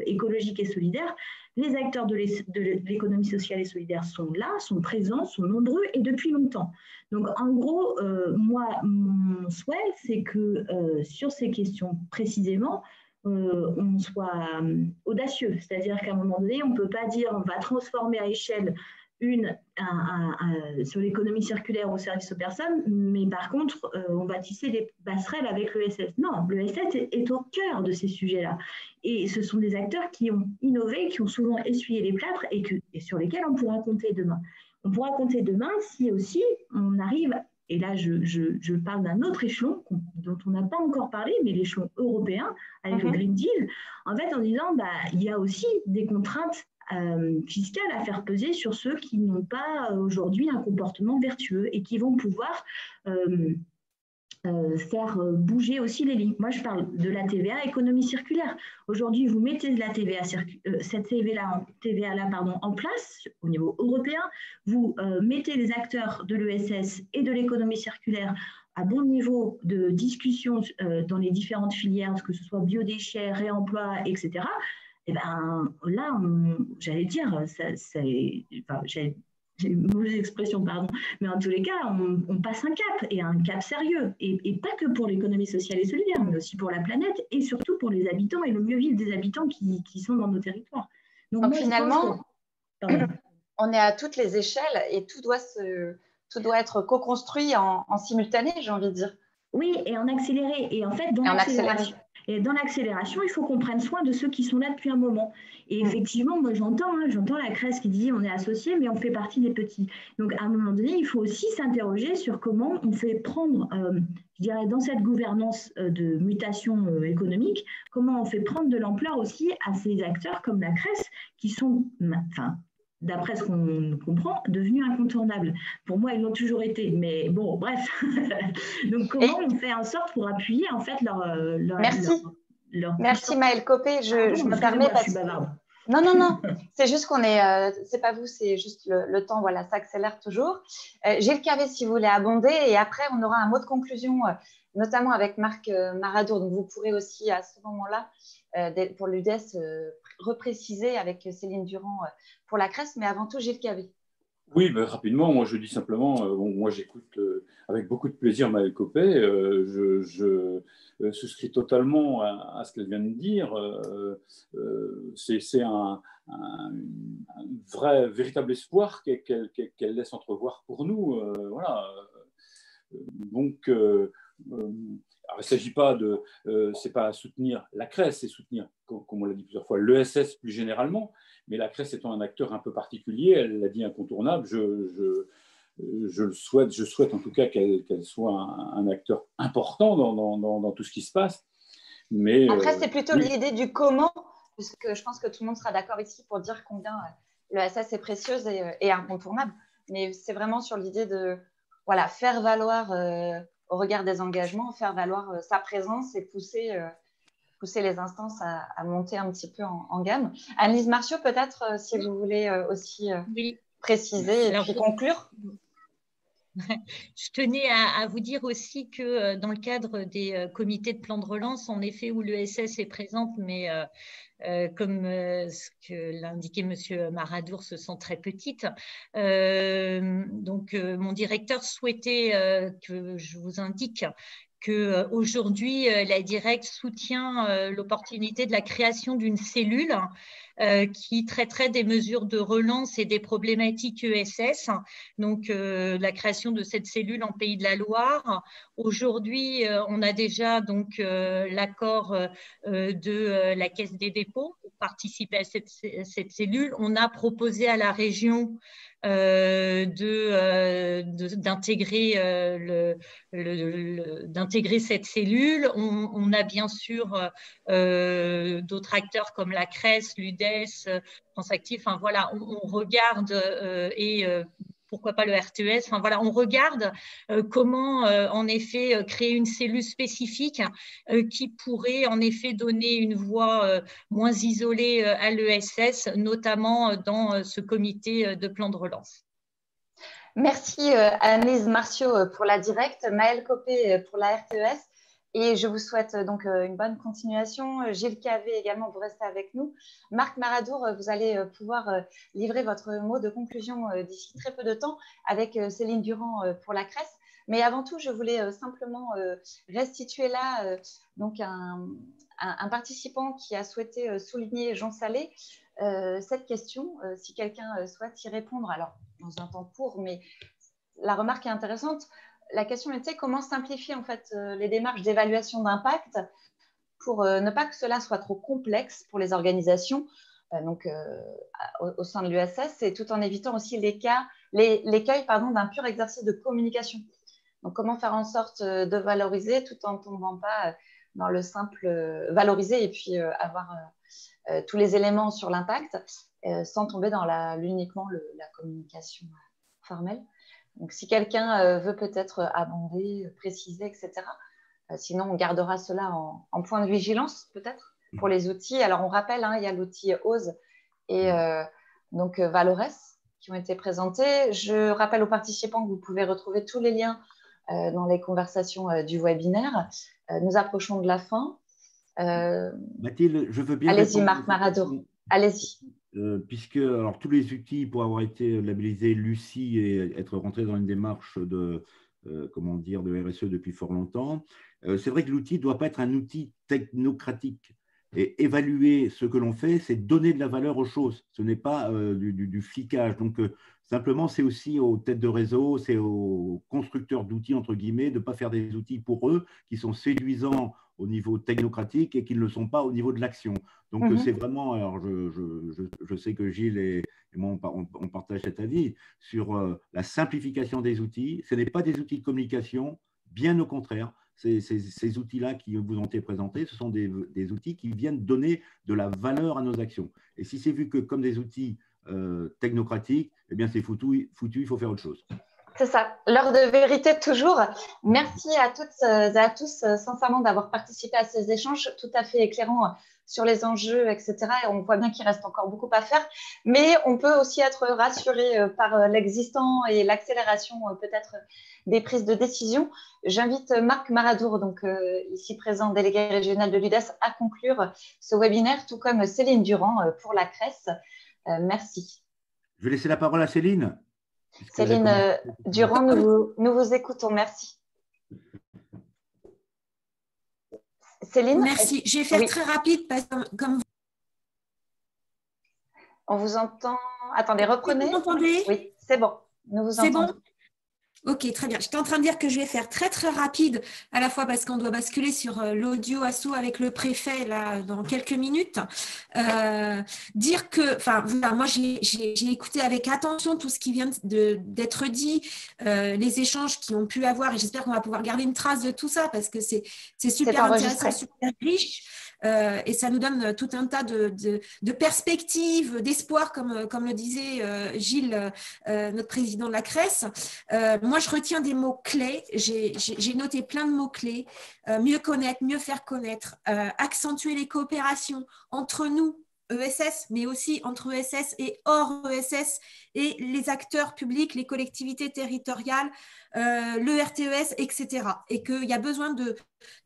écologique et solidaire, les acteurs de l'économie sociale et solidaire sont là, sont présents, sont nombreux et depuis longtemps. Donc en gros, moi, mon souhait, c'est que sur ces questions précisément, on soit audacieux. C'est-à-dire qu'à un moment donné, on ne peut pas dire on va transformer à échelle sur l'économie circulaire au service aux personnes, mais par contre, on va tisser des passerelles avec l'ESS. Non, l'ESS est au cœur de ces sujets-là. Et ce sont des acteurs qui ont innové, qui ont souvent essuyé les plâtres et sur lesquels on pourra compter demain. On pourra compter demain si aussi on arrive, et là je parle d'un autre échelon dont on n'a pas encore parlé, mais l'échelon européen, avec le Green Deal, en fait en disant il y a aussi des contraintes fiscales à faire peser sur ceux qui n'ont pas aujourd'hui un comportement vertueux et qui vont pouvoir faire bouger aussi les lignes. Moi, je parle de la TVA économie circulaire. Aujourd'hui, vous mettez de la TVA, cette TVA-là en place au niveau européen. Vous mettez les acteurs de l'ESS et de l'économie circulaire à bon niveau de discussion dans les différentes filières, que ce soit biodéchets, réemploi, etc. Et ben là, j'allais dire, j'ai une mauvaise expression, pardon, mais en tous les cas, on passe un cap, et un cap sérieux, et pas que pour l'économie sociale et solidaire, mais aussi pour la planète, et surtout pour les habitants et le mieux vivre des habitants qui sont dans nos territoires. Donc moi, finalement, on est à toutes les échelles, et tout doit être co-construit en simultané, j'ai envie de dire. Oui, et en accéléré, et en fait, dans l'accélération, il faut qu'on prenne soin de ceux qui sont là depuis un moment. Et effectivement, moi j'entends la CRES qui dit on est associé, mais on fait partie des petits. Donc à un moment donné, il faut aussi s'interroger sur comment on fait prendre, je dirais, dans cette gouvernance de mutation économique, comment on fait prendre de l'ampleur aussi à ces acteurs comme la CRES qui sont, d'après ce qu'on comprend, devenus incontournables. Pour moi, ils l'ont toujours été, mais bon, bref. Donc, comment on fait en sorte pour appuyer, en fait, Merci, Maëlle Copé. Je me permets... Je suis bavarde. Non. C'est juste qu'on est... c'est pas vous, c'est juste le temps, voilà, s'accélère toujours. Gilles Cavé, si vous voulez abonder, et après, on aura un mot de conclusion, notamment avec Marc Maradour. Donc, vous pourrez aussi, à ce moment-là, pour l'UDES, repréciser avec Céline Durand pour la CRES, mais avant tout, Gilles Cavé. Oui, rapidement, moi je dis simplement, moi j'écoute avec beaucoup de plaisir Maëlle Copé, je souscris totalement à ce qu'elle vient de dire, c'est un véritable espoir qu'elle laisse entrevoir pour nous, voilà. Donc, alors, il ne s'agit pas c'est pas soutenir la CRES, c'est soutenir, comme on l'a dit plusieurs fois, l'ESS plus généralement, mais la CRES étant un acteur un peu particulier, elle l'a dit incontournable, je souhaite en tout cas qu'elle soit un acteur important dans tout ce qui se passe. Mais, après, c'est plutôt l'idée du comment, puisque je pense que tout le monde sera d'accord ici pour dire combien l'ESS est précieuse et incontournable, mais c'est vraiment sur l'idée de faire valoir... au regard des engagements, faire valoir sa présence et pousser les instances à monter un petit peu en gamme. Anne-Lise Martiaux, peut-être, si vous voulez aussi préciser et puis conclure. Je tenais à vous dire aussi que dans le cadre des comités de plan de relance, en effet, où l'ESS est présente, mais comme ce que l'indiquait M. Maradour, se sent très petite. Donc, mon directeur souhaitait que je vous indique qu'aujourd'hui, la Directe soutient l'opportunité de la création d'une cellule qui traiterait des mesures de relance et des problématiques ESS. Donc, la création de cette cellule en Pays de la Loire. Aujourd'hui, on a déjà donc l'accord de la Caisse des dépôts pour participer à cette cellule. On a proposé à la région d'intégrer cette cellule. On a bien sûr d'autres acteurs comme la CRES, l'UDES, France Active. Enfin voilà, on regarde et pourquoi pas le RTES. Enfin, voilà, on regarde comment, en effet, créer une cellule spécifique qui pourrait, en effet, donner une voix moins isolée à l'ESS, notamment dans ce comité de plan de relance. Merci Anne-Lise Martiaux pour la directe, Maëlle Copé pour la RTES. Et je vous souhaite donc une bonne continuation. Gilles Cavé également, vous restez avec nous. Marc Maradour, vous allez pouvoir livrer votre mot de conclusion d'ici très peu de temps avec Céline Durand pour la CRES. Mais avant tout, je voulais simplement restituer là donc un participant qui a souhaité souligner, Jean Salé, cette question. Si quelqu'un souhaite y répondre, alors dans un temps court, mais la remarque est intéressante. La question était comment simplifier en fait les démarches d'évaluation d'impact pour ne pas que cela soit trop complexe pour les organisations au sein de l'USS, et tout en évitant aussi l'écueil d'un pur exercice de communication. Donc, comment faire en sorte de valoriser tout en ne tombant pas dans le simple valoriser et puis avoir tous les éléments sur l'impact sans tomber dans uniquement la communication formelle. Donc, si quelqu'un veut peut-être abonder, préciser, etc. Sinon, on gardera cela en point de vigilance, peut-être, pour les outils. Alors, on rappelle, il y a l'outil OSE et donc Valores qui ont été présentés. Je rappelle aux participants que vous pouvez retrouver tous les liens dans les conversations du webinaire. Nous approchons de la fin. Mathilde, je veux bien… Allez-y, Marc Maradour. Allez-y. Puisque alors, tous les outils, pour avoir été labellisés Lucie et être rentré dans une démarche de RSE depuis fort longtemps, c'est vrai que l'outil ne doit pas être un outil technocratique. Et évaluer ce que l'on fait, c'est donner de la valeur aux choses. Ce n'est pas du flicage. Donc, simplement, c'est aussi aux têtes de réseau, c'est aux constructeurs d'outils, entre guillemets, de ne pas faire des outils pour eux qui sont séduisants au niveau technocratique et qui ne le sont pas au niveau de l'action. Donc, c'est vraiment… Alors, je sais que Gilles et moi, on partage cet avis sur la simplification des outils. Ce n'est pas des outils de communication, bien au contraire. Ces outils-là qui vous ont été présentés, ce sont des outils qui viennent donner de la valeur à nos actions. Et si c'est vu que comme des outils technocratiques, eh bien c'est foutu, il faut faire autre chose. C'est ça, l'heure de vérité toujours. Merci à toutes et à tous sincèrement d'avoir participé à ces échanges tout à fait éclairants sur les enjeux, etc. Et on voit bien qu'il reste encore beaucoup à faire, mais on peut aussi être rassuré par l'existant et l'accélération peut-être des prises de décision. J'invite Marc Maradour, donc ici présent, délégué régional de l'UDES, à conclure ce webinaire, tout comme Céline Durand pour la CRES. Merci. Je vais laisser la parole à Céline. Céline Durand, nous vous écoutons. Merci. Céline? Merci. Je vais faire très rapide parce que comme on vous entend. Attendez, reprenez. Vous m'entendez? Oui, c'est bon. Nous vous entendons. C'est bon? Ok, très bien. J'étais en train de dire que je vais faire très rapide, à la fois parce qu'on doit basculer sur l'audio asso avec le préfet là dans quelques minutes. Dire que, enfin, voilà, moi j'ai écouté avec attention tout ce qui vient d'être dit, les échanges qui ont pu avoir, et j'espère qu'on va pouvoir garder une trace de tout ça parce que c'est super intéressant, super riche. Et ça nous donne tout un tas de perspectives, d'espoir, comme le disait Gilles, notre président de la CRES. Moi, je retiens des mots-clés. J'ai noté plein de mots-clés. Mieux connaître, mieux faire connaître, accentuer les coopérations entre nous, ESS, mais aussi entre ESS et hors ESS et les acteurs publics, les collectivités territoriales, le RTES, etc. Et qu'il y a besoin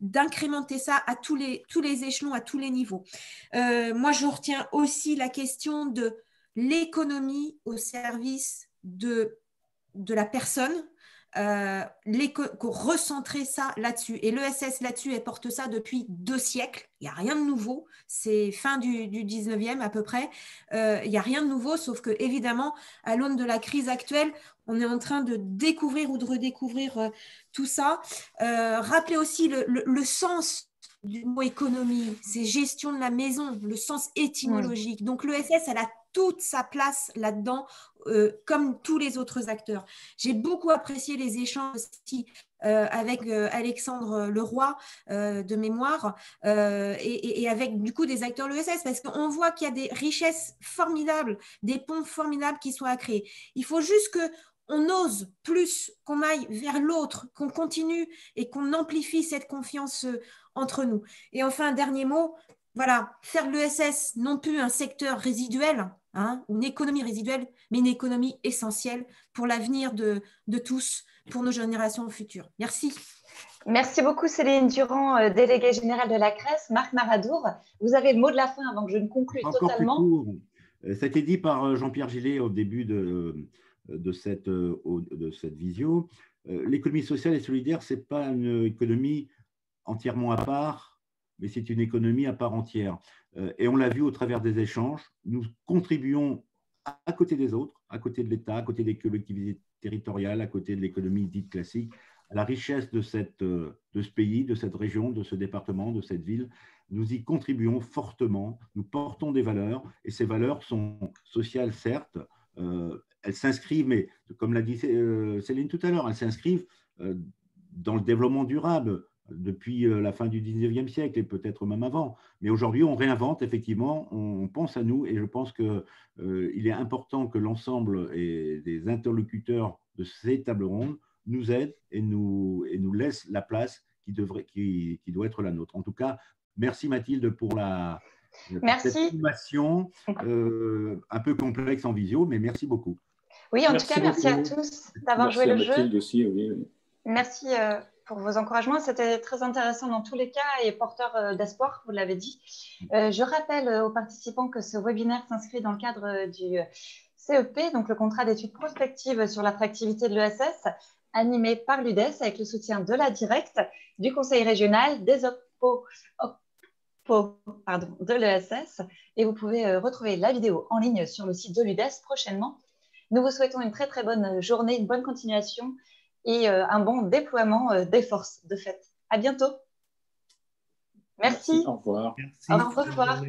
d'incrémenter ça à tous les échelons, à tous les niveaux. Moi, je retiens aussi la question de l'économie au service de la personne, recentrer ça là-dessus. Et l'ESS là-dessus, elle porte ça depuis 2 siècles. Il n'y a rien de nouveau. C'est fin du 19e à peu près. Il n'y a rien de nouveau, sauf que évidemment, à l'aune de la crise actuelle, on est en train de découvrir ou de redécouvrir tout ça. Rappelez aussi le sens du mot économie, c'est gestion de la maison, le sens étymologique. Donc l'ESS, elle a toute sa place là-dedans, comme tous les autres acteurs. J'ai beaucoup apprécié les échanges aussi avec Alexandre Leroy de mémoire et avec du coup des acteurs de l'ESS, parce qu'on voit qu'il y a des richesses formidables, des ponts formidables qui sont à créer. Il faut juste on ose plus, qu'on aille vers l'autre, qu'on continue et qu'on amplifie cette confiance entre nous. Et enfin, un dernier mot, voilà, faire de l'ESS non plus un secteur résiduel, hein, une économie résiduelle, mais une économie essentielle pour l'avenir de tous, pour nos générations futures. Merci. Merci beaucoup Céline Durand, déléguée générale de la CRES. Marc Maradour, vous avez le mot de la fin avant que je ne conclue totalement. Encore plus court. Ça a été dit par Jean-Pierre Gillet au début de cette visio. L'économie sociale et solidaire, ce n'est pas une économie entièrement à part, mais c'est une économie à part entière. Et on l'a vu au travers des échanges, nous contribuons à côté des autres, à côté de l'État, à côté des collectivités territoriales, à côté de l'économie dite classique, à la richesse de ce pays, de cette région, de ce département, de cette ville. Nous y contribuons fortement, nous portons des valeurs, et ces valeurs sont sociales, certes, elles s'inscrivent, mais comme l'a dit Céline tout à l'heure, elles s'inscrivent dans le développement durable depuis la fin du 19e siècle et peut-être même avant. Mais aujourd'hui, on réinvente, effectivement, on pense à nous, et je pense qu'il est important que l'ensemble des interlocuteurs de ces tables rondes nous aident et nous laissent la place qui doit être la nôtre. En tout cas, merci Mathilde pour cette animation un peu complexe en visio, mais merci beaucoup. Oui, en tout cas, merci à tous d'avoir joué le jeu. Mathilde aussi, oui. Merci pour vos encouragements. C'était très intéressant dans tous les cas et porteur d'espoir, vous l'avez dit. Je rappelle aux participants que ce webinaire s'inscrit dans le cadre du CEP, donc le contrat d'études prospectives sur l'attractivité de l'ESS, animé par l'UDES avec le soutien de la Directe, du Conseil régional, des OPPO de l'ESS. Et vous pouvez retrouver la vidéo en ligne sur le site de l'UDES prochainement. Nous vous souhaitons une très très bonne journée, une bonne continuation et un bon déploiement des forces de fait. À bientôt. Merci. Au revoir. Au revoir.